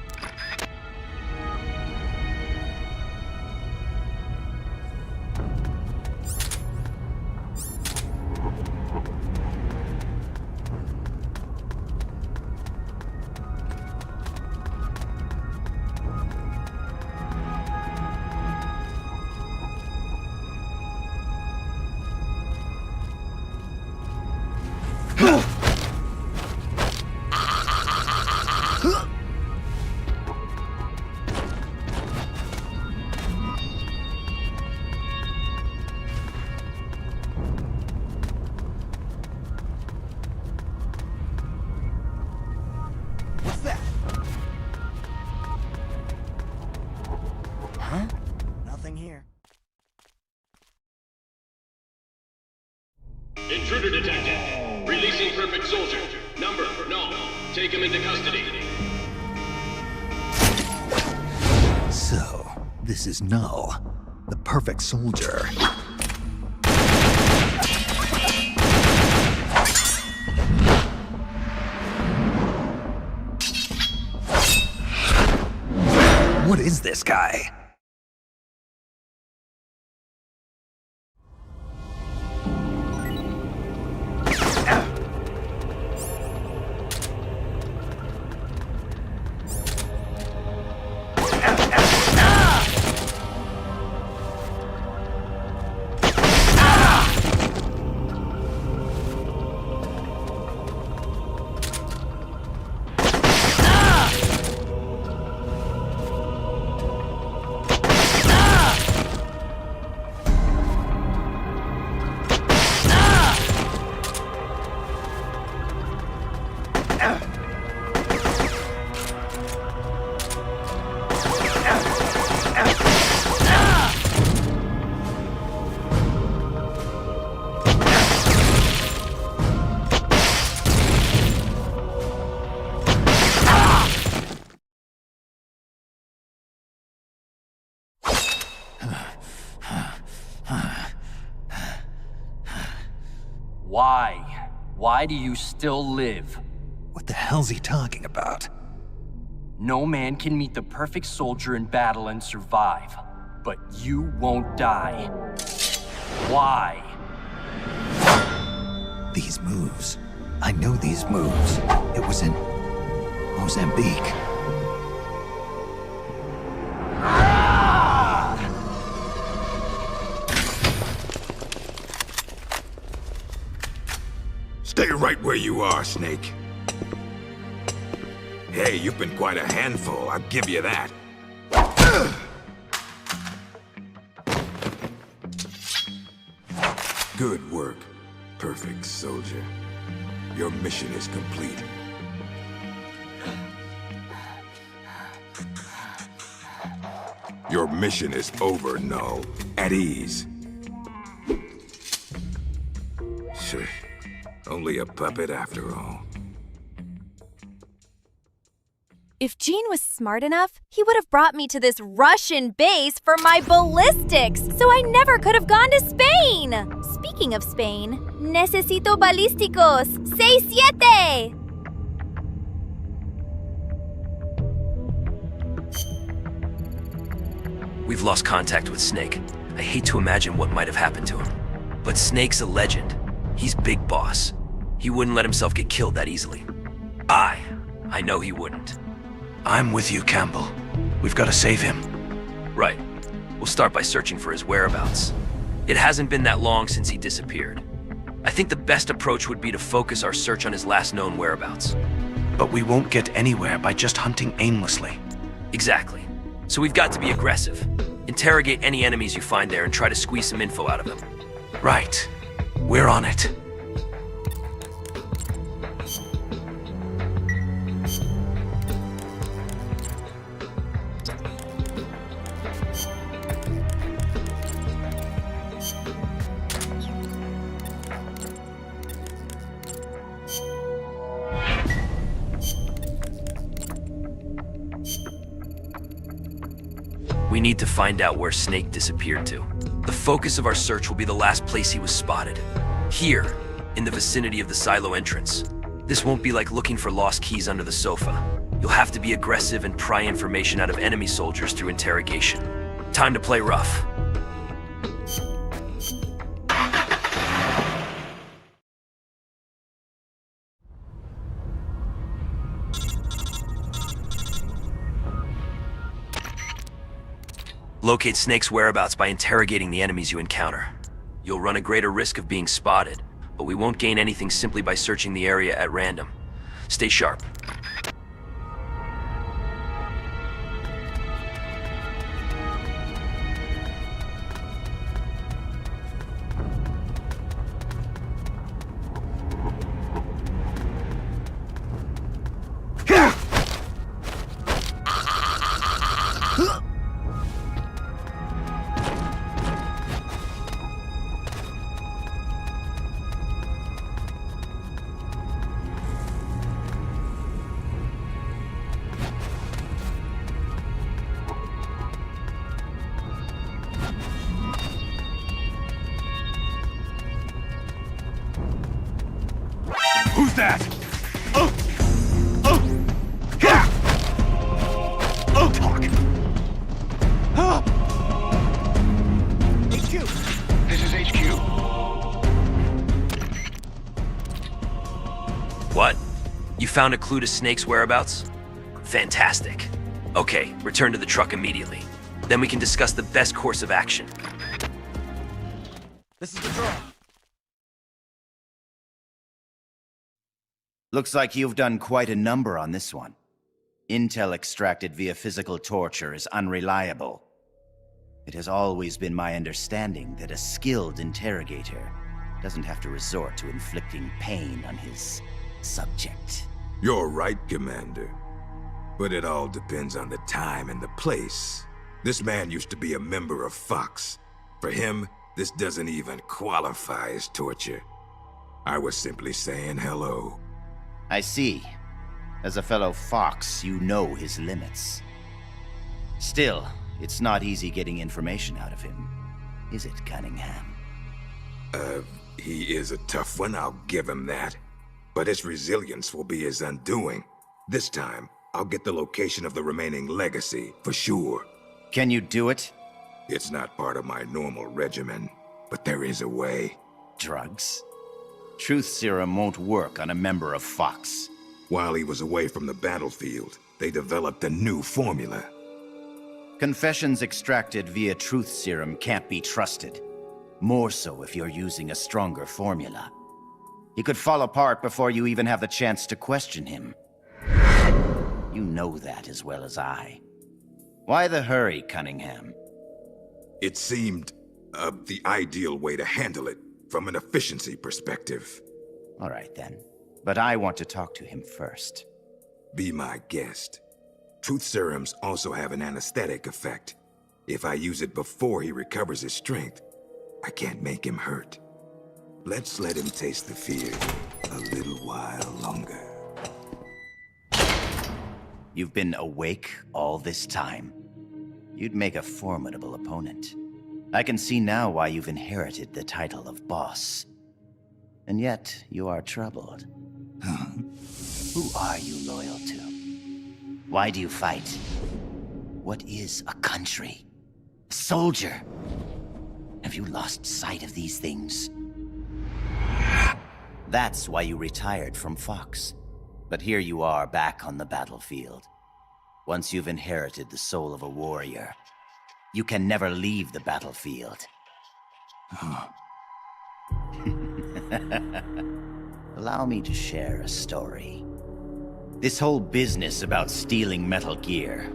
Intruder detected. Releasing perfect soldier. Number, Null. Take him into custody. So, this is Null, the perfect soldier. What is this guy? Why? Why do you still live? What the hell's he talking about? No man can meet the perfect soldier in battle and survive. But you won't die. Why? These moves. I know these moves. It was in Mozambique. Stay right where you are, Snake. Hey, you've been quite a handful, I'll give you that. Good work, perfect soldier. Your mission is complete. Your mission is over, Null. At ease. Sure. Only a puppet after all. If Gene was smart enough, he would have brought me to this Russian base for my ballistics, so I never could have gone to Spain! Speaking of Spain, necesito balísticos, 6-7! We've lost contact with Snake. I hate to imagine what might have happened to him. But Snake's a legend. He's Big Boss. He wouldn't let himself get killed that easily. I know he wouldn't. I'm with you, Campbell. We've got to save him. Right. We'll start by searching for his whereabouts. It hasn't been that long since he disappeared. I think the best approach would be to focus our search on his last known whereabouts. But we won't get anywhere by just hunting aimlessly. Exactly. So we've got to be aggressive. Interrogate any enemies you find there and try to squeeze some info out of them. Right. We're on it. We need to find out where Snake disappeared to. The focus of our search will be the last place he was spotted. Here, in the vicinity of the silo entrance. This won't be like looking for lost keys under the sofa. You'll have to be aggressive and pry information out of enemy soldiers through interrogation. Time to play rough. Locate Snake's whereabouts by interrogating the enemies you encounter. You'll run a greater risk of being spotted, but we won't gain anything simply by searching the area at random. Stay sharp. Who's that? Talk. HQ. This is HQ. What? You found a clue to Snake's whereabouts? Fantastic. Okay, return to the truck immediately. Then we can discuss the best course of action. This is the draw. Looks like you've done quite a number on this one. Intel extracted via physical torture is unreliable. It has always been my understanding that a skilled interrogator doesn't have to resort to inflicting pain on his subject. You're right, Commander. But it all depends on the time and the place. This man used to be a member of Fox. For him, this doesn't even qualify as torture. I was simply saying hello. I see. As a fellow Fox, you know his limits. Still, it's not easy getting information out of him, is it, Cunningham? He is a tough one, I'll give him that. But his resilience will be his undoing. This time, I'll get the location of the remaining legacy, for sure. Can you do it? It's not part of my normal regimen, but there is a way. Drugs? Truth serum won't work on a member of Fox. While he was away from the battlefield, they developed a new formula. Confessions extracted via truth serum can't be trusted. More so if you're using a stronger formula. He could fall apart before you even have the chance to question him. You know that as well as I. Why the hurry, Cunningham? It seemed the ideal way to handle it, from an efficiency perspective. All right then. But I want to talk to him first. Be my guest. Truth serums also have an anesthetic effect. If I use it before he recovers his strength, I can't make him hurt. Let's let him taste the fear a little while longer. You've been awake all this time. You'd make a formidable opponent. I can see now why you've inherited the title of boss. And yet, you are troubled. Who are you loyal to? Why do you fight? What is a country? A soldier? Have you lost sight of these things? That's why you retired from Fox. But here you are back on the battlefield. Once you've inherited the soul of a warrior, you can never leave the battlefield. Allow me to share a story. This whole business about stealing Metal Gear,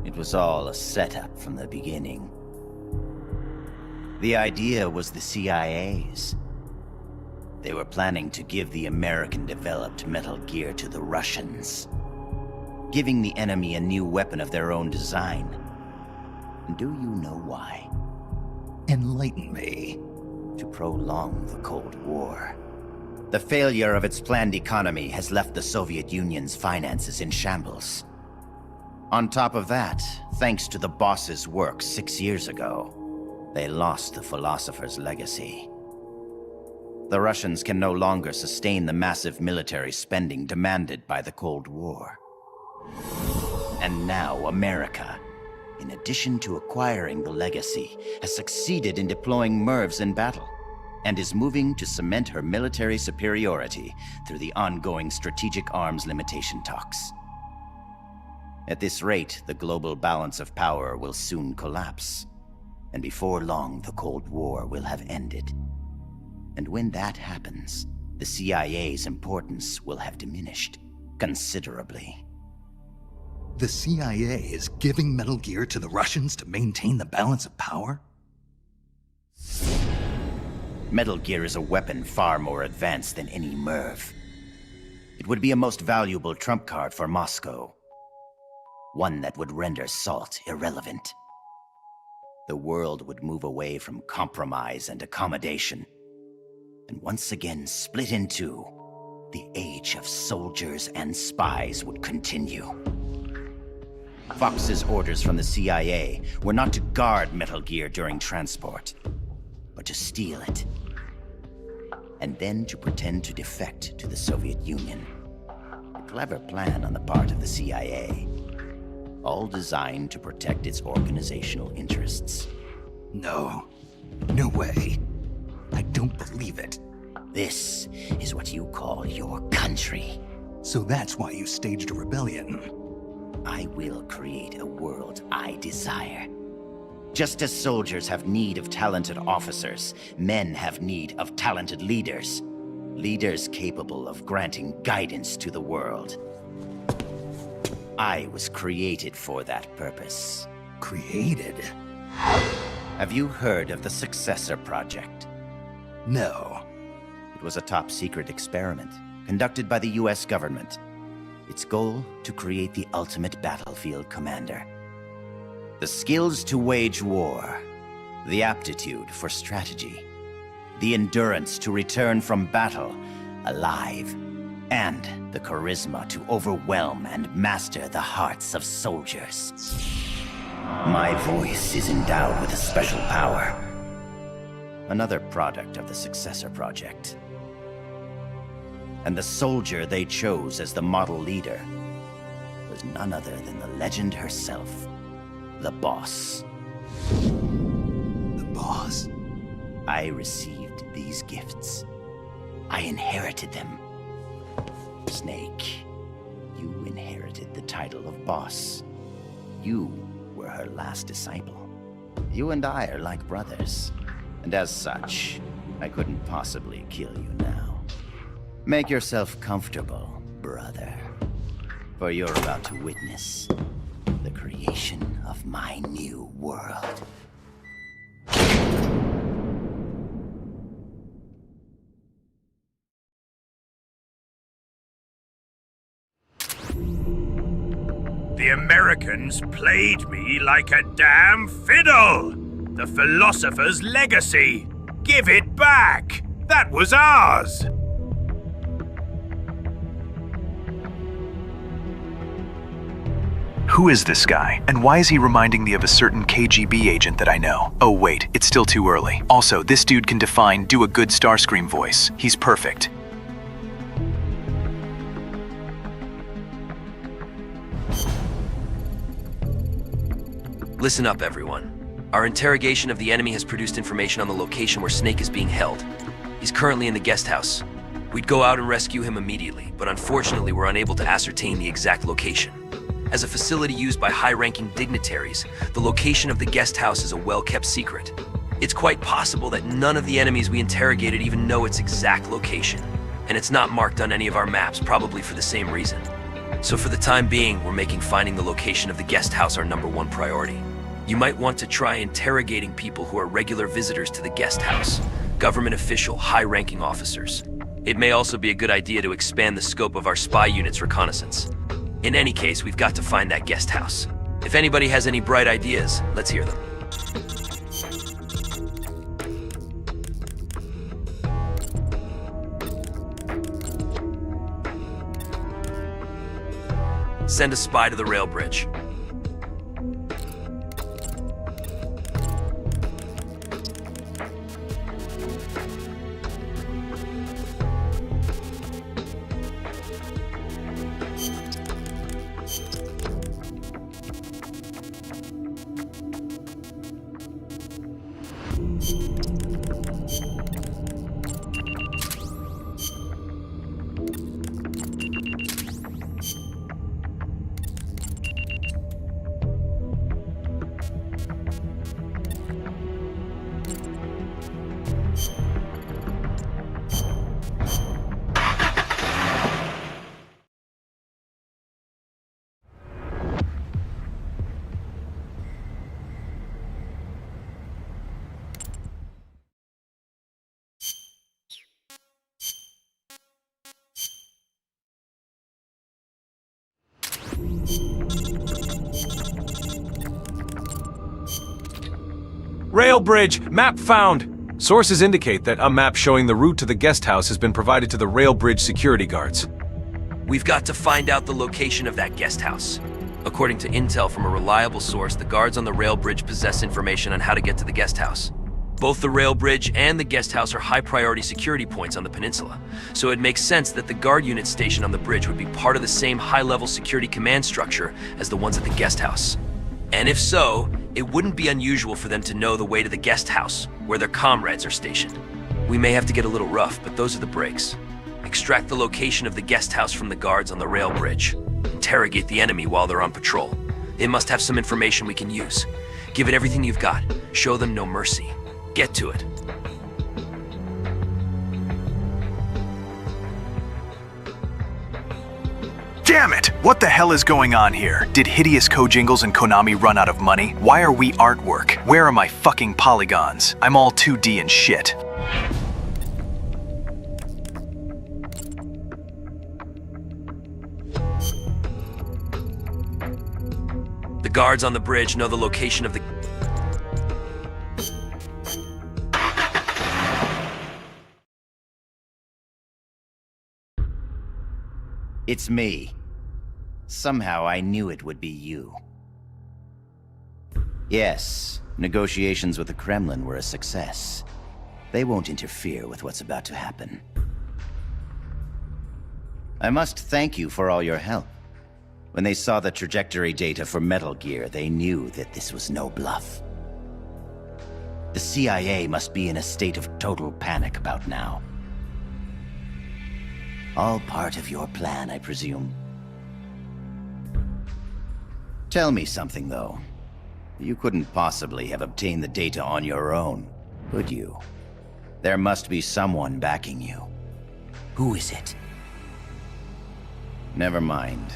it was all a setup from the beginning. The idea was the CIA's. They were planning to give the American-developed Metal Gear to the Russians, giving the enemy a new weapon of their own design. Do you know why? Enlighten me. To prolong the Cold War. The failure of its planned economy has left the Soviet Union's finances in shambles. On top of that, thanks to the boss's work 6 years ago, they lost the philosopher's legacy. The Russians can no longer sustain the massive military spending demanded by the Cold War. And now America, in addition to acquiring the legacy, has succeeded in deploying MIRVs in battle, and is moving to cement her military superiority through the ongoing strategic arms limitation talks. At this rate, the global balance of power will soon collapse, and before long the Cold War will have ended. And when that happens, the CIA's importance will have diminished considerably. The CIA is giving Metal Gear to the Russians to maintain the balance of power? Metal Gear is a weapon far more advanced than any MIRV. It would be a most valuable trump card for Moscow. One that would render SALT irrelevant. The world would move away from compromise and accommodation, and once again split in two. The age of soldiers and spies would continue. Fox's orders from the CIA were not to guard Metal Gear during transport, but to steal it. and then to pretend to defect to the Soviet Union. A clever plan on the part of the CIA, all designed to protect its organizational interests. No. No way. I don't believe it. This is what you call your country. So that's why you staged a rebellion. I will create a world I desire. Just as soldiers have need of talented officers, men have need of talented leaders. Leaders capable of granting guidance to the world. I was created for that purpose. Created? Have you heard of the Successor Project? No. It was a top-secret experiment conducted by the US government. Its goal, to create the ultimate battlefield commander. The skills to wage war, the aptitude for strategy, the endurance to return from battle alive, and the charisma to overwhelm and master the hearts of soldiers. My voice is endowed with a special power. Another product of the Successor Project. And the soldier they chose as the model leader was none other than the legend herself, the Boss. The Boss? I received these gifts. I inherited them. Snake, you inherited the title of Boss. You were her last disciple. You and I are like brothers, and as such, I couldn't possibly kill you now. Make yourself comfortable, brother, for you're about to witness the creation of my new world. The Americans played me like a damn fiddle! The philosopher's legacy! Give it back! That was ours! Who is this guy, and why is he reminding me of a certain KGB agent that I know? Oh wait, it's still too early. Also, this dude can do a good Starscream voice. He's perfect. Listen up, everyone. Our interrogation of the enemy has produced information on the location where Snake is being held. He's currently in the guest house. We'd go out and rescue him immediately, but unfortunately we're unable to ascertain the exact location. As a facility used by high-ranking dignitaries, the location of the guest house is a well-kept secret. It's quite possible that none of the enemies we interrogated even know its exact location, and it's not marked on any of our maps, probably for the same reason. So for the time being, we're making finding the location of the guest house our #1 priority. You might want to try interrogating people who are regular visitors to the guest house, government official, high-ranking officers. It may also be a good idea to expand the scope of our spy unit's reconnaissance. In any case, we've got to find that guest house. If anybody has any bright ideas, let's hear them. Send a spy to the rail bridge. Rail bridge! Map found! Sources indicate that a map showing the route to the guest house has been provided to the rail bridge security guards. We've got to find out the location of that guest house. According to intel from a reliable source, the guards on the rail bridge possess information on how to get to the guest house. Both the rail bridge and the guest house are high-priority security points on the peninsula, so it makes sense that the guard unit stationed on the bridge would be part of the same high-level security command structure as the ones at the guest house. And if so, it wouldn't be unusual for them to know the way to the guest house, where their comrades are stationed. We may have to get a little rough, but those are the breaks. Extract the location of the guest house from the guards on the rail bridge. Interrogate the enemy while they're on patrol. They must have some information we can use. Give it everything you've got. Show them no mercy. Get to it. Damn it! What the hell is going on here? Did Hideous Kojingles and Konami run out of money? Why are we artwork? Where are my fucking polygons? I'm all 2D and shit. The guards on the bridge know the location of the... It's me. Somehow I knew it would be you. Yes, negotiations with the Kremlin were a success. They won't interfere with what's about to happen. I must thank you for all your help. When they saw the trajectory data for Metal Gear, they knew that this was no bluff. The CIA must be in a state of total panic about now. All part of your plan, I presume. Tell me something, though. You couldn't possibly have obtained the data on your own, could you? There must be someone backing you. Who is it? Never mind.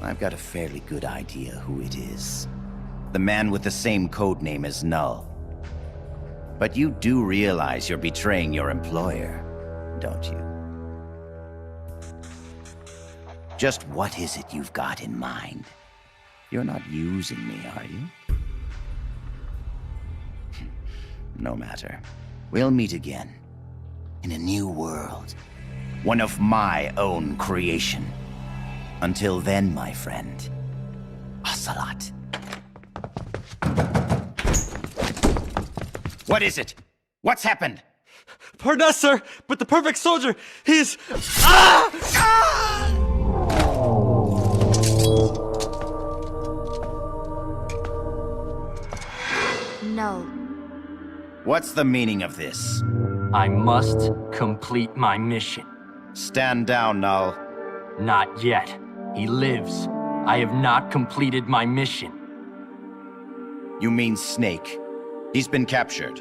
I've got a fairly good idea who it is. The man with the same code name as Null. But you do realize you're betraying your employer, don't you? Just what is it you've got in mind? You're not using me, are you? No matter. We'll meet again. In a new world. One of my own creation. Until then, my friend. Ocelot. What is it? What's happened? Pardon us, sir, but the perfect soldier, he's... Ah! Ah! No. What's the meaning of this? I must complete my mission. Stand down, Null. Not yet. He lives. I have not completed my mission. You mean Snake? He's been captured.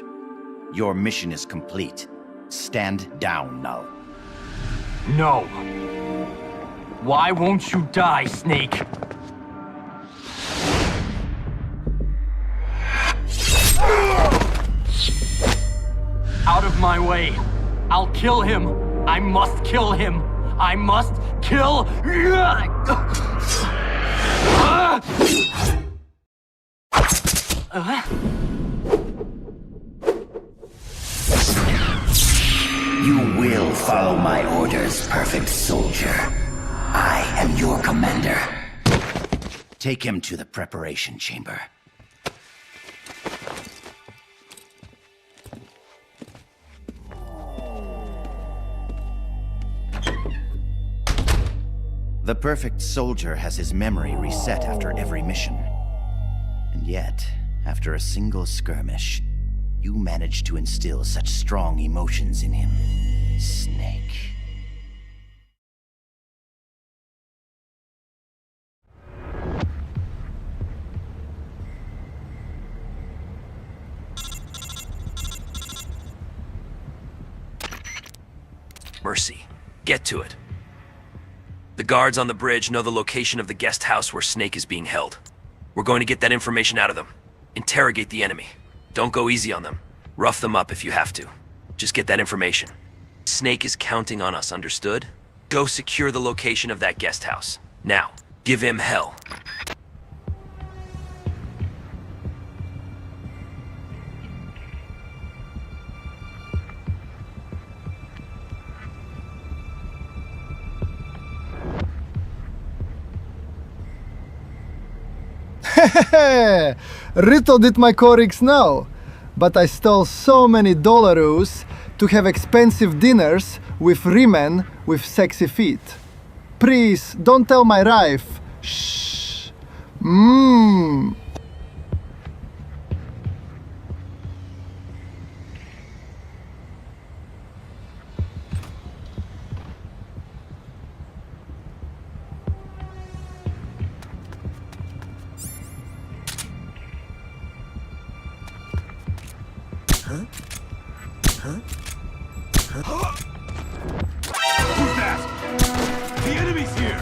Your mission is complete. Stand down, Null. No. Why won't you die, Snake? Out of my way. I'll kill him. I must kill him. I must kill... You will follow my orders, perfect soldier. I am your commander. Take him to the preparation chamber. The perfect soldier has his memory reset after every mission. And yet, after a single skirmish, you managed to instill such strong emotions in him. Snake. Mercy. Get to it. The guards on the bridge know the location of the guest house where Snake is being held. We're going to get that information out of them. Interrogate the enemy. Don't go easy on them. Rough them up if you have to. Just get that information. Snake is counting on us, understood? Go secure the location of that guest house. Now, give him hell. Riddled it my Corix now. but I stole so many dollaroos to have expensive dinners with women with sexy feet. Please, don't tell my wife. Shh. Mmm. Who's that? The enemy's here!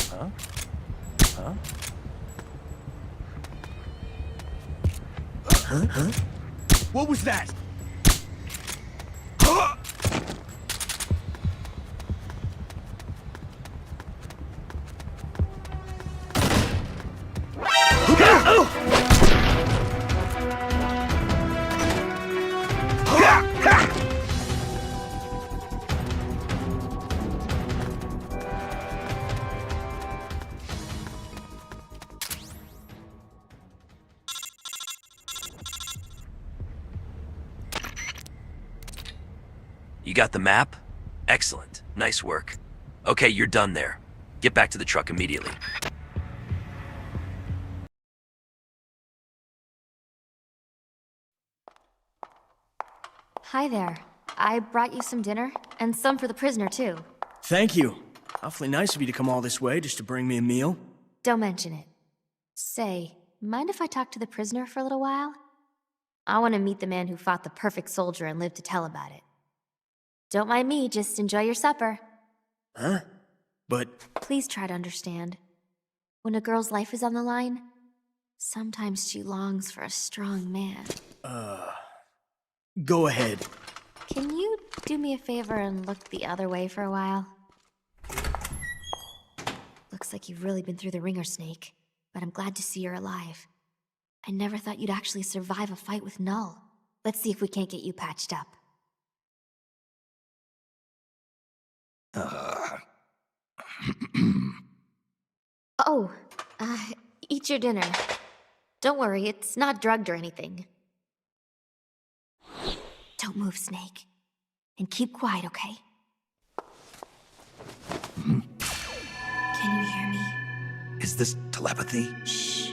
Huh? Huh? Huh? What was that? You got the map? Excellent. Nice work. Okay, you're done there. Get back to the truck immediately. Hi there. I brought you some dinner, and some for the prisoner, too. Thank you. Awfully nice of you to come all this way just to bring me a meal. Don't mention it. Say, mind if I talk to the prisoner for a little while? I want to meet the man who fought the perfect soldier and lived to tell about it. Don't mind me, just enjoy your supper. Huh? But... Please try to understand. When a girl's life is on the line, sometimes she longs for a strong man. Go ahead. Can you do me a favor and look the other way for a while? Looks like you've really been through the ringer, Snake, but I'm glad to see you're alive. I never thought you'd actually survive a fight with Null. Let's see if we can't get you patched up. Oh, eat your dinner. Don't worry, it's not drugged or anything. Don't move, Snake. And keep quiet, okay? Can you hear me? Is this telepathy? Shh.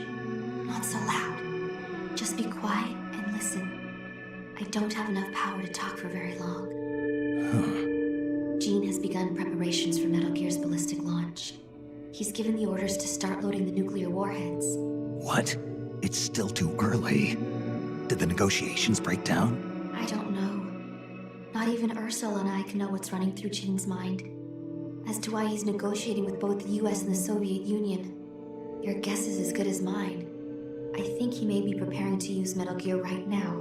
Not so loud. Just be quiet and listen. I don't have enough power to talk for very long. Gene has begun preparations for Metal Gear's ballistic launch. He's given the orders to start loading the nuclear warheads. What? It's still too early. Did the negotiations break down? I don't know. Not even Ursula and I can know what's running through Gene's mind. As to why he's negotiating with both the US and the Soviet Union, your guess is as good as mine. I think he may be preparing to use Metal Gear right now,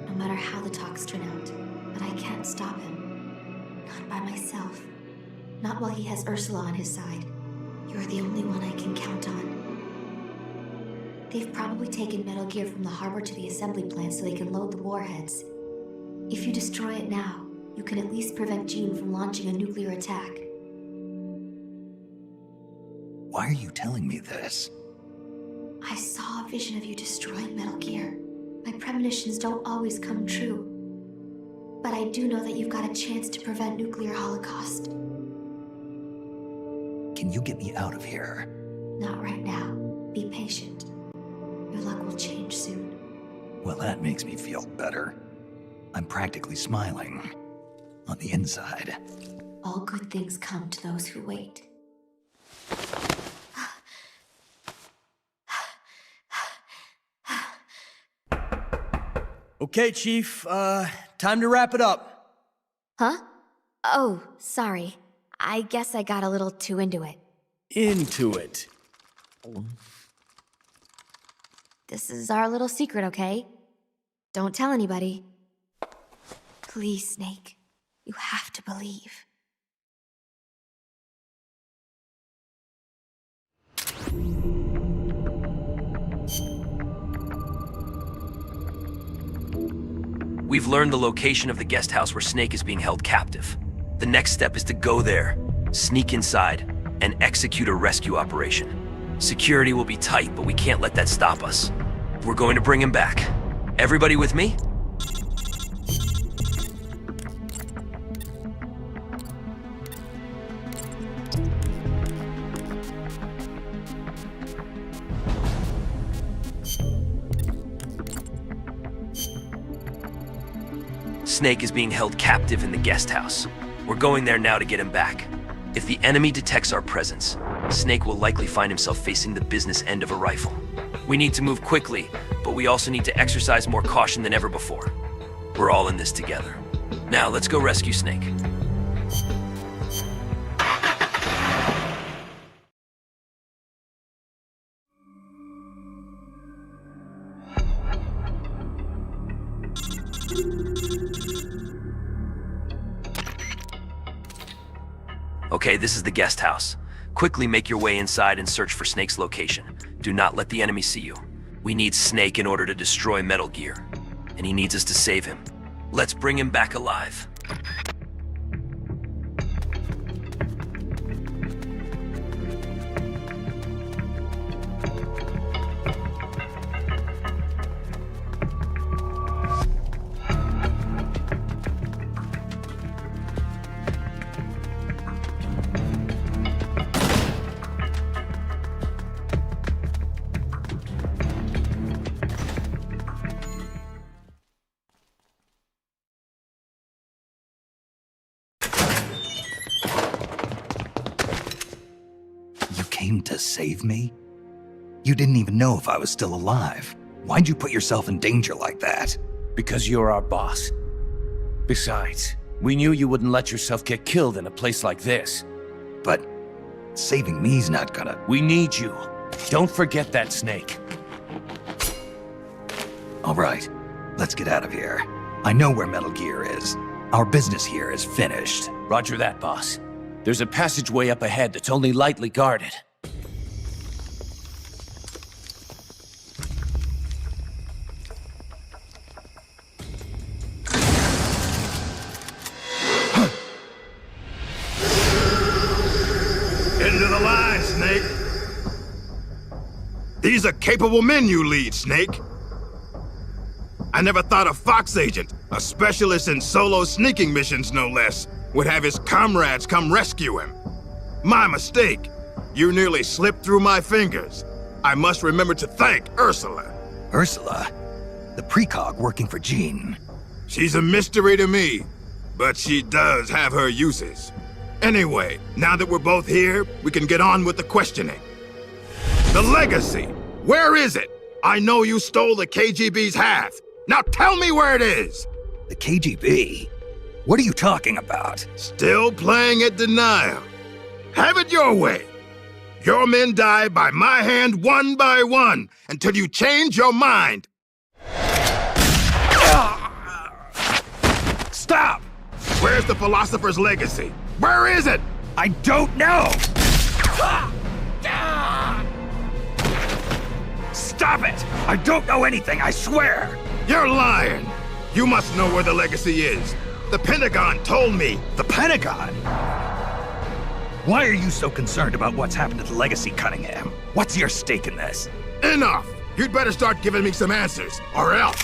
no matter how the talks turn out. But I can't stop him. Not by myself. Not while he has Ursula on his side. You're the only one I can count on. They've probably taken Metal Gear from the harbor to the assembly plant so they can load the warheads. If you destroy it now, you can at least prevent Gene from launching a nuclear attack. Why are you telling me this? I saw a vision of you destroying Metal Gear. My premonitions don't always come true. But I do know that you've got a chance to prevent nuclear holocaust. Can you get me out of here? Not right now. Be patient. Your luck will change soon. Well, that makes me feel better. I'm practically smiling. On the inside. All good things come to those who wait. Okay, Chief, time to wrap it up. Huh? Oh, sorry. I guess I got a little too into it. Into it. This is our little secret, okay? Don't tell anybody. Please, Snake. You have to believe. We've learned the location of the guest house where Snake is being held captive. The next step is to go there, sneak inside, and execute a rescue operation. Security will be tight, but we can't let that stop us. We're going to bring him back. Everybody with me? Snake is being held captive in the guest house. We're going there now to get him back. If the enemy detects our presence, Snake will likely find himself facing the business end of a rifle. We need to move quickly, but we also need to exercise more caution than ever before. We're all in this together. Now, let's go rescue Snake. Okay, this is the guest house. Quickly make your way inside and search for Snake's location. Do not let the enemy see you. We need Snake in order to destroy Metal Gear, and he needs us to save him. Let's bring him back alive. To save me? You didn't even know if I was still alive. Why'd you put yourself in danger like that? Because you're our boss. Besides, we knew you wouldn't let yourself get killed in a place like this. But saving me's not gonna... We need you. Don't forget that, Snake. All right, let's get out of here. I know where Metal Gear is. Our business here is finished. Roger that, boss. There's a passageway up ahead that's only lightly guarded. Into the line, Snake. These are capable men you lead, Snake. I never thought a Fox agent, a specialist in solo sneaking missions no less, would have his comrades come rescue him. My mistake. You nearly slipped through my fingers. I must remember to thank Ursula. Ursula? The precog working for Jean. She's a mystery to me, but she does have her uses. Anyway, now that we're both here, we can get on with the questioning. The legacy! Where is it? I know you stole the KGB's half. Now tell me where it is! The KGB? What are you talking about? Still playing at denial. Have it your way. Your men die by my hand one by one until you change your mind. Stop! Where's the philosopher's legacy? Where is it? I don't know! Stop it! I don't know anything, I swear! You're lying! You must know where the legacy is. The Pentagon told me. The Pentagon? Why are you so concerned about what's happened to the legacy, Cunningham? What's your stake in this? Enough! You'd better start giving me some answers, or else.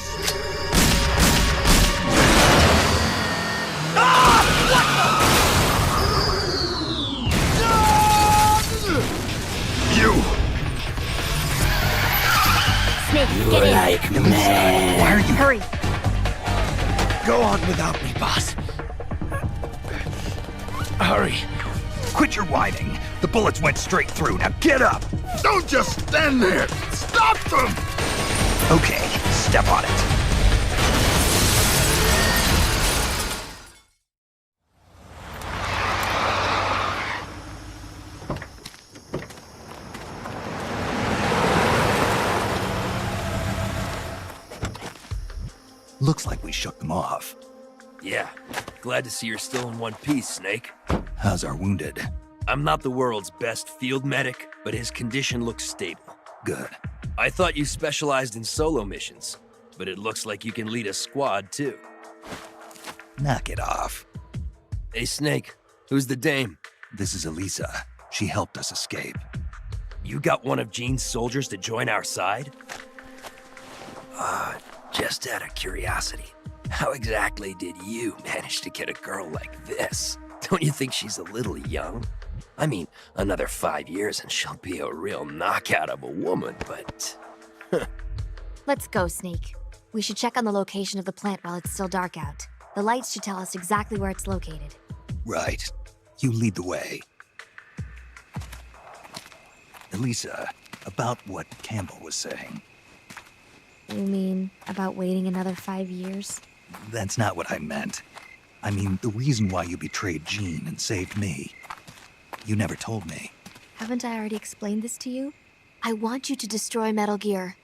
You! Snake, get in! Like man! Why are you... Hurry! Go on without me, boss. Hurry. Quit your whining. The bullets went straight through. Now get up! Don't just stand there! Stop them! Okay, step on it. Looks like we shook them off. Yeah, glad to see you're still in one piece, Snake. How's our wounded? I'm not the world's best field medic, but his condition looks stable. Good. I thought you specialized in solo missions, but it looks like you can lead a squad too. Knock it off. Hey, Snake, who's the dame? This is Elisa. She helped us escape. You got one of Jean's soldiers to join our side? Just out of curiosity, how exactly did you manage to get a girl like this? Don't you think she's a little young? I mean, another 5 years and she'll be a real knockout of a woman, but... Let's go, Snake. We should check on the location of the plant while it's still dark out. The lights should tell us exactly where it's located. Right. You lead the way. Elisa, about what Campbell was saying. You mean about waiting another 5 years? That's not what I meant. I mean, the reason why you betrayed Jean and saved me. You never told me. Haven't I already explained this to you? I want you to destroy Metal Gear.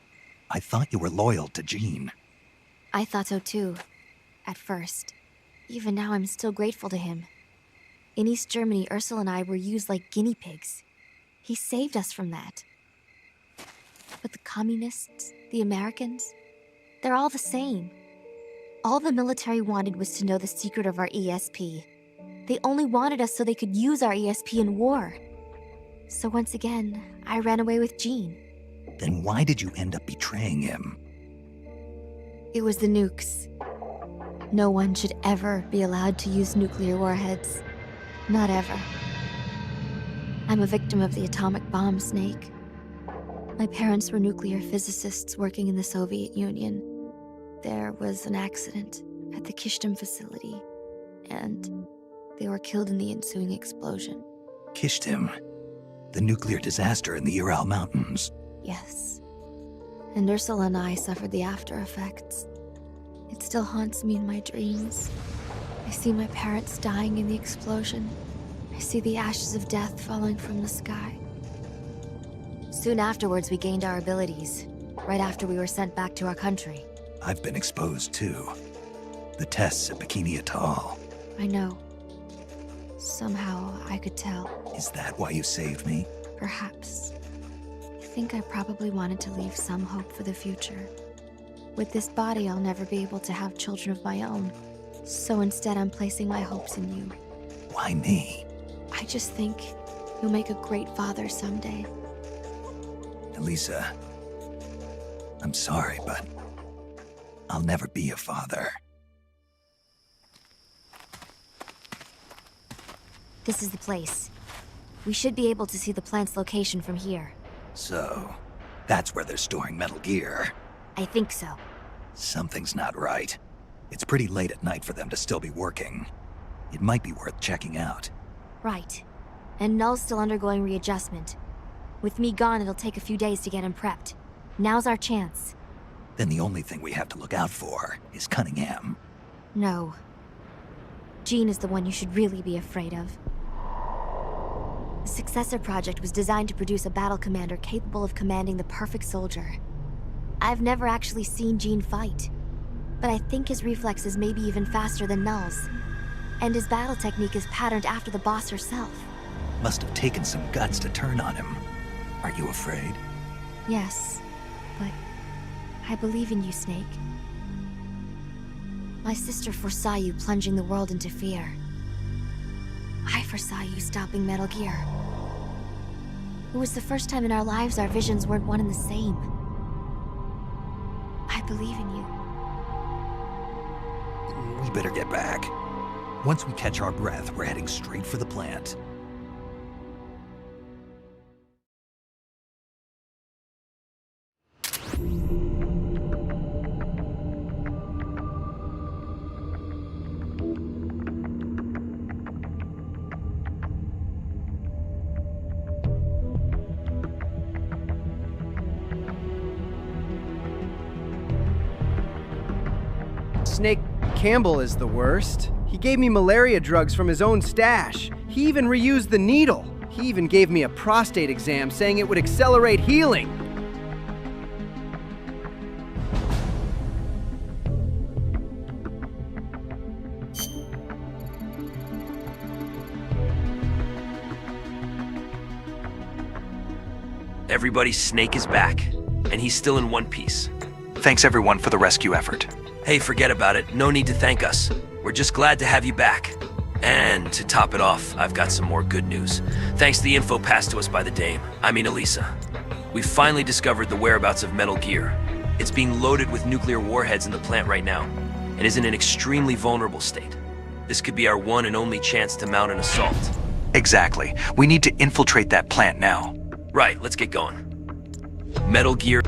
I thought you were loyal to Jean. I thought so too. At first. Even now, I'm still grateful to him. In East Germany, Ursula and I were used like guinea pigs. He saved us from that. But the communists, the Americans, they're all the same. All the military wanted was to know the secret of our ESP. They only wanted us so they could use our ESP in war. So once again, I ran away with Jean. Then why did you end up betraying him? It was the nukes. No one should ever be allowed to use nuclear warheads. Not ever. I'm a victim of the atomic bomb, Snake. My parents were nuclear physicists working in the Soviet Union. There was an accident at the Kishtim facility, and they were killed in the ensuing explosion. Kishtim? The nuclear disaster in the Ural Mountains? Yes. And Ursula and I suffered the after effects. It still haunts me in my dreams. I see my parents dying in the explosion. I see the ashes of death falling from the sky. Soon afterwards, we gained our abilities, right after we were sent back to our country. I've been exposed too. The tests at Bikini Atoll. I know. Somehow, I could tell. Is that why you saved me? Perhaps. I think I probably wanted to leave some hope for the future. With this body, I'll never be able to have children of my own. So instead, I'm placing my hopes in you. Why me? I just think you'll make a great father someday. Elisa, I'm sorry, but I'll never be a father. This is the place. We should be able to see the plant's location from here. So, that's where they're storing Metal Gear. I think so. Something's not right. It's pretty late at night for them to still be working. It might be worth checking out. Right. And Null's still undergoing readjustment. With me gone, it'll take a few days to get him prepped. Now's our chance. Then the only thing we have to look out for is Cunningham. No. Jean is the one you should really be afraid of. The Successor Project was designed to produce a battle commander capable of commanding the perfect soldier. I've never actually seen Jean fight, but I think his reflexes may be even faster than Null's. And his battle technique is patterned after the boss herself. Must have taken some guts to turn on him. Are you afraid? Yes, but I believe in you, Snake. My sister foresaw you plunging the world into fear. I foresaw you stopping Metal Gear. It was the first time in our lives our visions weren't one and the same. I believe in you. We better get back. Once we catch our breath, we're heading straight for the plant. Snake Campbell is the worst. He gave me malaria drugs from his own stash. He even reused the needle. He even gave me a prostate exam saying it would accelerate healing. Everybody's Snake is back, and he's still in one piece. Thanks everyone for the rescue effort. Hey, forget about it. No need to thank us. We're just glad to have you back. And to top it off, I've got some more good news. Thanks to the info passed to us by the Dame, Elisa. We've finally discovered the whereabouts of Metal Gear. It's being loaded with nuclear warheads in the plant right now, and is in an extremely vulnerable state. This could be our one and only chance to mount an assault. Exactly. We need to infiltrate that plant now. Right, let's get going. Metal Gear...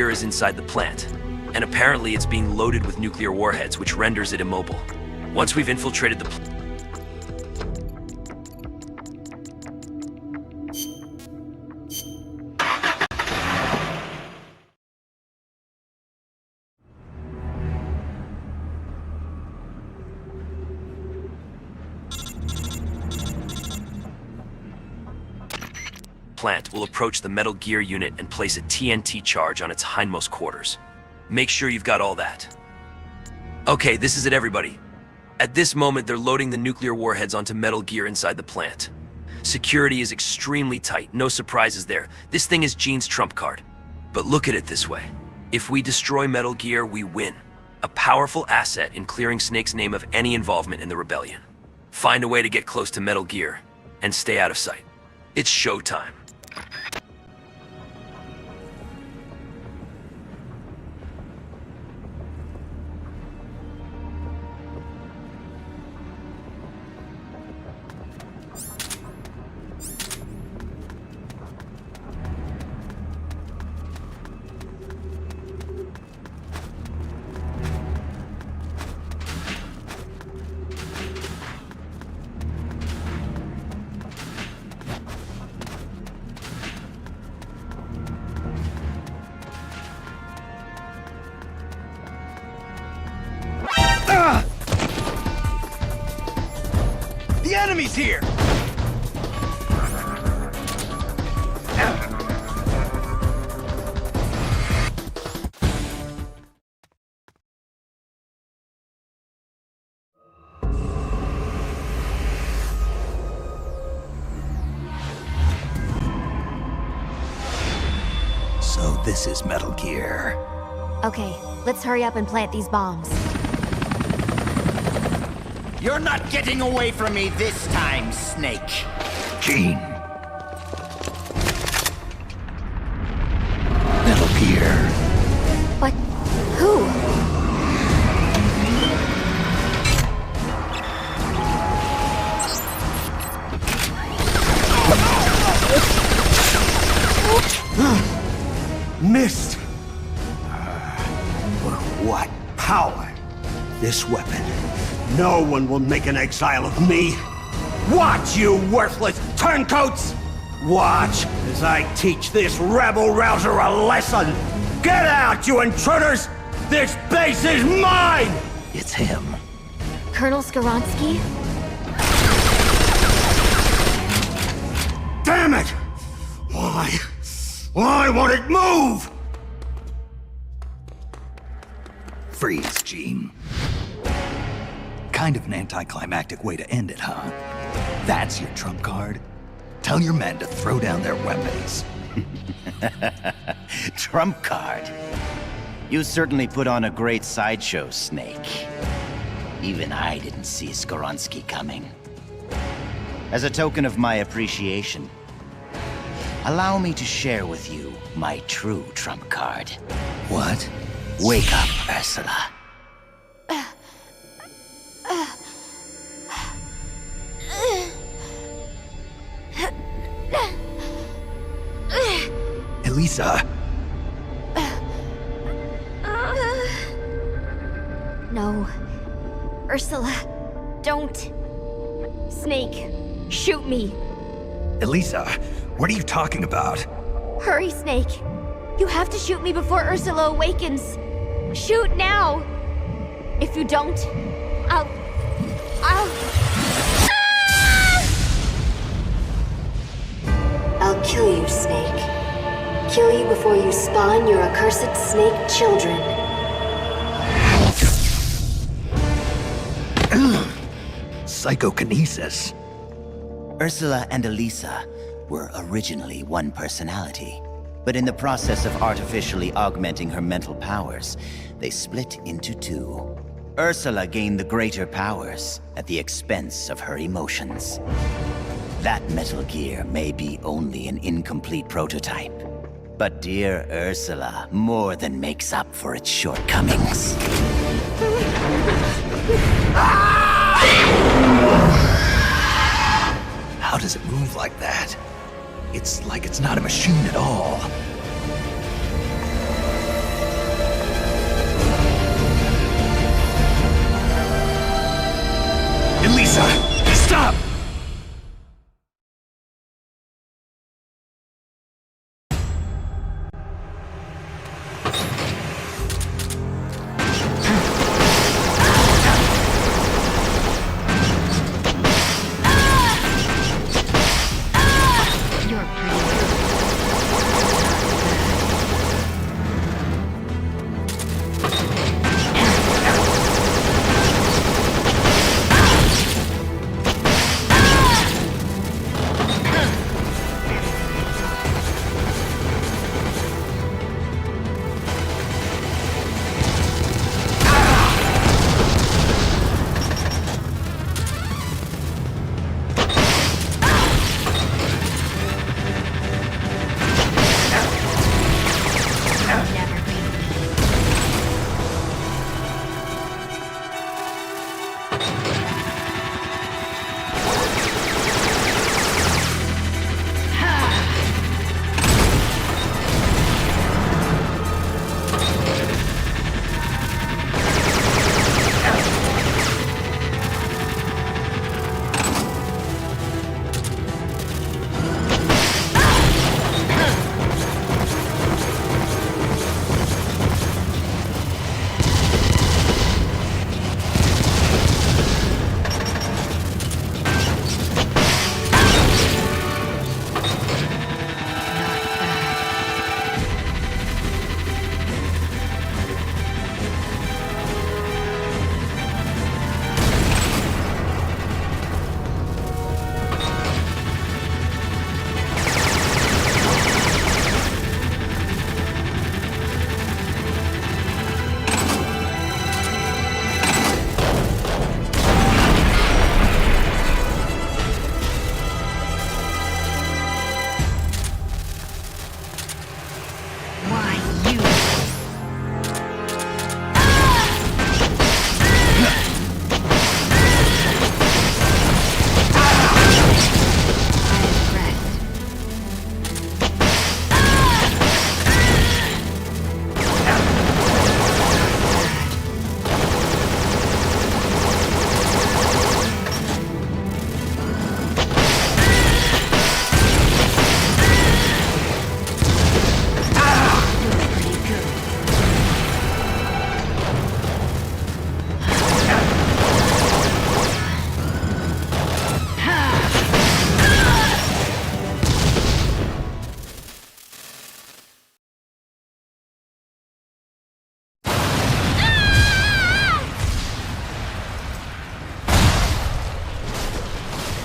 is inside the plant, and apparently it's being loaded with nuclear warheads, which renders it immobile. Once we've infiltrated the plant, we'll approach the Metal Gear unit and place a TNT charge on its hindmost quarters. Make sure you've got all that. Okay, this is it, everybody. At this moment, they're loading the nuclear warheads onto Metal Gear inside the plant. Security is extremely tight, no surprises there. This thing is Gene's trump card. But look at it this way. If we destroy Metal Gear, we win. A powerful asset in clearing Snake's name of any involvement in the rebellion. Find a way to get close to Metal Gear, and stay out of sight. It's showtime. The enemy's here! So this is Metal Gear. Okay, let's hurry up and plant these bombs. You're not getting away from me this time, Snake. Gene. Metal Gear. But who? Missed! What power! This weapon. No one will make an exile of me. Watch, you worthless turncoats! Watch as I teach this rebel-rouser a lesson! Get out, you intruders! This base is mine! It's him. Colonel Skoronsky? Damn it! Why won't it move? Freeze, Gene. Kind of an anticlimactic way to end it, huh? That's your trump card? Tell your men to throw down their weapons. Trump card? You certainly put on a great sideshow, Snake. Even I didn't see Skoronsky coming. As a token of my appreciation, allow me to share with you my true trump card. What? Wake up, Ursula. Elisa! No. Ursula, don't. Snake, shoot me. Elisa, what are you talking about? Hurry, Snake. You have to shoot me before Ursula awakens. Shoot now. If you don't, I'll... before you spawn your accursed snake children. Psychokinesis. Ursula and Elisa were originally one personality, but in the process of artificially augmenting her mental powers, they split into two. Ursula gained the greater powers at the expense of her emotions. That Metal Gear may be only an incomplete prototype, but dear Ursula more than makes up for its shortcomings. How does it move like that? It's like it's not a machine at all. Elisa, stop!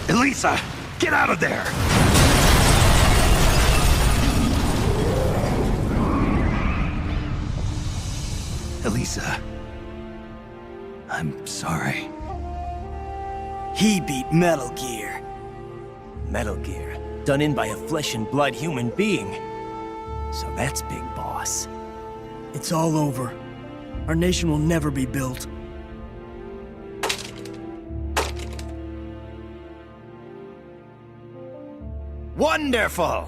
Elisa, get out of there! Elisa, I'm sorry. He beat Metal Gear. Metal Gear, done in by a flesh and blood human being. So that's Big Boss. It's all over. Our nation will never be built. Wonderful!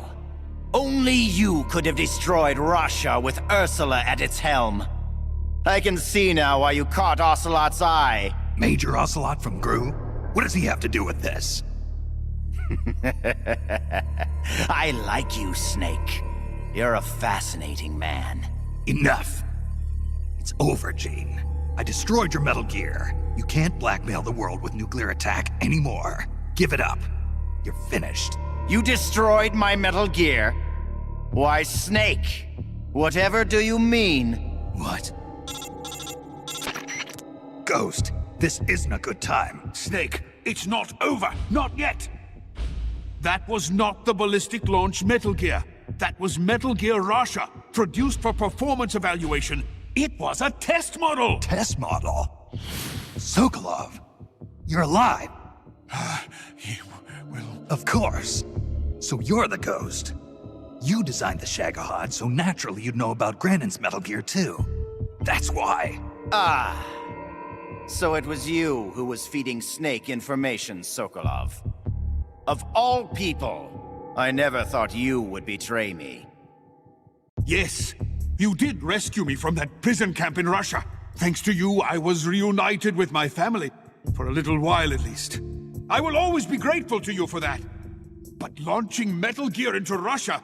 Only you could have destroyed Russia with Ursula at its helm. I can see now why you caught Ocelot's eye. Major Ocelot from Gru? What does he have to do with this? I like you, Snake. You're a fascinating man. Enough! It's over, Gene. I destroyed your Metal Gear. You can't blackmail the world with nuclear attack anymore. Give it up. You're finished. You destroyed my Metal Gear? Why, Snake? Whatever do you mean? What? Ghost, this isn't a good time. Snake, it's not over. Not yet. That was not the ballistic launch Metal Gear. That was Metal Gear Russia, produced for performance evaluation. It was a test model! Test model? Sokolov, you're alive. Of course. So you're the Ghost. You designed the Shagohod, so naturally you'd know about Grandin's Metal Gear too. That's why. Ah. So it was you who was feeding Snake information, Sokolov. Of all people, I never thought you would betray me. Yes, you did rescue me from that prison camp in Russia. Thanks to you, I was reunited with my family. For a little while, at least. I will always be grateful to you for that. But launching Metal Gear into Russia,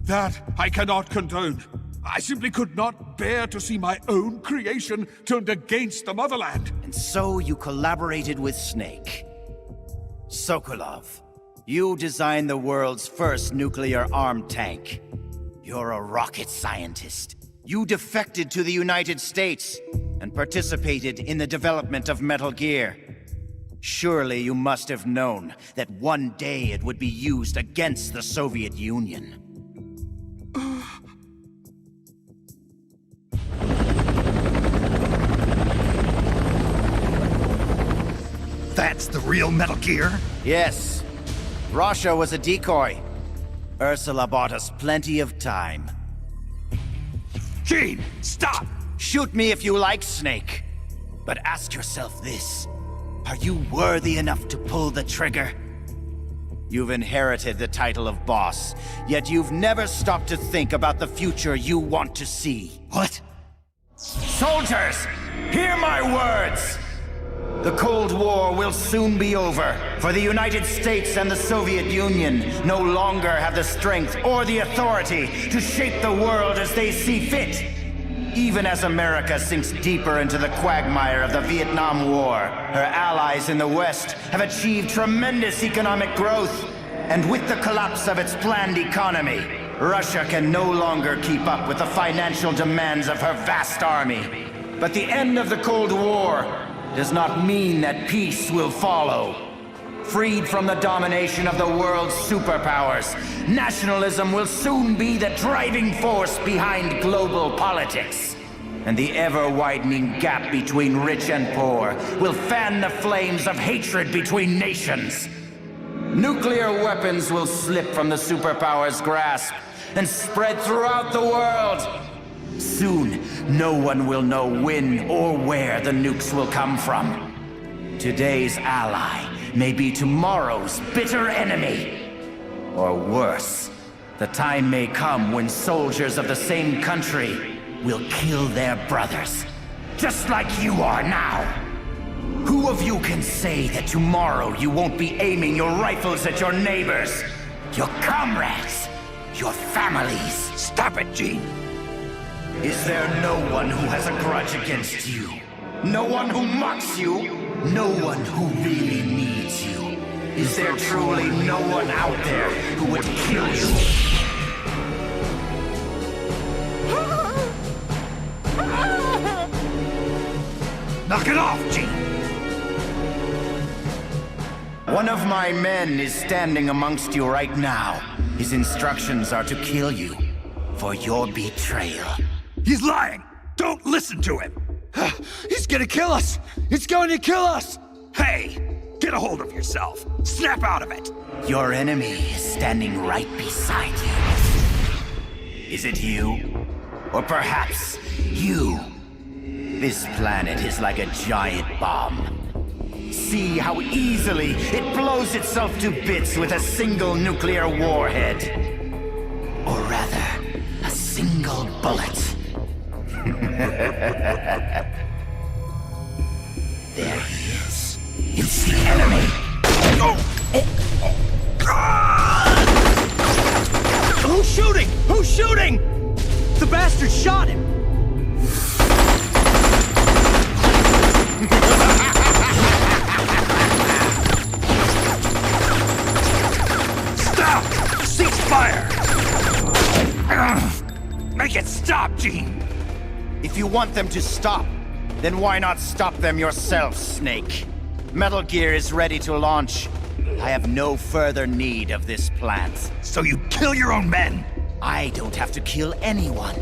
that I cannot condone. I simply could not bear to see my own creation turned against the motherland. And so you collaborated with Snake. Sokolov, you designed the world's first nuclear-armed tank. You're a rocket scientist. You defected to the United States and participated in the development of Metal Gear. Surely you must have known that one day it would be used against the Soviet Union. That's the real Metal Gear? Yes. Russia was a decoy. Ursula bought us plenty of time. Gene, stop! Shoot me if you like, Snake. But ask yourself this. Are you worthy enough to pull the trigger? You've inherited the title of boss, yet you've never stopped to think about the future you want to see. What? Soldiers, hear my words! The Cold War will soon be over, for the United States and the Soviet Union no longer have the strength or the authority to shape the world as they see fit. Even as America sinks deeper into the quagmire of the Vietnam War, her allies in the West have achieved tremendous economic growth. And with the collapse of its planned economy, Russia can no longer keep up with the financial demands of her vast army. But the end of the Cold War does not mean that peace will follow. Freed from the domination of the world's superpowers, nationalism will soon be the driving force behind global politics. And the ever-widening gap between rich and poor will fan the flames of hatred between nations. Nuclear weapons will slip from the superpowers' grasp and spread throughout the world. Soon, no one will know when or where the nukes will come from. Today's ally may be tomorrow's bitter enemy. Or worse, the time may come when soldiers of the same country will kill their brothers, just like you are now. Who of you can say that tomorrow you won't be aiming your rifles at your neighbors, your comrades, your families? Stop it, Gene! Is there no one who has a grudge against you? No one who mocks you? No one who really needs you? Is there truly no one out there who would kill you? Knock it off, Gene! One of my men is standing amongst you right now. His instructions are to kill you for your betrayal. He's lying! Don't listen to him! He's gonna kill us! It's going to kill us! Hey! Get a hold of yourself! Snap out of it! Your enemy is standing right beside you. Is it you? Or perhaps you? This planet is like a giant bomb. See how easily it blows itself to bits with a single nuclear warhead. Or rather, a single bullet. There he is. It's the enemy. Who's shooting? Who's shooting? The bastard shot him. Stop! Cease fire! Make it stop, Gene! If you want them to stop, then why not stop them yourself, Snake? Metal Gear is ready to launch. I have no further need of this plant. So you kill your own men? I don't have to kill anyone.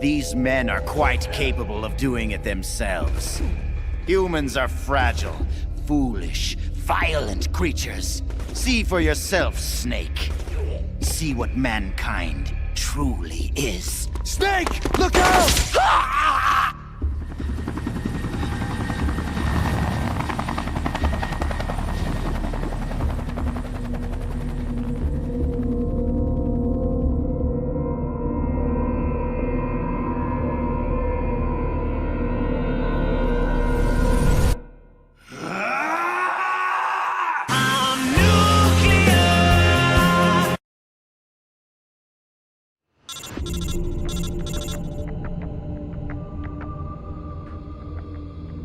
These men are quite capable of doing it themselves. Humans are fragile, foolish, violent creatures. See for yourself, Snake. See what mankind truly is. Snake! Look out!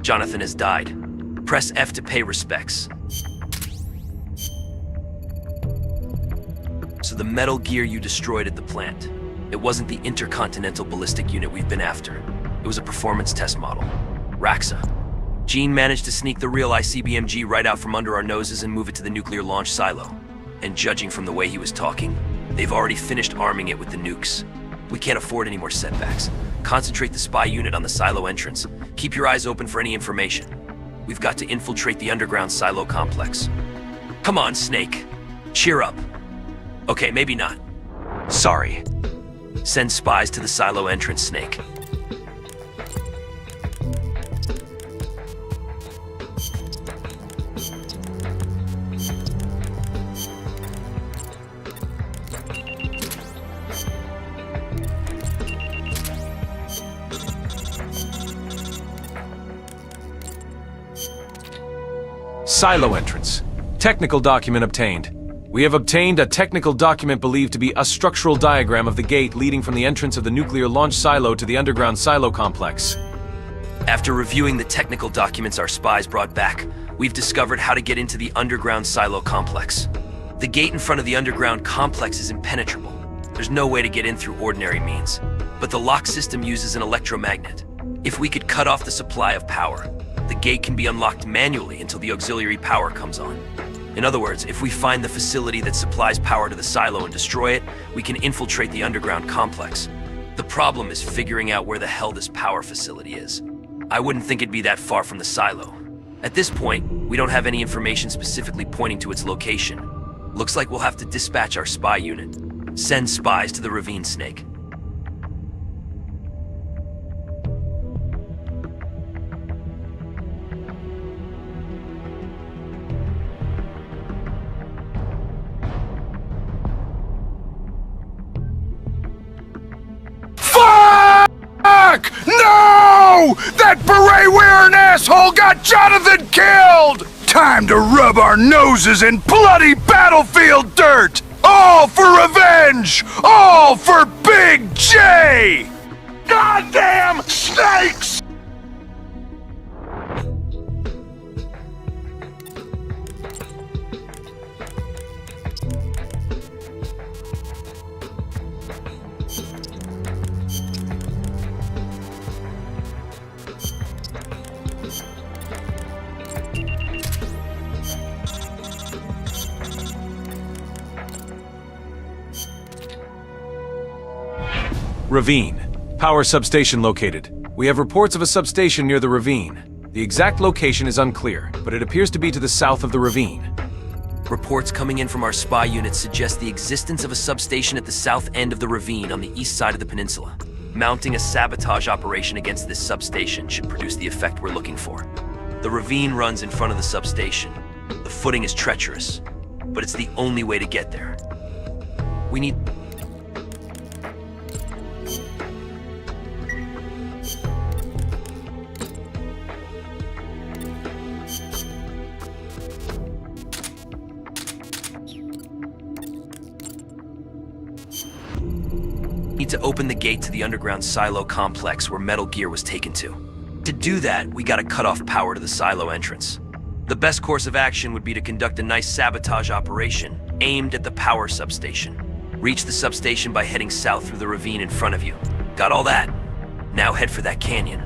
Jonathan has died. Press F to pay respects. So the Metal Gear you destroyed at the plant, it wasn't the intercontinental ballistic unit we've been after. It was a performance test model. Raxa. Gene managed to sneak the real ICBMG right out from under our noses and move it to the nuclear launch silo. And judging from the way he was talking, they've already finished arming it with the nukes. We can't afford any more setbacks. Concentrate the spy unit on the silo entrance. Keep your eyes open for any information. We've got to infiltrate the underground silo complex. Come on, Snake. Cheer up. Okay, maybe not. Sorry. Send spies to the silo entrance, Snake. Silo entrance. Technical document obtained. We have obtained a technical document believed to be a structural diagram of the gate leading from the entrance of the nuclear launch silo to the underground silo complex. After reviewing the technical documents our spies brought back, we've discovered how to get into the underground silo complex. The gate in front of the underground complex is impenetrable. There's no way to get in through ordinary means. But the lock system uses an electromagnet. If we could cut off the supply of power, the gate can be unlocked manually until the auxiliary power comes on. In other words, if we find the facility that supplies power to the silo and destroy it, we can infiltrate the underground complex. The problem is figuring out where the hell this power facility is. I wouldn't think it'd be that far from the silo. At this point, we don't have any information specifically pointing to its location. Looks like we'll have to dispatch our spy unit. Send spies to the ravine, Snake. Fuck! No! That beret-wearing asshole got Jonathan killed! Time to rub our noses in bloody battlefield dirt! All for revenge! All for Big J! Goddamn snakes! Ravine. Power substation located. We have reports of a substation near the ravine. The exact location is unclear, but it appears to be to the south of the ravine. Reports coming in from our spy unit suggest the existence of a substation at the south end of the ravine on the east side of the peninsula. Mounting a sabotage operation against this substation should produce the effect we're looking for. The ravine runs in front of the substation. The footing is treacherous, but it's the only way to get there. We need... to open the gate to the underground silo complex where Metal Gear was taken to. To do that, we gotta cut off power to the silo entrance. The best course of action would be to conduct a nice sabotage operation aimed at the power substation. Reach the substation by heading south through the ravine in front of you. Got all that? Now head for that canyon.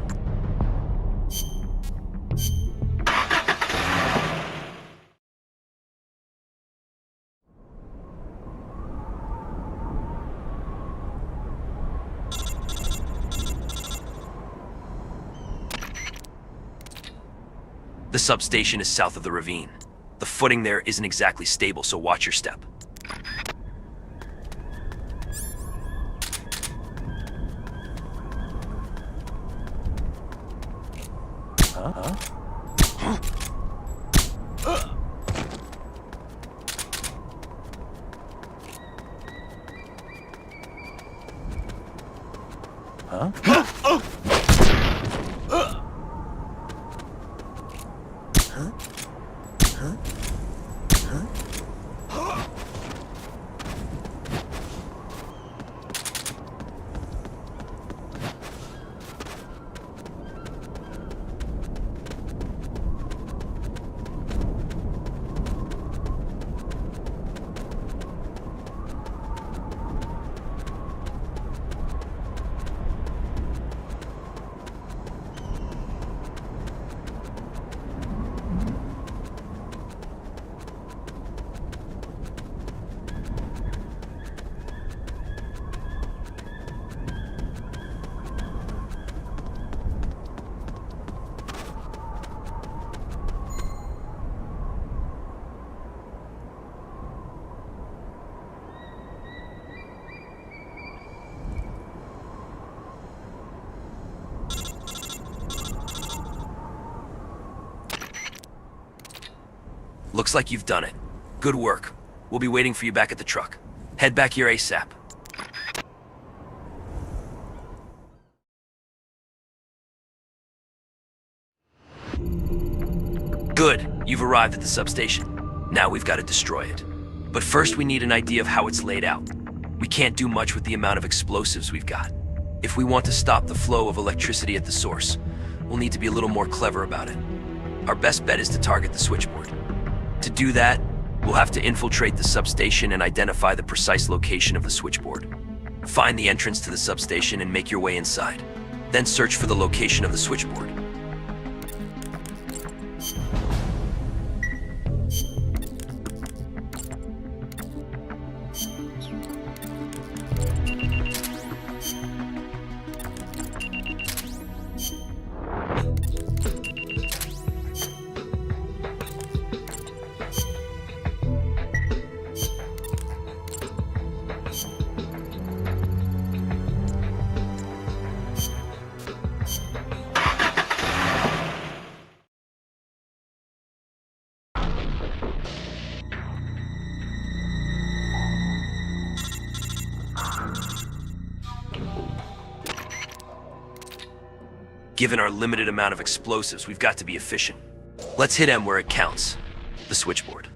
The substation is south of the ravine. The footing there isn't exactly stable, so watch your step. Looks like you've done it. Good work. We'll be waiting for you back at the truck. Head back here ASAP. Good. You've arrived at the substation. Now we've got to destroy it. But first we need an idea of how it's laid out. We can't do much with the amount of explosives we've got. If we want to stop the flow of electricity at the source, we'll need to be a little more clever about it. Our best bet is to target the switchboard. To do that, we'll have to infiltrate the substation and identify the precise location of the switchboard. Find the entrance to the substation and make your way inside. Then search for the location of the switchboard. Given our limited amount of explosives, we've got to be efficient. Let's hit M where it counts. The switchboard.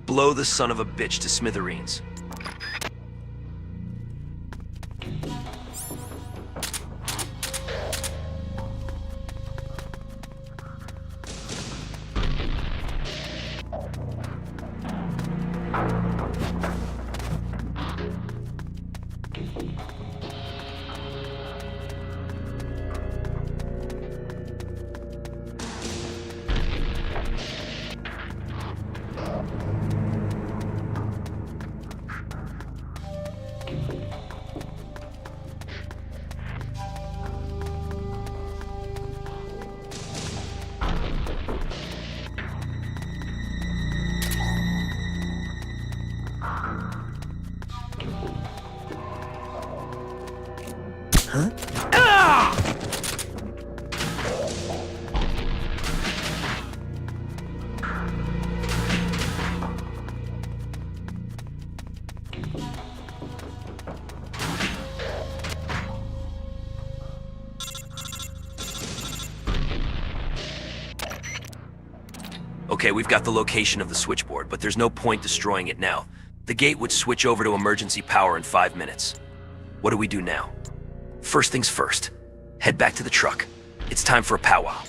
Blow the son of a bitch to smithereens. Okay, we've got the location of the switchboard, but there's no point destroying it now. The gate would switch over to emergency power in 5 minutes. What do we do now? First things first. Head back to the truck. It's time for a powwow.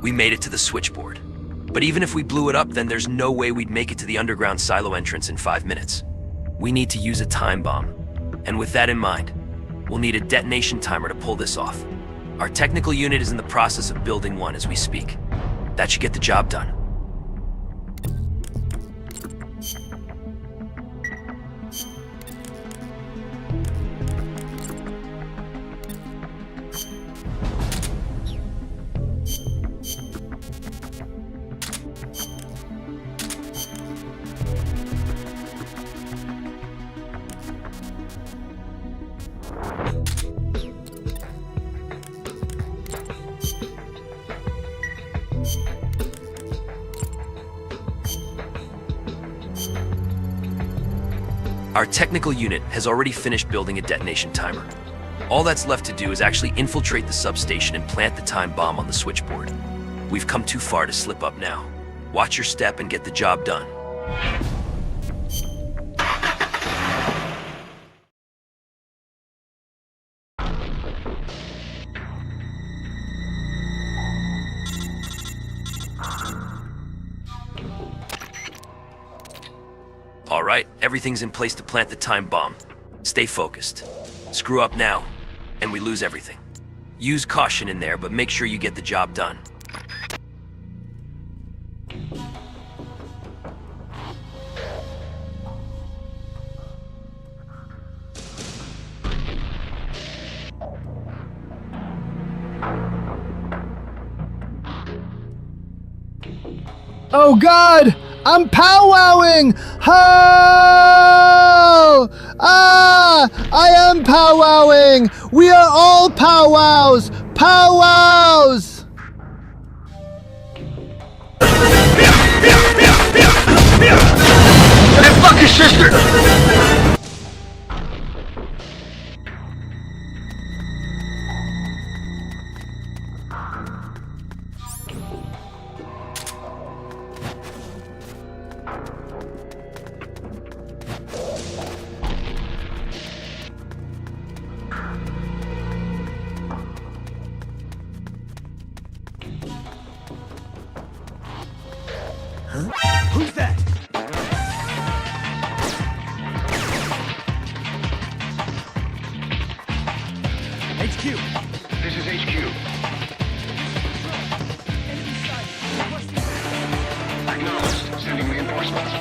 We made it to the switchboard. But even if we blew it up, then there's no way we'd make it to the underground silo entrance in 5 minutes. We need to use a time bomb. And with that in mind, we'll need a detonation timer to pull this off. Our technical unit is in the process of building one as we speak. That should get the job done. Our technical unit has already finished building a detonation timer. All that's left to do is actually infiltrate the substation and plant the time bomb on the switchboard. We've come too far to slip up now. Watch your step and get the job done. All right, everything's in place to plant the time bomb. Stay focused. Screw up now, and we lose everything. Use caution in there, but make sure you get the job done. Oh God! I'm powwowing! Help! Ah! I am powwowing! We are all powwows! Powwows! Hey, fuck your sister! Who's that? HQ. This is HQ. Acknowledged. Sending reinforcements.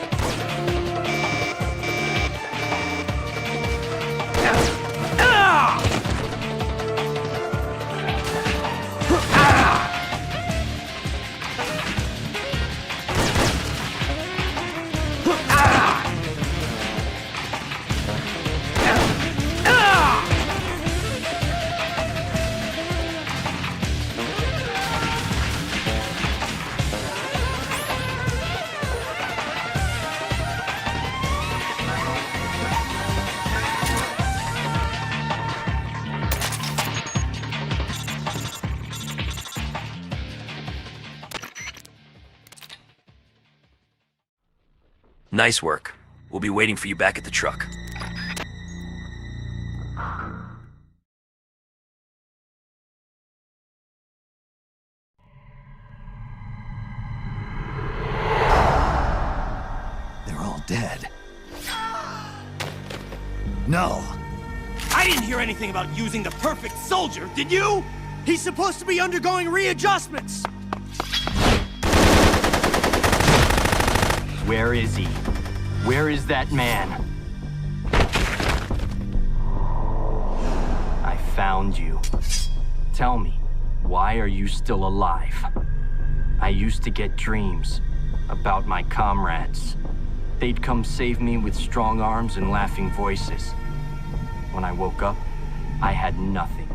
Nice work. We'll be waiting for you back at the truck. They're all dead. Null! I didn't hear anything about using the perfect soldier, did you? He's supposed to be undergoing readjustments! Where is he? Where is that man? I found you. Tell me, why are you still alive? I used to get dreams about my comrades. They'd come save me with strong arms and laughing voices. When I woke up, I had nothing.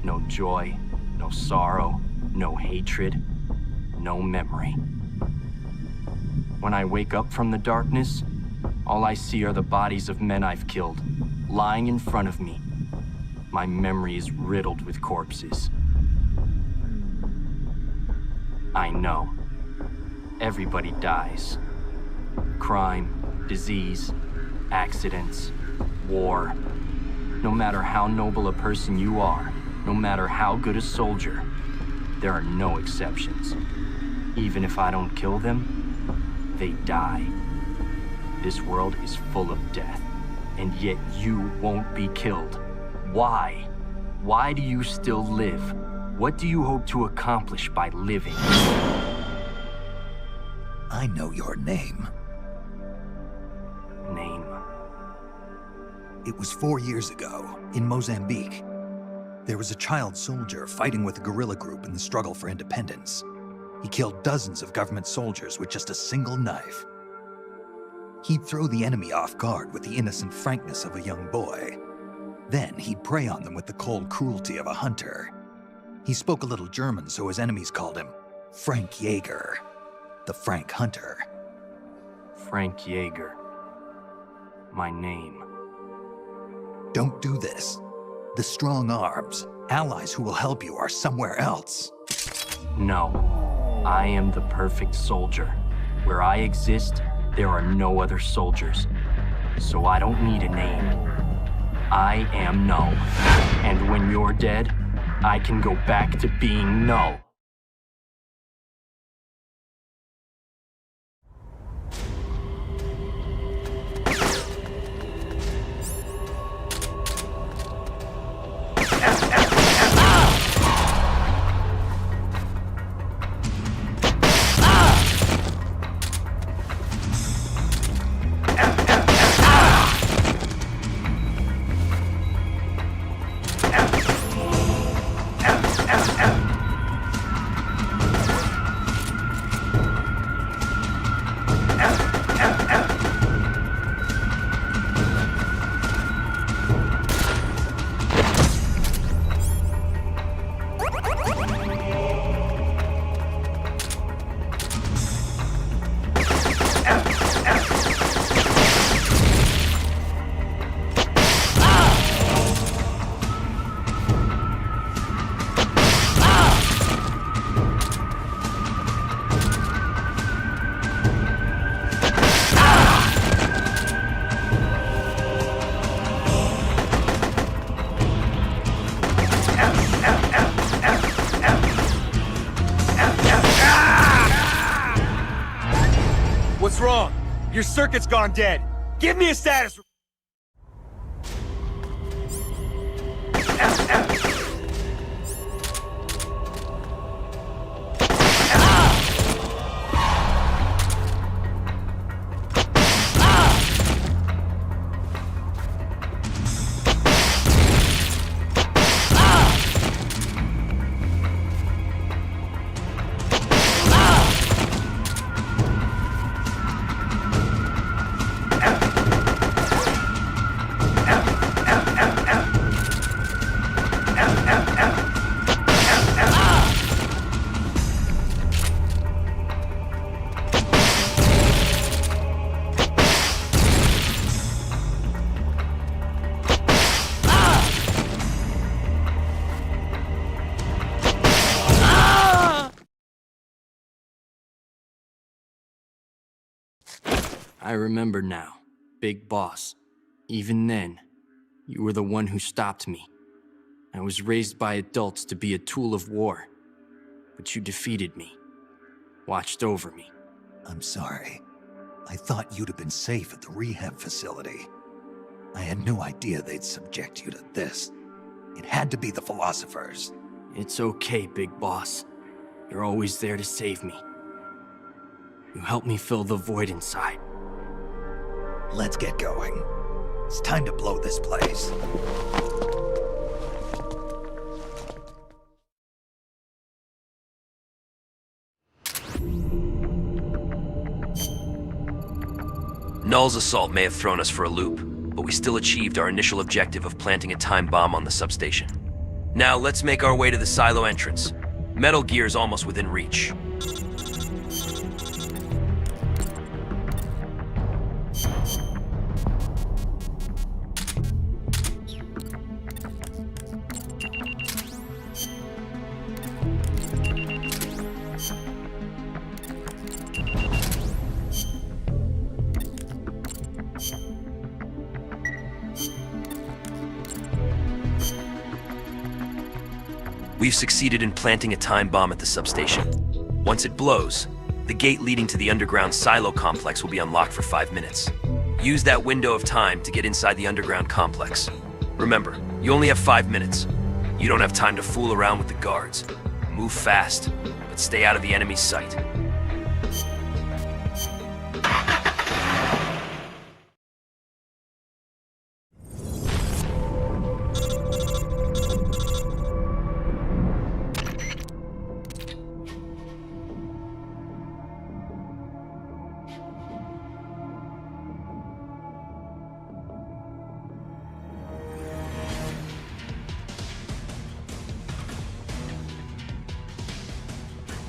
No joy, no sorrow, no hatred, no memory. When I wake up from the darkness, all I see are the bodies of men I've killed, lying in front of me. My memory is riddled with corpses. I know. Everybody dies. Crime, disease, accidents, war. No matter how noble a person you are, no matter how good a soldier, there are no exceptions. Even if I don't kill them, they die. This world is full of death, and yet you won't be killed. Why? Why do you still live? What do you hope to accomplish by living? I know your name. Name? It was 4 years ago, in Mozambique. There was a child soldier fighting with a guerrilla group in the struggle for independence. He killed dozens of government soldiers with just a single knife. He'd throw the enemy off guard with the innocent frankness of a young boy. Then he'd prey on them with the cold cruelty of a hunter. He spoke a little German, so his enemies called him Frank Jaeger, the Frank Hunter. Frank Jaeger. My name. Don't do this. The strong arms, allies who will help you, are somewhere else. No. I am the perfect soldier. Where I exist, there are no other soldiers. So I don't need a name. I am Null. And when you're dead, I can go back to being Null. What's wrong? Your circuit's gone dead. Give me a status. I remember now, Big Boss. Even then, you were the one who stopped me. I was raised by adults to be a tool of war, but you defeated me, watched over me. I'm sorry. I thought you'd have been safe at the rehab facility. I had no idea they'd subject you to this. It had to be the philosophers. It's okay, Big Boss. You're always there to save me. You helped me fill the void inside. Let's get going. It's time to blow this place. Null's assault may have thrown us for a loop, but we still achieved our initial objective of planting a time bomb on the substation. Now let's make our way to the silo entrance. Metal Gear's almost within reach. We've succeeded in planting a time bomb at the substation. Once it blows, the gate leading to the underground silo complex will be unlocked for 5 minutes. Use that window of time to get inside the underground complex. Remember, you only have 5 minutes. You don't have time to fool around with the guards. Move fast, but stay out of the enemy's sight.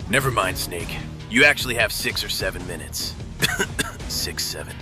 Never mind, Snake. You actually have 6 or 7 minutes. 6, 7.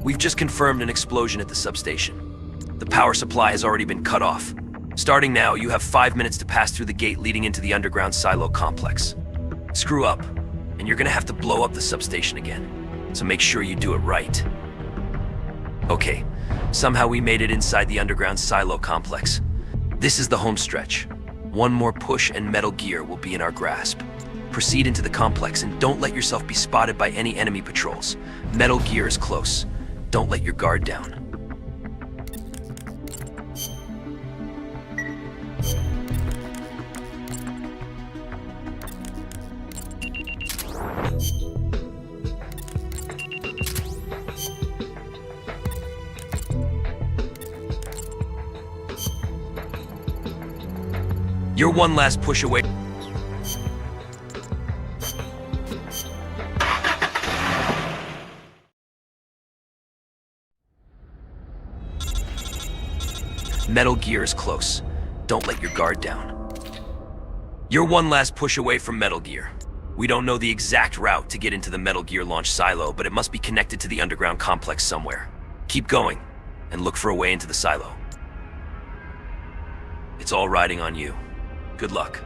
We've just confirmed an explosion at the substation. The power supply has already been cut off. Starting now, you have 5 minutes to pass through the gate leading into the underground silo complex. Screw up, and you're gonna have to blow up the substation again. So make sure you do it right. Okay, somehow we made it inside the underground silo complex. This is the home stretch. One more push and Metal Gear will be in our grasp. Proceed into the complex and don't let yourself be spotted by any enemy patrols. Metal Gear is close. Don't let your guard down. You're one last push away. Metal Gear is close. Don't let your guard down. You're one last push away from Metal Gear. We don't know the exact route to get into the Metal Gear launch silo, but it must be connected to the underground complex somewhere. Keep going, and look for a way into the silo. It's all riding on you. Good luck.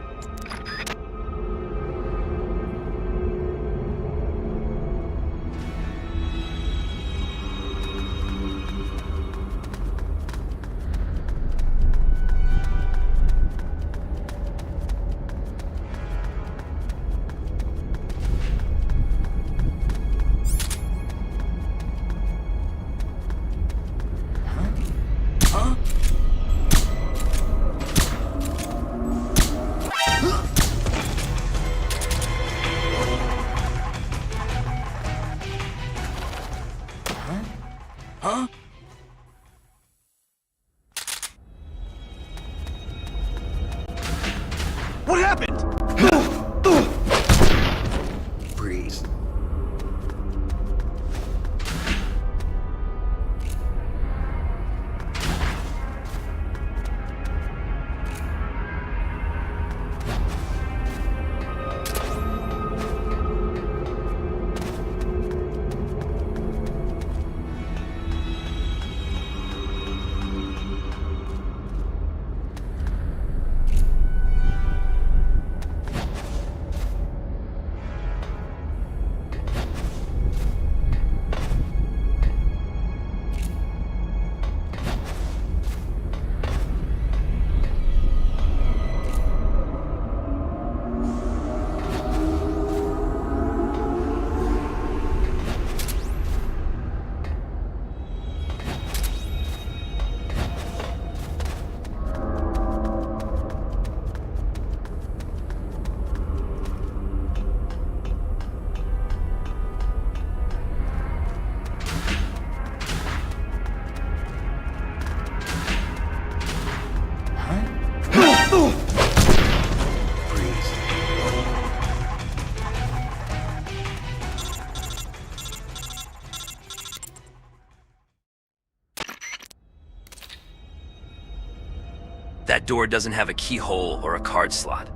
That door doesn't have a keyhole or a card slot.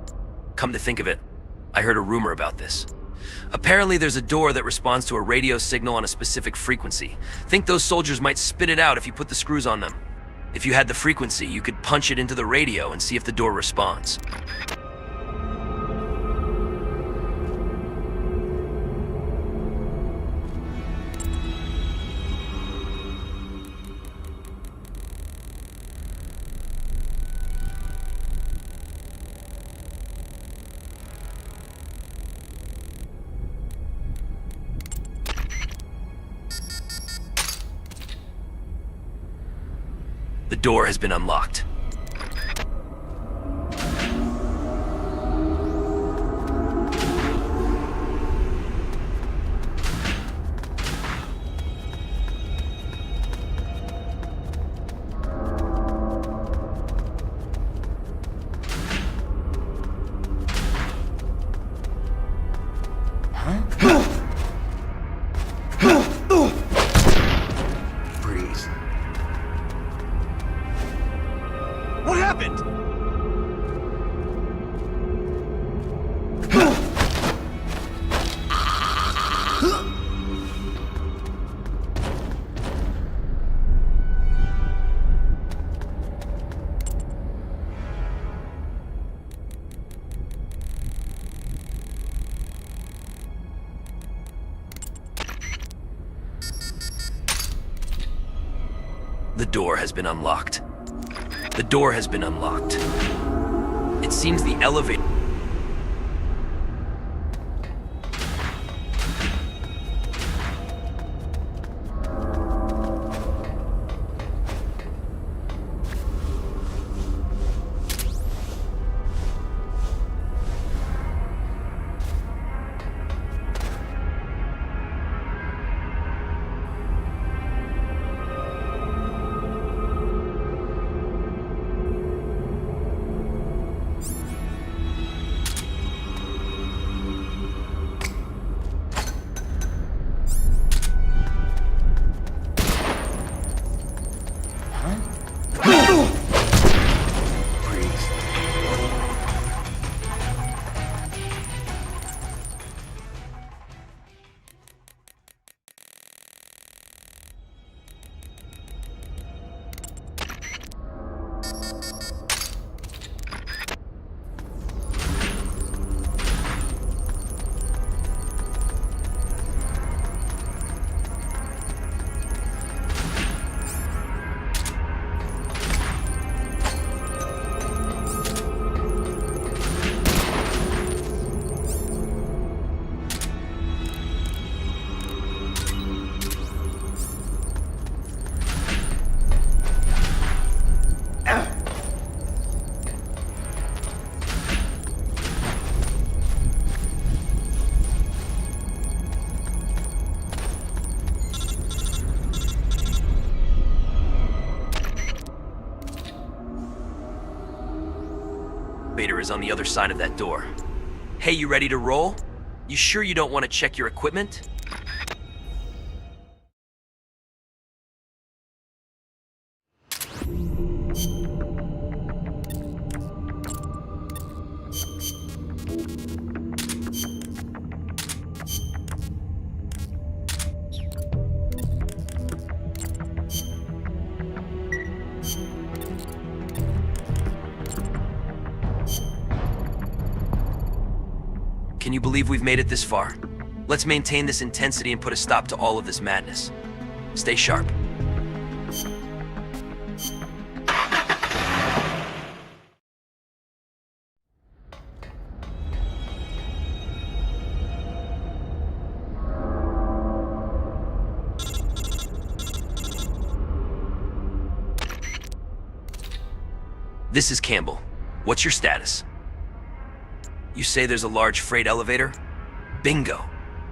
Come to think of it, I heard a rumor about this. Apparently there's a door that responds to a radio signal on a specific frequency. Think those soldiers might spit it out if you put the screws on them. If you had the frequency, you could punch it into the radio and see if the door responds. The door has been unlocked. What happened? The door has been unlocked. The door has been unlocked. It seems the elevator... Is on the other side of that door. Hey, you ready to roll? You sure you don't want to check your equipment? Can you believe we've made it this far? Let's maintain this intensity and put a stop to all of this madness. Stay sharp. This is Campbell. What's your status? You say there's a large freight elevator? Bingo.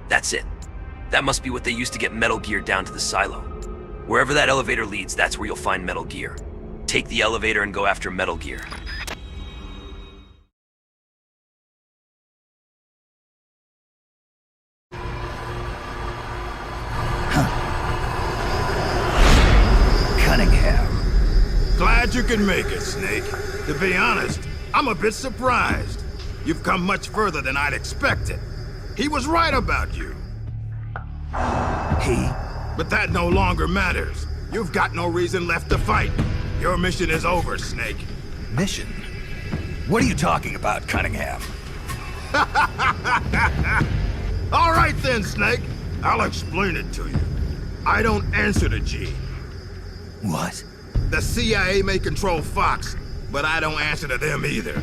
That's it. That must be what they used to get Metal Gear down to the silo. Wherever that elevator leads, that's where you'll find Metal Gear. Take the elevator and go after Metal Gear. Cunningham. Glad you can make it, Snake. To be honest, I'm a bit surprised. You've come much further than I'd expected. He was right about you. He? But that no longer matters. You've got no reason left to fight. Your mission is over, Snake. Mission? What are you talking about, Cunningham? All right then, Snake. I'll explain it to you. I don't answer to Gene. What? The CIA may control Fox, but I don't answer to them either.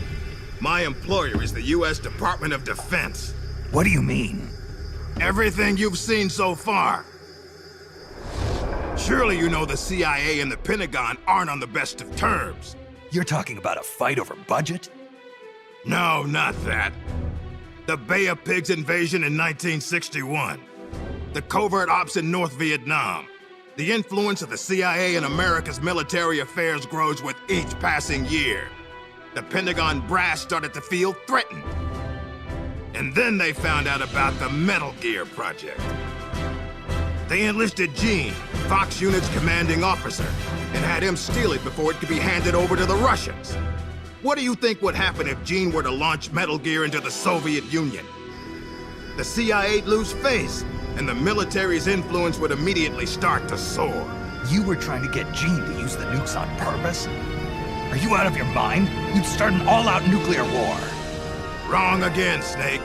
My employer is the U.S. Department of Defense. What do you mean? Everything you've seen so far. Surely you know the CIA and the Pentagon aren't on the best of terms. You're talking about a fight over budget? No, not that. The Bay of Pigs invasion in 1961. The covert ops in North Vietnam. The influence of the CIA in America's military affairs grows with each passing year. The Pentagon brass started to feel threatened. And then they found out about the Metal Gear project. They enlisted Gene, Fox Unit's commanding officer, and had him steal it before it could be handed over to the Russians. What do you think would happen if Gene were to launch Metal Gear into the Soviet Union? The CIA'd lose face, and the military's influence would immediately start to soar. You were trying to get Gene to use the nukes on purpose? Are you out of your mind? You'd start an all-out nuclear war. Wrong again, Snake.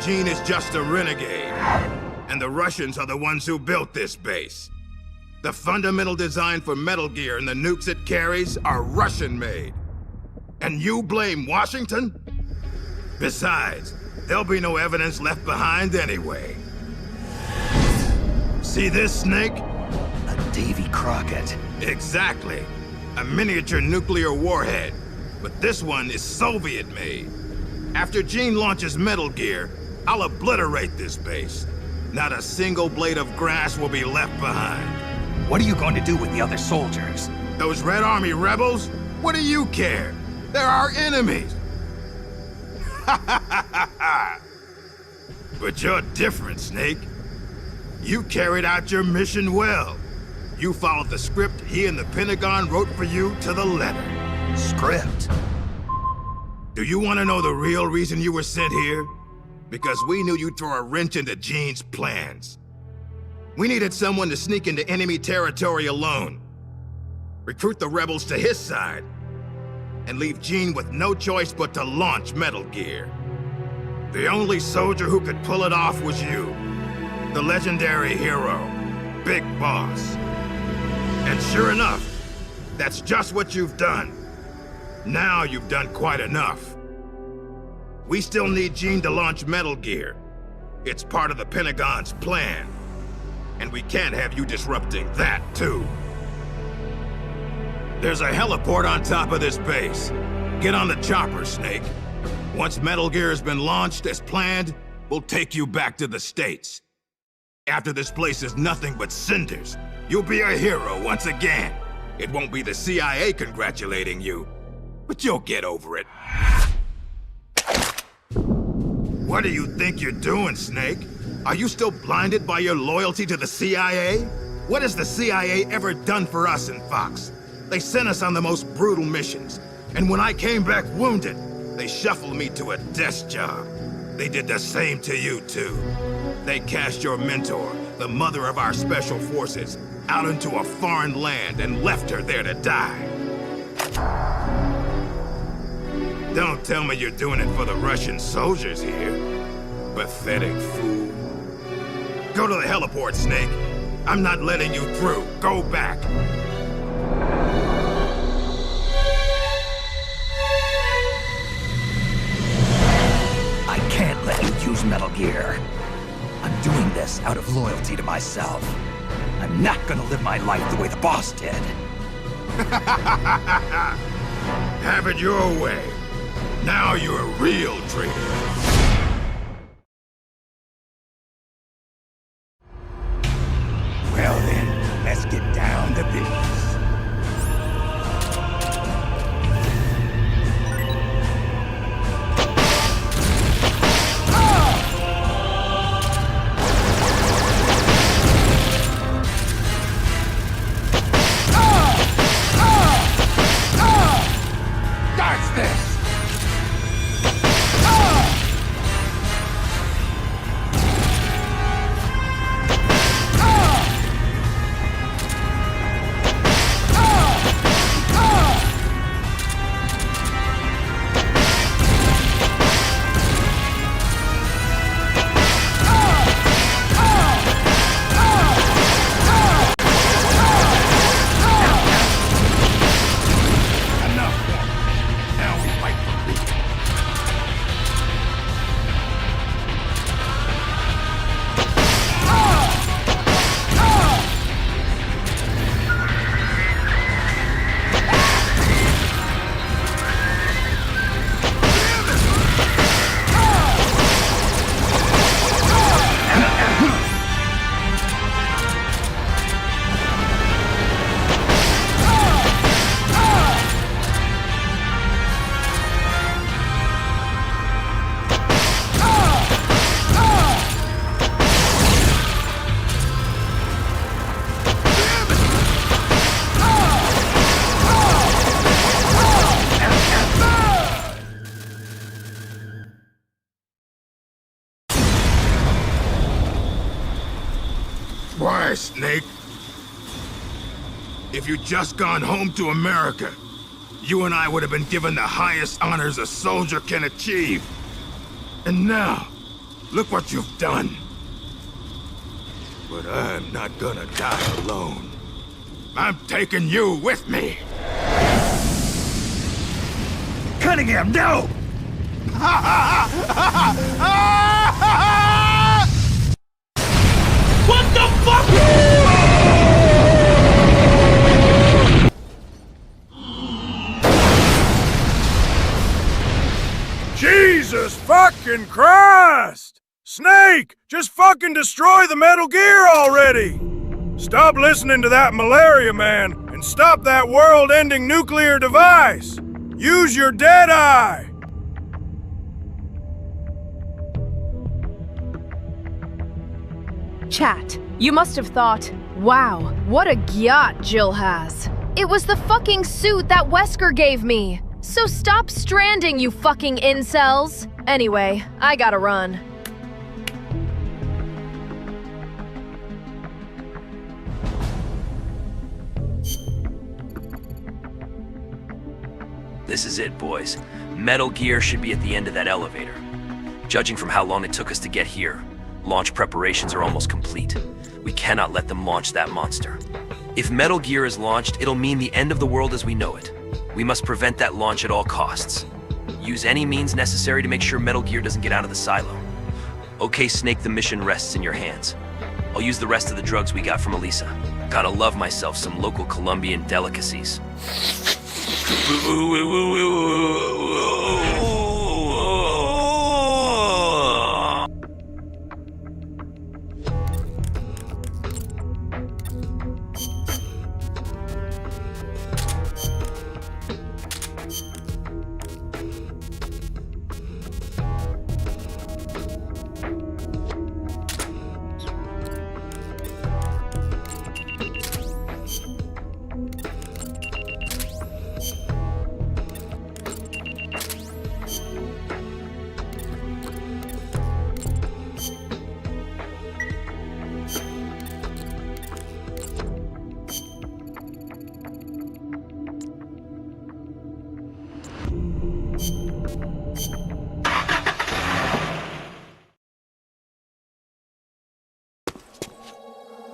Gene is just a renegade. And the Russians are the ones who built this base. The fundamental design for Metal Gear and the nukes it carries are Russian-made. And you blame Washington? Besides, there'll be no evidence left behind anyway. See this, Snake? A Davy Crockett. Exactly. A miniature nuclear warhead. But this one is Soviet-made. After Gene launches Metal Gear, I'll obliterate this base. Not a single blade of grass will be left behind. What are you going to do with the other soldiers? Those Red Army rebels? What do you care? They're our enemies. But you're different, Snake. You carried out your mission well. You followed the script he and the Pentagon wrote for you to the letter. Script? Do you want to know the real reason you were sent here? Because we knew you'd throw a wrench into Gene's plans. We needed someone to sneak into enemy territory alone, recruit the rebels to his side, and leave Gene with no choice but to launch Metal Gear. The only soldier who could pull it off was you, the legendary hero, Big Boss. And sure enough, that's just what you've done. Now you've done quite enough. We still need Gene to launch Metal Gear. It's part of the Pentagon's plan. And we can't have you disrupting that, too. There's a heliport on top of this base. Get on the chopper, Snake. Once Metal Gear has been launched as planned, we'll take you back to the States. After this place is nothing but cinders, you'll be a hero once again. It won't be the CIA congratulating you, but you'll get over it. What do you think you're doing, Snake? Are you still blinded by your loyalty to the CIA? What has the CIA ever done for us in Fox? They sent us on the most brutal missions, and when I came back wounded, they shuffled me to a desk job. They did the same to you, too. They cast your mentor, the mother of our special forces, out into a foreign land and left her there to die. Don't tell me you're doing it for the Russian soldiers here. Pathetic fool. Go to the heliport, Snake. I'm not letting you through. Go back. I can't let you use Metal Gear. I'm doing this out of loyalty to myself. I'm not gonna live my life the way the boss did. Have it your way. Now you're a real traitor. Well then, let's get down to business. die, Snake. If you'd just gone home to America, you and I would have been given the highest honors a soldier can achieve. And now, look what you've done. But I'm not gonna die alone. I'm taking you with me. Cunningham, no! What the fuck? Jesus fucking Christ! Snake, just fucking destroy the Metal Gear already! Stop listening to that malaria man, and stop that world-ending nuclear device! Use your dead eye! Chat, you must have thought, wow, what a gyat Jill has. It was the fucking suit that Wesker gave me. So stop stranding, you fucking incels. Anyway, I gotta run. This is it, boys. Metal Gear should be at the end of that elevator. Judging from how long it took us to get here, launch preparations are almost complete. We cannot let them launch that monster. If Metal Gear is launched, it'll mean the end of the world as we know it. We must prevent that launch at all costs. Use any means necessary to make sure Metal Gear doesn't get out of the silo. Okay, Snake, the mission rests in your hands. I'll use the rest of the drugs we got from Elisa. Gotta love myself some local Colombian delicacies.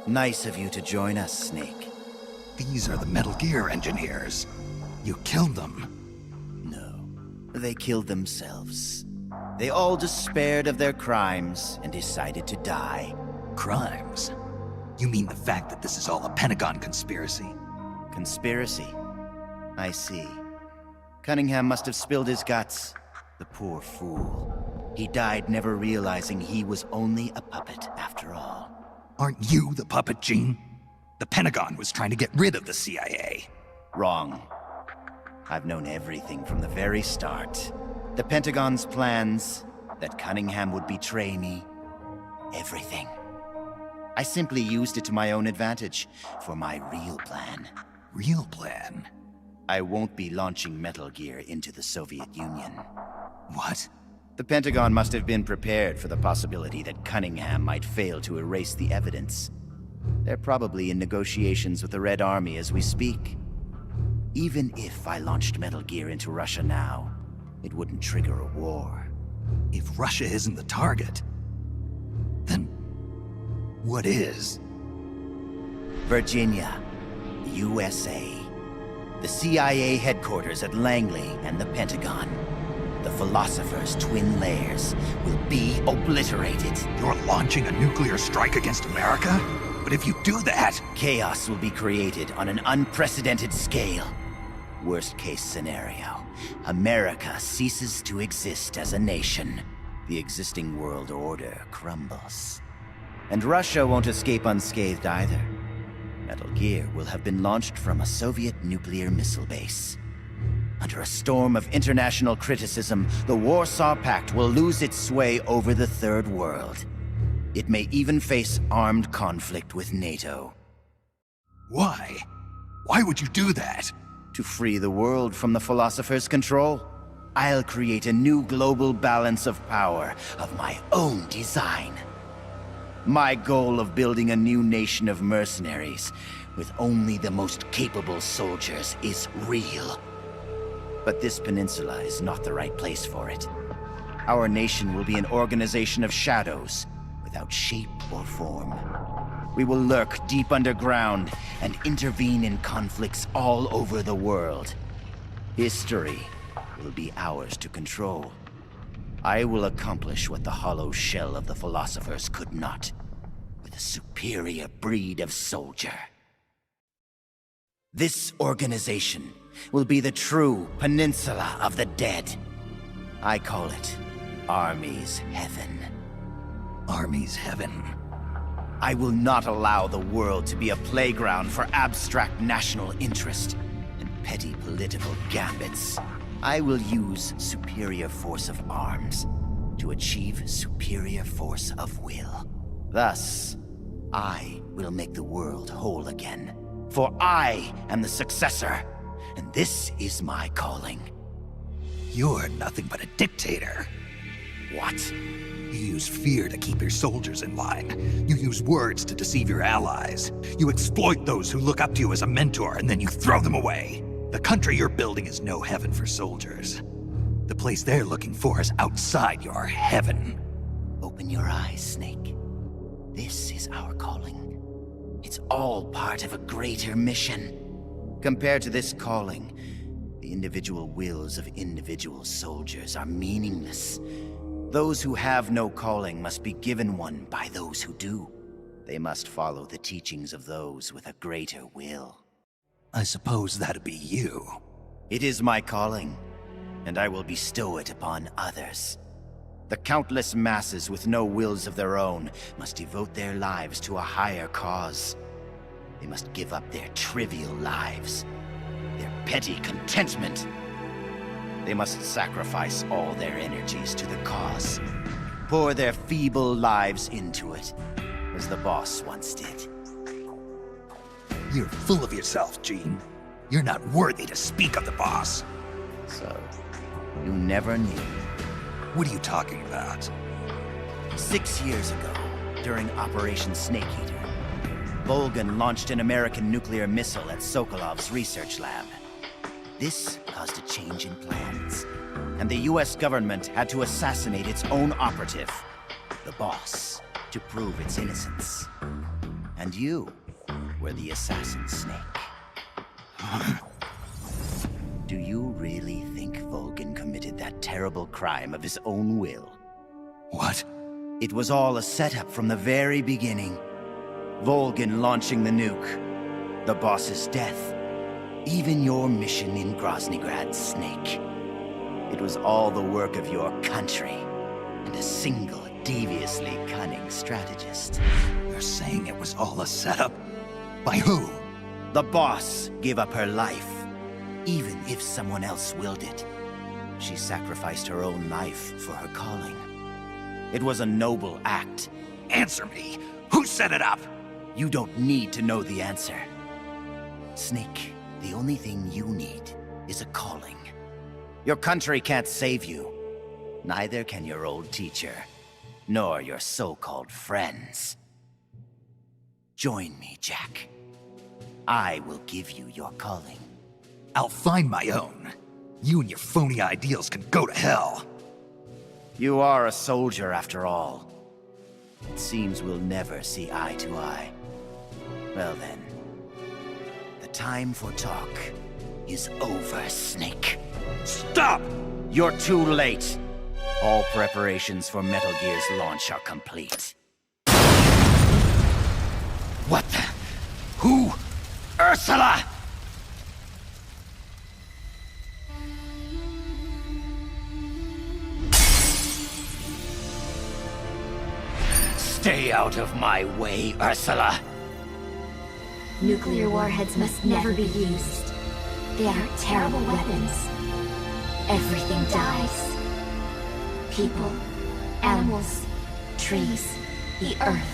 Nice of you to join us, Snake. These are the Metal Gear engineers. You killed them. No, they killed themselves. They all despaired of their crimes and decided to die. Crimes? You mean the fact that this is all a Pentagon conspiracy? Conspiracy? I see. Cunningham must have spilled his guts. The poor fool. He died never realizing he was only a puppet after all. Aren't you the puppet, Gene? The Pentagon was trying to get rid of the CIA. Wrong. I've known everything from the very start. The Pentagon's plans, that Cunningham would betray me. Everything. I simply used it to my own advantage, for my real plan. Real plan? I won't be launching Metal Gear into the Soviet Union. What? The Pentagon must have been prepared for the possibility that Cunningham might fail to erase the evidence. They're probably in negotiations with the Red Army as we speak. Even if I launched Metal Gear into Russia now, it wouldn't trigger a war. If Russia isn't the target, then what is? Virginia, USA. The CIA headquarters at Langley and the Pentagon. The Philosopher's twin lairs will be obliterated. You're launching a nuclear strike against America? But if you do that... Chaos will be created on an unprecedented scale. Worst case scenario, America ceases to exist as a nation. The existing world order crumbles. And Russia won't escape unscathed either. Metal Gear will have been launched from a Soviet nuclear missile base. Under a storm of international criticism, the Warsaw Pact will lose its sway over the Third World. It may even face armed conflict with NATO. Why? Why would you do that? To free the world from the Philosopher's control. I'll create a new global balance of power of my own design. My goal of building a new nation of mercenaries with only the most capable soldiers is real. But this peninsula is not the right place for it. Our nation will be an organization of shadows, without shape or form. We will lurk deep underground and intervene in conflicts all over the world. History will be ours to control. I will accomplish what the hollow shell of the philosophers could not, with a superior breed of soldier. This organization will be the true Peninsula of the Dead. I call it Army's Heaven. Army's Heaven. I will not allow the world to be a playground for abstract national interest and petty political gambits. I will use superior force of arms to achieve superior force of will. Thus, I will make the world whole again. For I am the successor, and this is my calling. You're nothing but a dictator. What? You use fear to keep your soldiers in line. You use words to deceive your allies. You exploit those who look up to you as a mentor, and then you throw them away. The country you're building is no heaven for soldiers. The place they're looking for is outside your heaven. Open your eyes, Snake. This is our calling. It's all part of a greater mission. Compared to this calling, the individual wills of individual soldiers are meaningless. Those who have no calling must be given one by those who do. They must follow the teachings of those with a greater will. I suppose that'd be you. It is my calling, and I will bestow it upon others. The countless masses with no wills of their own must devote their lives to a higher cause. They must give up their trivial lives, their petty contentment. They must sacrifice all their energies to the cause, pour their feeble lives into it, as the boss once did. You're full of yourself, Gene. You're not worthy to speak of the boss. So, you never knew. What are you talking about? 6 years ago, during Operation Snake Eater, Volgan launched an American nuclear missile at Sokolov's research lab. This caused a change in plans, and the US government had to assassinate its own operative, the boss, to prove its innocence. And you were the assassin, Snake. Do you really think Volgan committed that terrible crime of his own will? What? It was all a setup from the very beginning. Volgan launching the nuke, the boss's death, even your mission in Groznygrad, Snake. It was all the work of your country, and a single, deviously cunning strategist. You're saying it was all a setup? By who? The boss gave up her life, even if someone else willed it. She sacrificed her own life for her calling. It was a noble act. Answer me! Who set it up? You don't need to know the answer. Snake, the only thing you need is a calling. Your country can't save you. Neither can your old teacher, nor your so-called friends. Join me, Jack. I will give you your calling. I'll find my own. You and your phony ideals can go to hell. You are a soldier, after all. It seems we'll never see eye to eye. Well then, the time for talk is over, Snake. Stop! You're too late. All preparations for Metal Gear's launch are complete. What the? Who? Ursula! Stay out of my way, Ursula. Nuclear warheads must never be used. They are terrible weapons. Everything dies. People, animals, trees, the earth.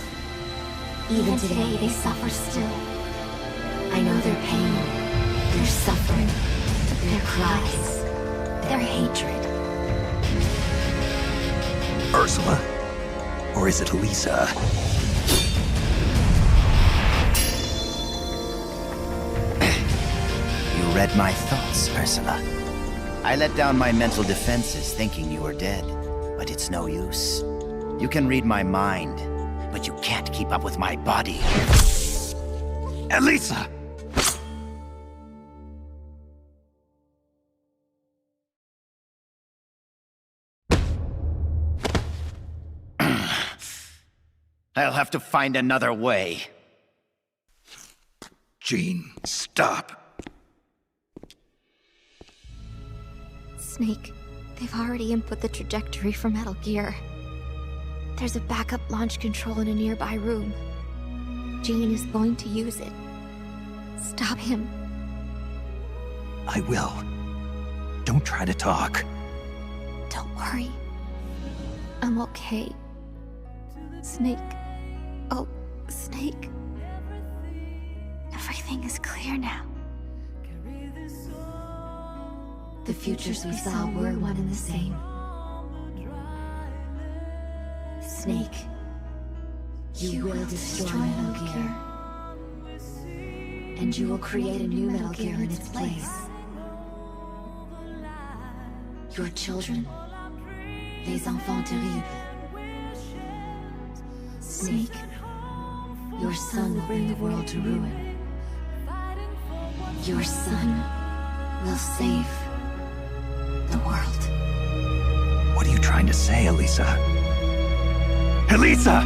Even today, they suffer still. I know their pain, their suffering, their cries, their hatred. Ursula? Or is it Lisa? read my thoughts, Ursula. I let down my mental defenses thinking you were dead, but it's no use. You can read my mind, but you can't keep up with my body. Elisa! I'll have to find another way. Jean, stop. Snake, they've already input the trajectory for Metal Gear. There's a backup launch control in a nearby room. Jean is going to use it. Stop him. I will. Don't try to talk. Don't worry. I'm okay. Snake. Oh, Snake. Everything is clear now. The futures we saw were one and the same. Snake, you will destroy Metal Gear. And you will create a new Metal Gear in its place. Your children, les enfants terribles. Snake, your son will bring the world to ruin. Your son will save the world. What are you trying to say, Elisa? Elisa!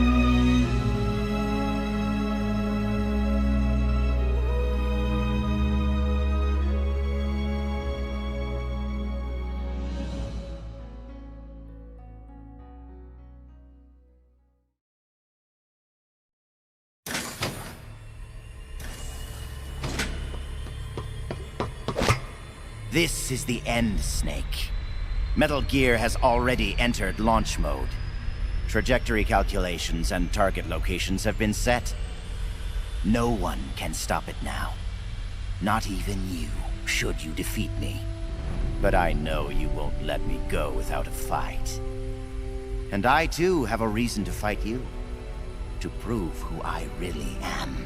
This is the end, Snake. Metal Gear has already entered launch mode. Trajectory calculations and target locations have been set. No one can stop it now. Not even you, should you defeat me. But I know you won't let me go without a fight. And I too have a reason to fight you. To prove who I really am.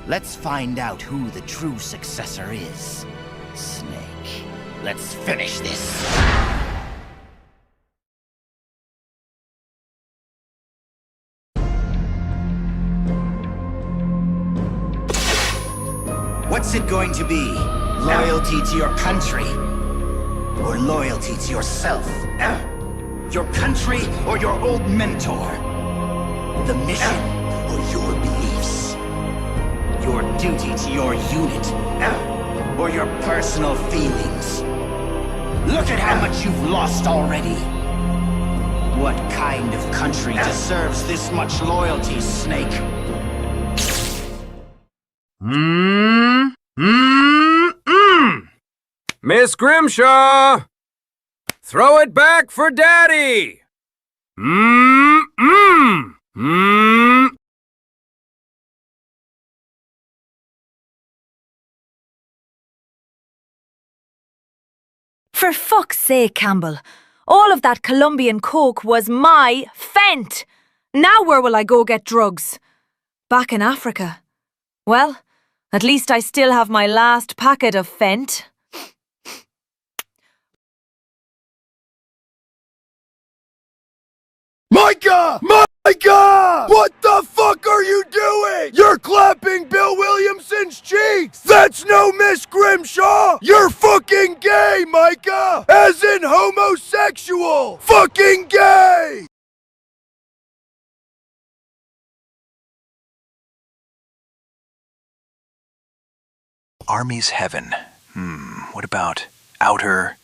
Let's find out who the true successor is. Snake, let's finish this. What's it going to be? Loyalty to your country? Or loyalty to yourself? Your country or your old mentor? The mission or your beliefs? Your duty to your unit? Or your personal feelings? Look at how much you've lost already. What kind of country deserves this much loyalty, Snake? Miss Grimshaw! Throw it back for Daddy! For fuck's sake, Campbell. All of that Colombian coke was my fent. Now where will I go get drugs? Back in Africa. Well, at least I still have my last packet of fent. Micah! Micah! What the fuck are you doing? You're clapping Bill Williamson's cheeks! That's no Miss Grimshaw! You're fucking gay, Micah! As in homosexual! Fucking gay! Army's heaven. What about outer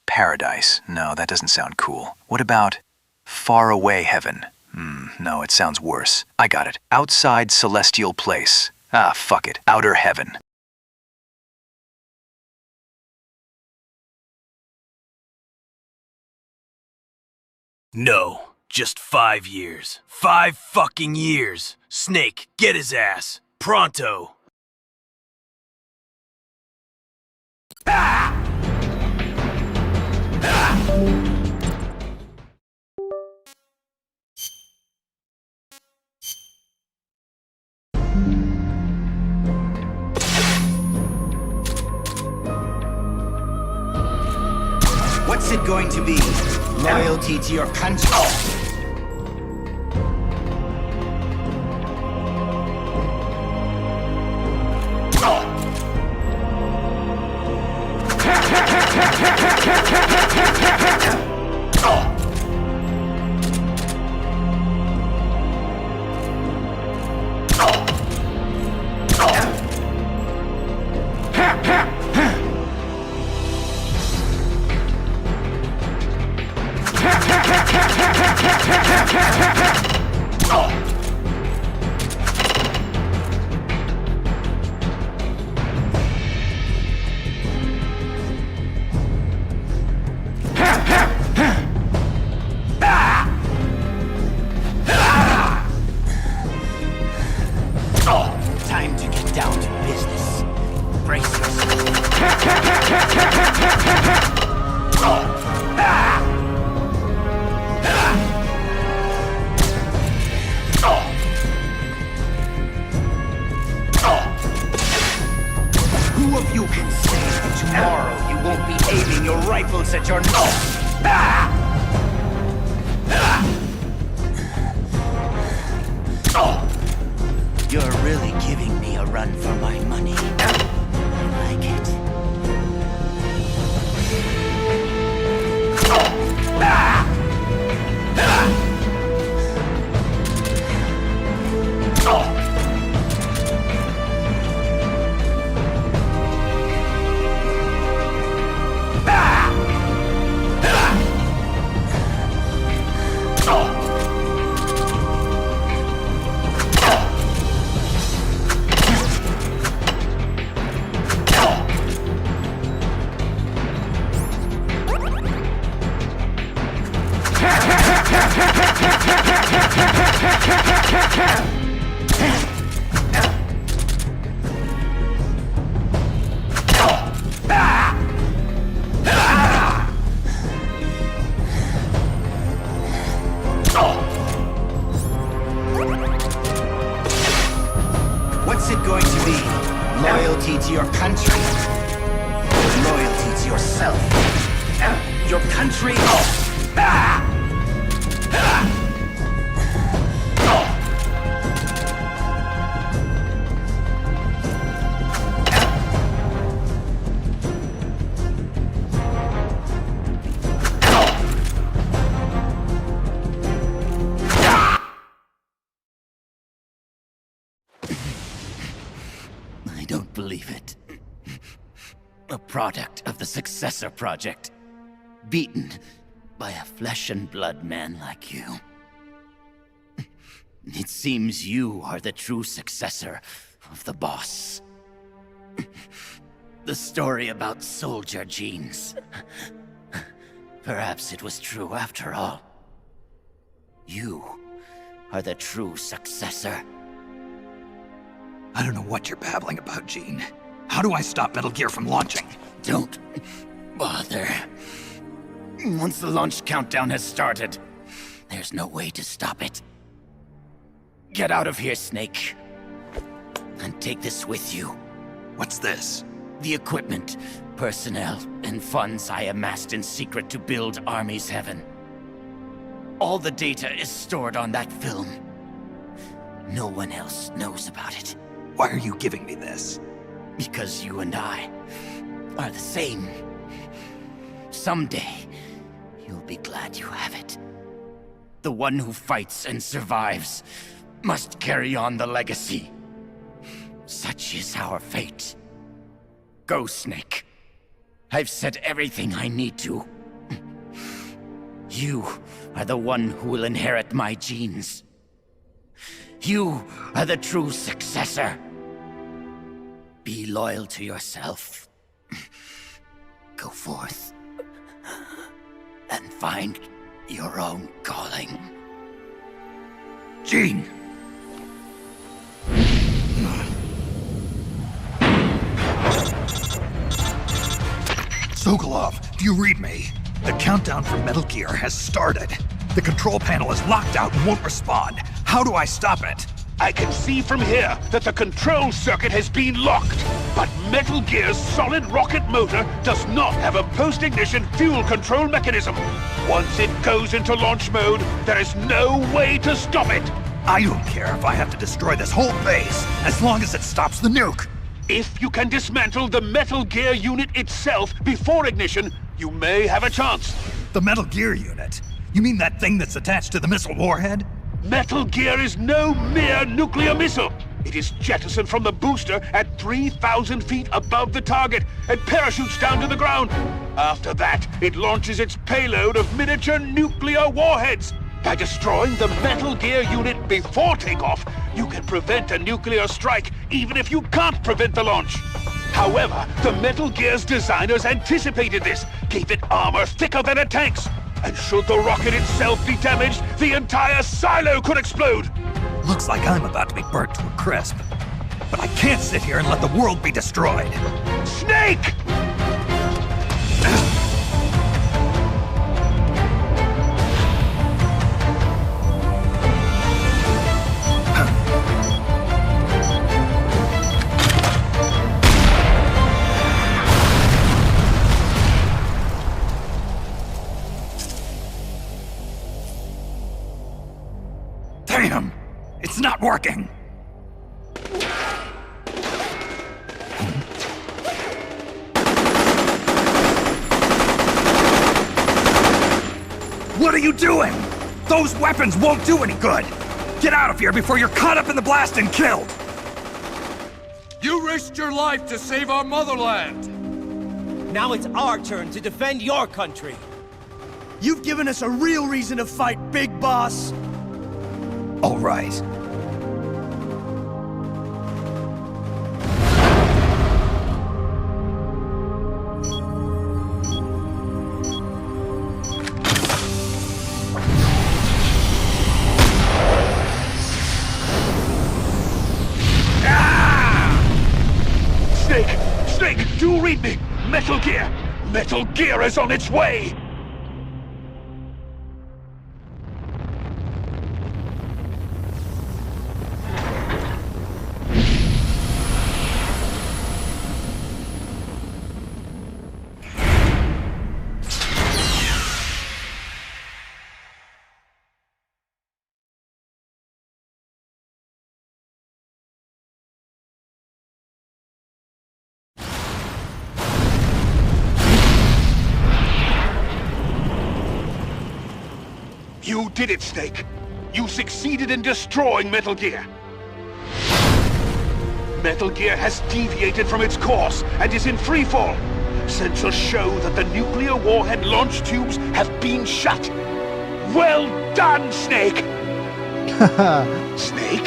paradise? No, that doesn't sound cool. What about far away heaven? No, it sounds worse. I got it. Outside celestial place. Ah, fuck it. Outer heaven. No, just 5 years. 5 fucking years. Snake, get his ass. Pronto. What's it going to be? Loyalty to your country? Time to get down to business. Brace yourself. Who of you can say that tomorrow you won't be aiming your rifles at your nose? You're really giving me a run for my money. I like it. What's it going to be? Loyalty to your country? Loyalty to yourself? Your country? I don't believe it. A product of the Successor Project. Beaten by a flesh and blood man like you. It seems you are the true successor of the boss. The story about soldier genes. Perhaps it was true after all. You are the true successor. I don't know what you're babbling about, Gene. How do I stop Metal Gear from launching? Don't bother. Once the launch countdown has started, there's no way to stop it. Get out of here, Snake. And take this with you. What's this? The equipment, personnel, and funds I amassed in secret to build Army's Heaven. All the data is stored on that film. No one else knows about it. Why are you giving me this? Because you and I are the same. Someday, you'll be glad you have it. The one who fights and survives must carry on the legacy. Such is our fate. Go, Snake. I've said everything I need to. You are the one who will inherit my genes. You are the true successor. Be loyal to yourself. Go forth and find your own calling. Gene! Sokolov, do you read me? The countdown for Metal Gear has started. The control panel is locked out and won't respond. How do I stop it? I can see from here that the control circuit has been locked. But Metal Gear's solid rocket motor does not have a post-ignition fuel control mechanism. Once it goes into launch mode, there is no way to stop it. I don't care if I have to destroy this whole base, as long as it stops the nuke. If you can dismantle the Metal Gear unit itself before ignition, you may have a chance. The Metal Gear unit? You mean that thing that's attached to the missile warhead? Metal Gear is no mere nuclear missile. It is jettisoned from the booster at 3,000 feet above the target and parachutes down to the ground. After that, it launches its payload of miniature nuclear warheads. By destroying the Metal Gear unit before takeoff, you can prevent a nuclear strike, even if you can't prevent the launch. However, the Metal Gear's designers anticipated this, gave it armor thicker than a tank's. And should the rocket itself be damaged, the entire silo could explode. Looks like I'm about to be burnt to a crisp. But I can't sit here and let the world be destroyed. Snake! Damn! It's not working! What are you doing? Those weapons won't do any good! Get out of here before you're caught up in the blast and killed! You risked your life to save our motherland! Now it's our turn to defend your country. You've given us a real reason to fight, Big Boss! All right. Snake, do read me! Metal Gear! Metal Gear is on its way! You did it, Snake. You succeeded in destroying Metal Gear. Metal Gear has deviated from its course and is in freefall. Sensors show that the nuclear warhead launch tubes have been shut. Well done, Snake! Snake?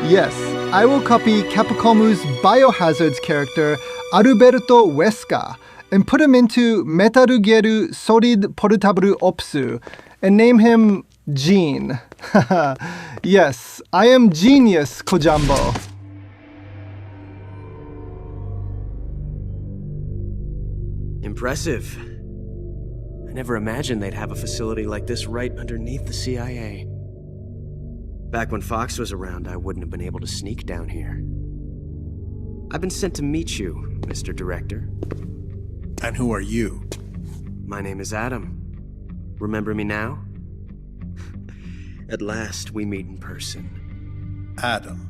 Yes, I will copy Capcom's Biohazard's character, Alberto Wesker, and put him into Metal Gear Solid Portable Ops, and name him Gene. Yes, I am genius, Kojambo. Impressive. I never imagined they'd have a facility like this right underneath the CIA. Back when Fox was around, I wouldn't have been able to sneak down here. I've been sent to meet you, Mr. Director. And who are you? My name is Adam. Remember me now? At last, we meet in person. Adam.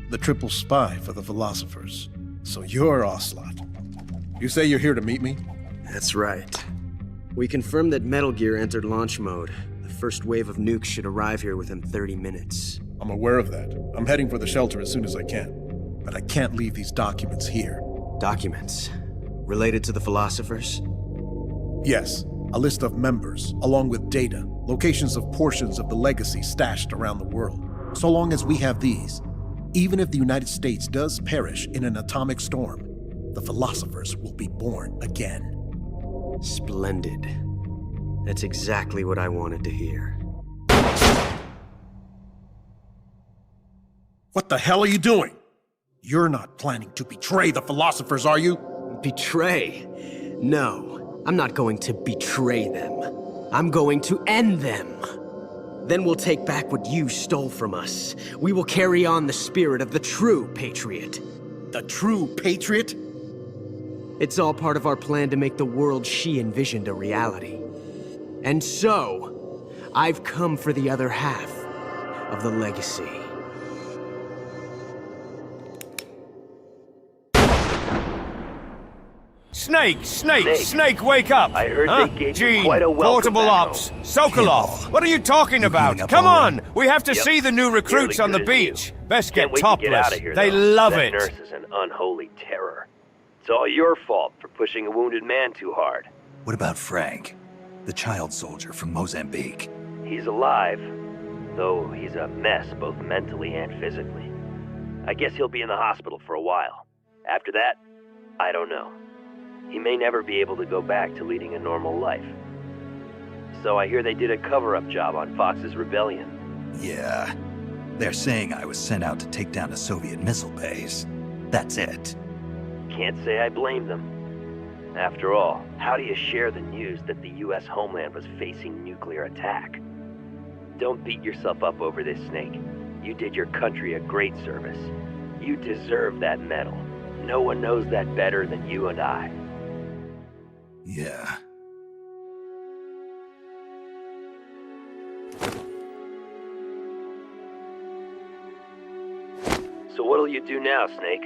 The triple spy for the philosophers. So you're Ocelot. You say you're here to meet me? That's right. We confirmed that Metal Gear entered launch mode. The first wave of nukes should arrive here within 30 minutes. I'm aware of that. I'm heading for the shelter as soon as I can. But I can't leave these documents here. Documents? Related to the philosophers? Yes. A list of members, along with data, locations of portions of the legacy stashed around the world. So long as we have these, even if the United States does perish in an atomic storm, the philosophers will be born again. Splendid. That's exactly what I wanted to hear. What the hell are you doing? You're not planning to betray the philosophers, are you? Betray? No. I'm not going to betray them. I'm going to end them. Then we'll take back what you stole from us. We will carry on the spirit of the true patriot. a true patriot? It's all part of our plan to make the world she envisioned a reality. And so, I've come for the other half of the legacy. Snake, wake up! I heard they gave Gene, you quite a welcome portable back ops, home. Sokolov, what are you talking about? up Come all on, we have to Yep. see the new recruits Nearly on the good as you. beach. Best Can't get wait topless. to get out of here, They though. love that it. nurse is an unholy terror. It's all your fault for pushing a wounded man too hard. What about Frank, the child soldier from Mozambique? He's alive, though he's a mess both mentally and physically. I guess he'll be in the hospital for a while. After that, I don't know. He may never be able to go back to leading a normal life. So I hear they did a cover-up job on Fox's rebellion. Yeah. They're saying I was sent out to take down a Soviet missile base. That's it. Can't say I blame them. After all, how do you share the news that the US homeland was facing nuclear attack? Don't beat yourself up over this, Snake. You did your country a great service. You deserve that medal. No one knows that better than you and I. Yeah. So what'll you do now, Snake?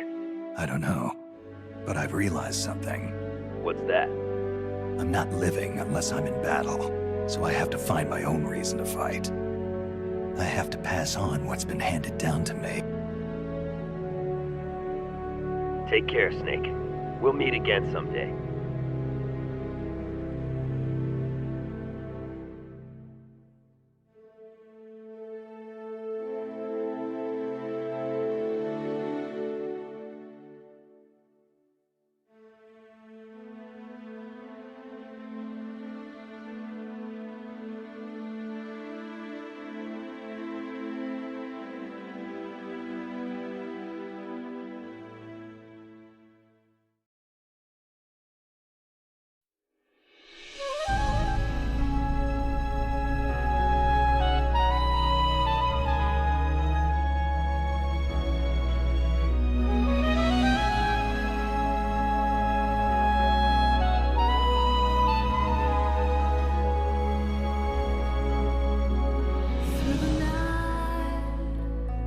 I don't know. But I've realized something. What's that? I'm not living unless I'm in battle, so I have to find my own reason to fight. I have to pass on what's been handed down to me. Take care, Snake. We'll meet again someday.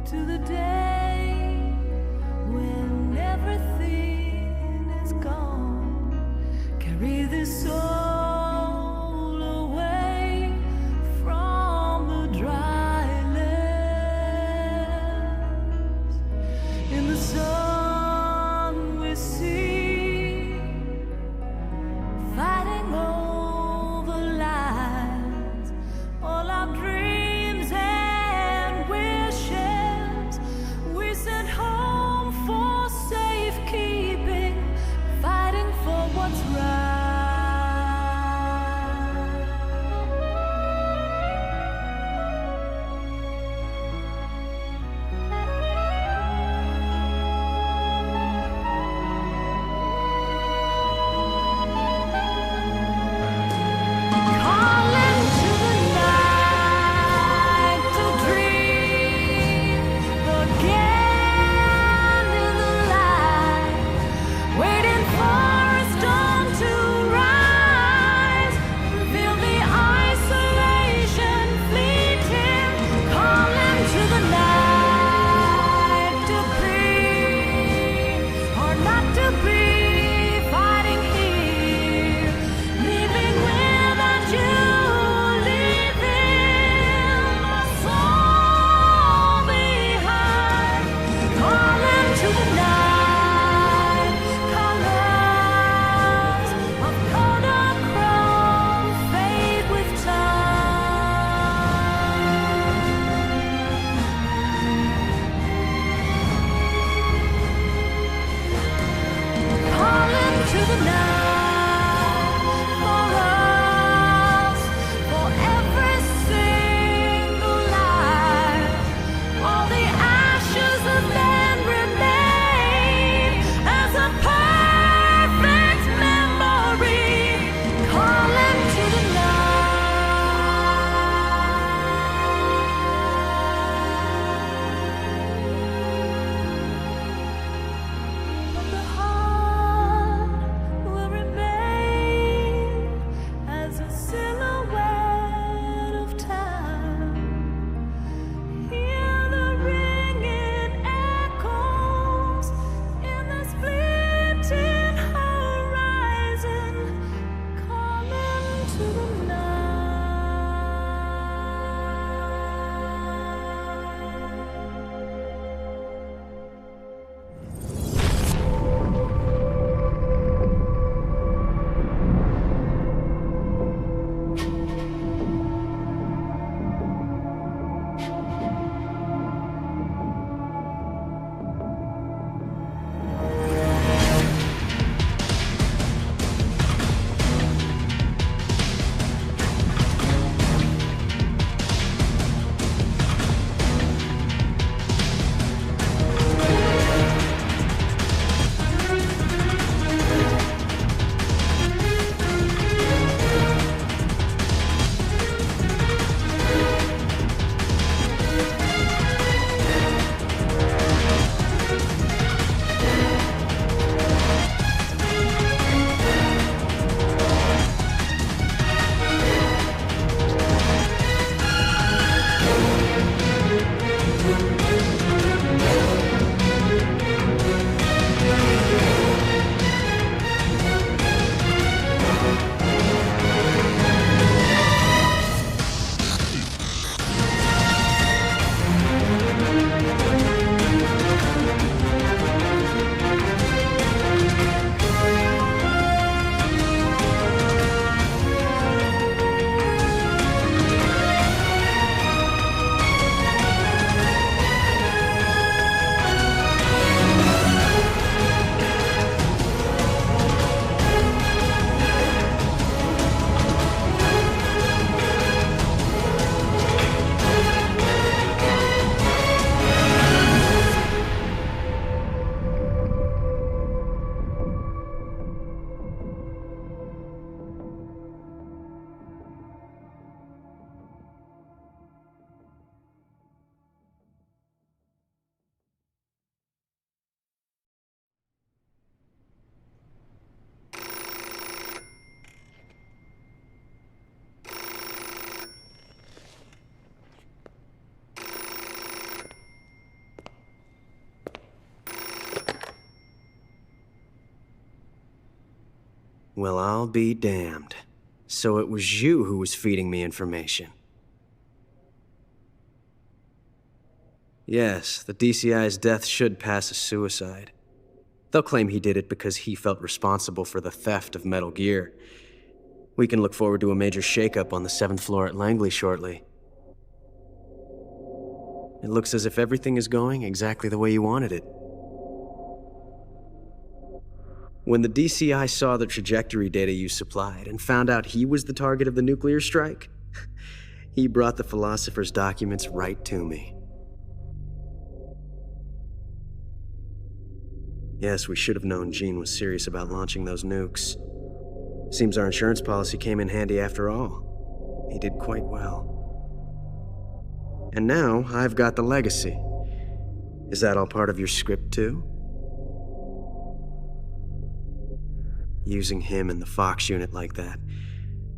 To the day when everything is gone, carry this soul away from the dry lands. In the sun we see, fighting over lives, all our dreams and wishes Well, I'll be damned. So it was you who was feeding me information. Yes, the DCI's death should pass as suicide. They'll claim he did it because he felt responsible for the theft of Metal Gear. We can look forward to a major shakeup on the 7th floor at Langley shortly. It looks as if everything is going exactly the way you wanted it. When the DCI saw the trajectory data you supplied and found out he was the target of the nuclear strike, he brought the Philosopher's documents right to me. Yes, we should have known Gene was serious about launching those nukes. Seems our insurance policy came in handy after all. He did quite well. And now, I've got the legacy. Is that all part of your script, too? Using him in the Fox unit like that.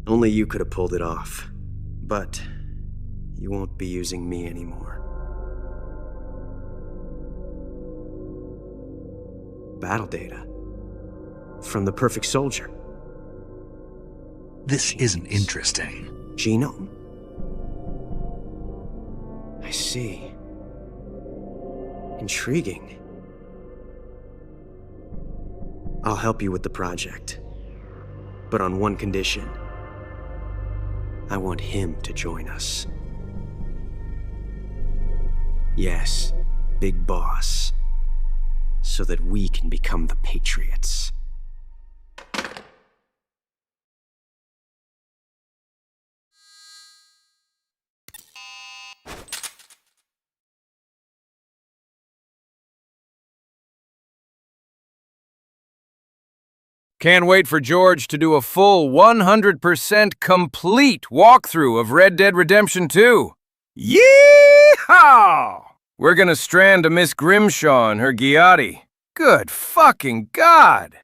Only you could have pulled it off. But you won't be using me anymore. Battle data. From the Perfect Soldier. This isn't interesting. Genome? I see. Intriguing. I'll help you with the project. But on one condition. I want him to join us. Yes, Big Boss. So that we can become the Patriots. Can't wait for George to do a full 100% complete walkthrough of Red Dead Redemption 2. Yeehaw! We're gonna strand a Miss Grimshaw and her Ghiatti. Good fucking God!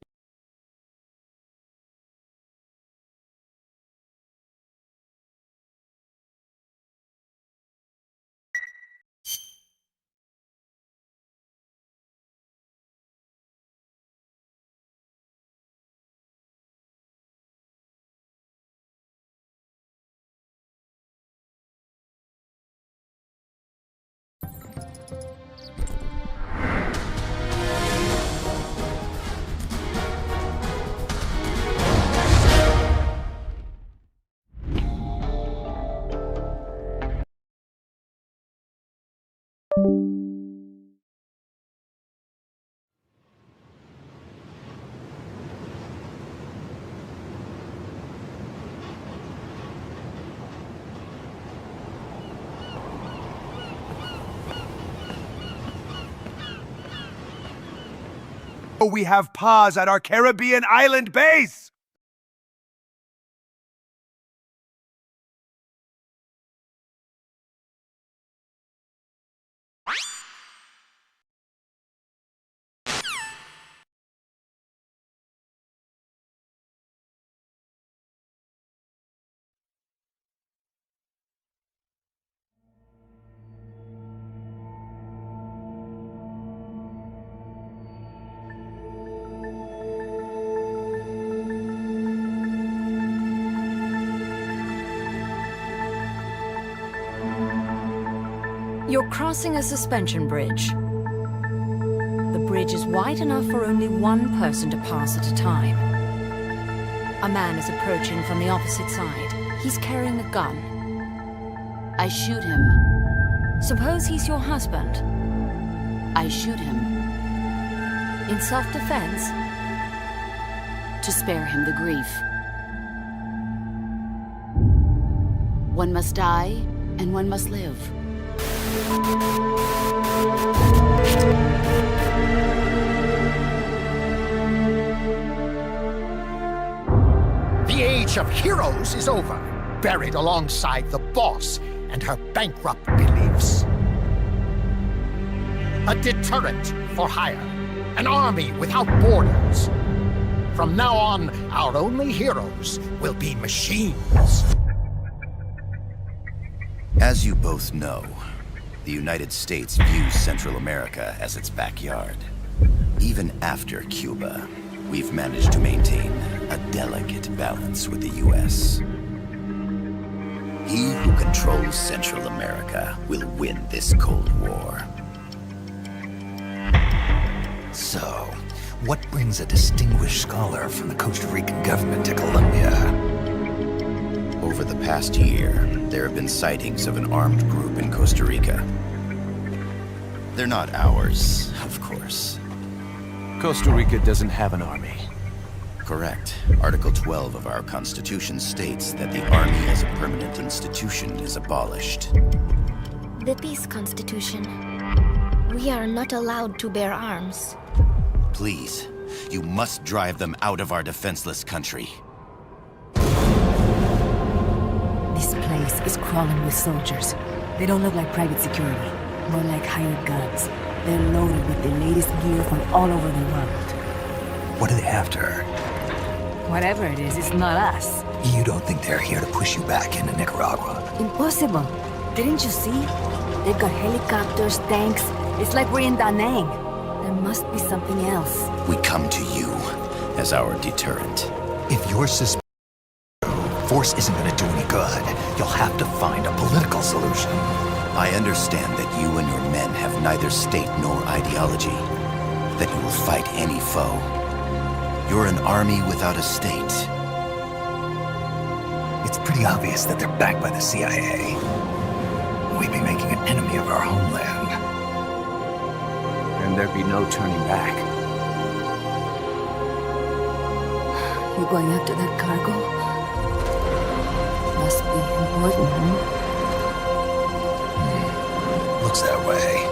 We have pause at our Caribbean island base! You're crossing a suspension bridge. The bridge is wide enough for only one person to pass at a time. A man is approaching from the opposite side. He's carrying a gun. I shoot him. Suppose he's your husband. I shoot him. In self-defense? To spare him the grief. One must die, and one must live. The age of heroes is over, buried alongside the boss and her bankrupt beliefs. A deterrent for hire, an army without borders. From now on, our only heroes will be machines. As you both know, the United States views Central America as its backyard. Even after Cuba, we've managed to maintain a delicate balance with the U.S. He who controls Central America will win this Cold War. So, what brings a distinguished scholar from the Costa Rican government to Colombia? Over the past year, there have been sightings of an armed group in Costa Rica. They're not ours, of course. Costa Rica doesn't have an army. Correct. Article 12 of our Constitution states that the Army as a permanent institution is abolished. The Peace Constitution. We are not allowed to bear arms. Please, you must drive them out of our defenseless country. This place is crawling with soldiers. They don't look like private security, more like hired guns. They're loaded with the latest gear from all over the world. What are they after? Whatever it is, it's not us. You don't think they're here to push you back into Nicaragua? Impossible. Didn't you see? They've got helicopters, tanks. It's like we're in Da Nang. There must be something else. We come to you as our deterrent. If you're suspicious, force isn't going to do any good. You'll have to find a political solution. I understand that you and your men have neither state nor ideology, that you will fight any foe. You're an army without a state. It's pretty obvious that they're backed by the CIA. We'd be making an enemy of our homeland. And there'd be no turning back. You're going after that cargo? Must be important, Looks that way.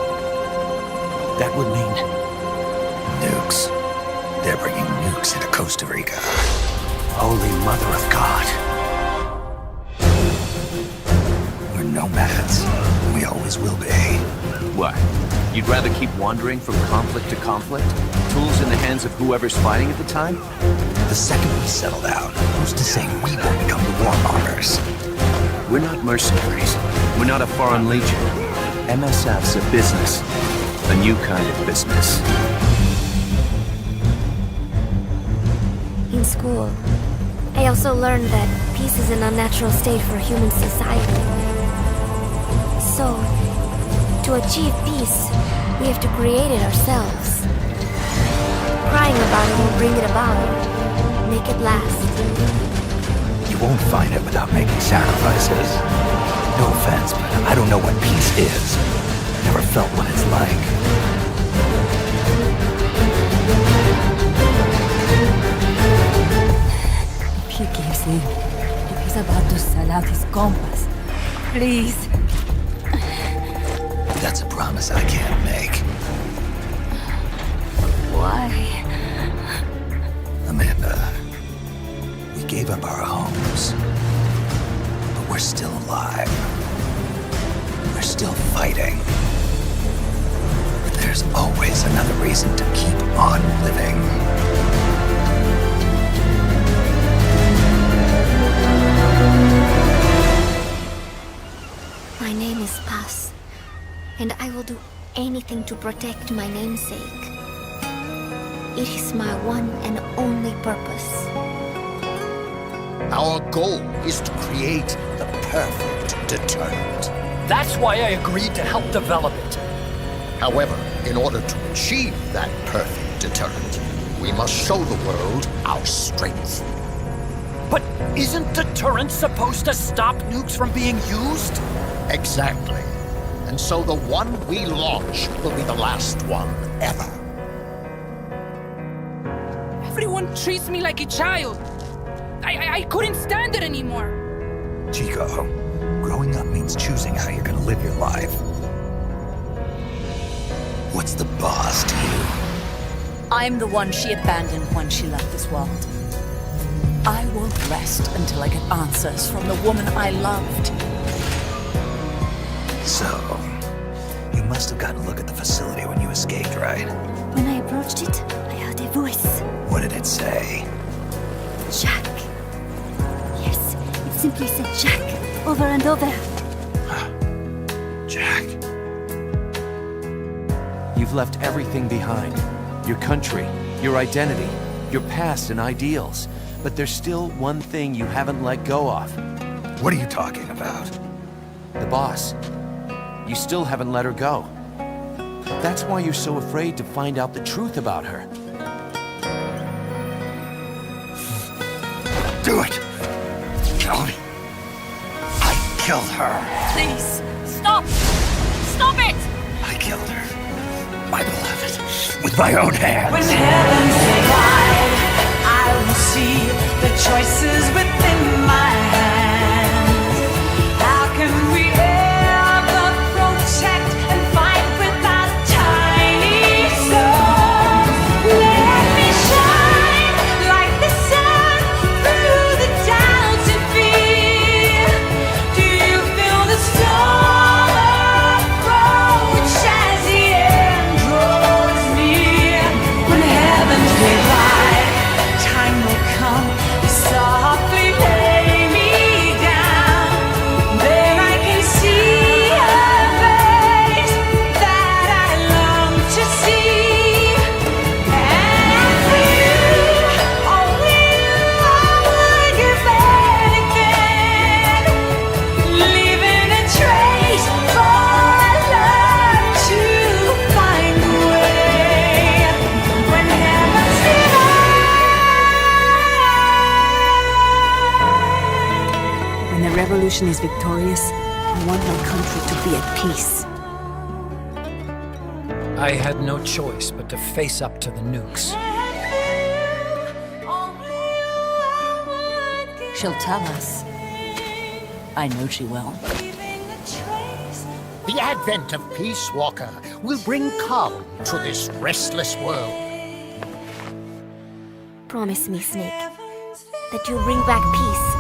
That would mean... nukes. They're bringing nukes into Costa Rica. Holy Mother of God. We're nomads. We always will be. What? You'd rather keep wandering from conflict to conflict? Tools in the hands of whoever's fighting at the time? The second we settle down, who's to say we won't become the warmongers? We're not mercenaries. We're not a foreign legion. MSF's a business. A new kind of business. In school, I also learned that peace is an unnatural state for human society. So, to achieve peace, we have to create it ourselves. Crying about it won't bring it about. Make it last. You won't find it without making sacrifices. No offense, but I don't know what peace is. Never felt what it's like. He gives in. He's about to sell out his compass. Please. That's a promise I can't make. Why? Amanda, we gave up our homes, but we're still alive. We're still fighting. But there's always another reason to keep on living. My name is Paz, and I will do anything to protect my namesake. It is my one and only purpose. Our goal is to create the perfect deterrent. That's why I agreed to help develop it. However, in order to achieve that perfect deterrent, we must show the world our strength. But isn't deterrent supposed to stop nukes from being used? Exactly. And so the one we launch will be the last one ever. Everyone treats me like a child. I couldn't stand it anymore. Chico, growing up means choosing how you're gonna live your life. What's the boss to you? I'm the one she abandoned when she left this world. I won't rest until I get answers from the woman I loved. So, you must have gotten a look at the facility when you escaped, right? When I approached it, I heard a voice. What did it say? Jack. Yes, it simply said Jack, over and over. Jack. You've left everything behind. Your country, your identity, your past and ideals. But there's still one thing you haven't let go of. What are you talking about? The boss. You still haven't let her go. That's why you're so afraid to find out the truth about her. Do it! Kill me. I killed her. Please, stop! Stop it! I killed her. My beloved. With my own hands. When heavens divide, I will see the choices within my hands. How can we ever protect and fight without a tiny soul? Let me shine like the sun through the doubts and fear. Do you feel the storm approach as the end draws near? When heavens divide, time will come, softly lay me down. Then I can see a face that I long to see. And for you, only you, I would give anything, leaving a trace for love to find a way. When heavens When the revolution is victorious, I want my country to be at peace. I had no choice but to face up to the nukes. She'll tell us. I know she will. The advent of Peace Walker will bring calm to this restless world. Promise me, Snake, that you'll bring back peace.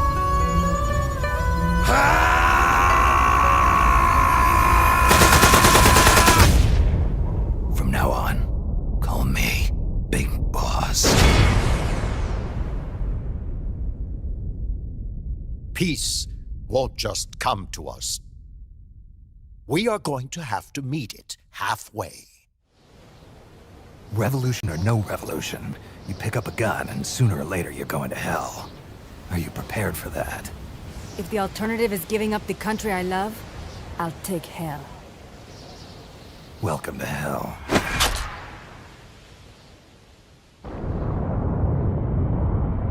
From now on, call me Big Boss. Peace won't just come to us. We are going to have to meet it halfway. Revolution or no revolution, you pick up a gun and sooner or later you're going to hell. Are you prepared for that? If the alternative is giving up the country I love, I'll take hell. Welcome to hell.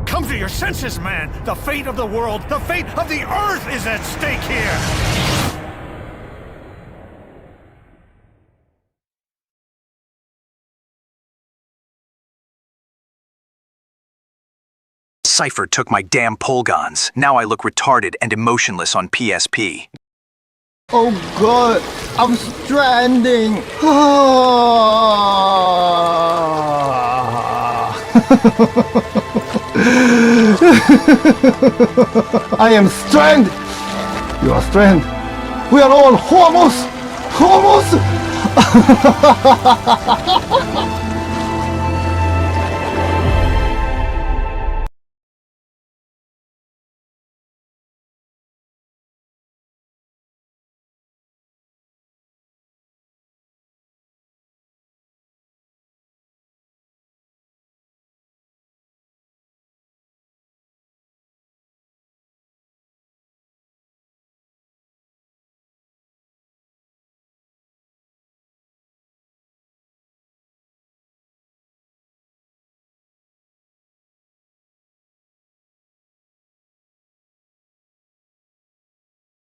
Come to your senses, man! The fate of the world, the fate of the Earth is at stake here! Cypher took my damn polgons. Now I look retarded and emotionless on PSP. Oh god, I'm stranding. I am stranded. You are stranded. We are all homos. Homos.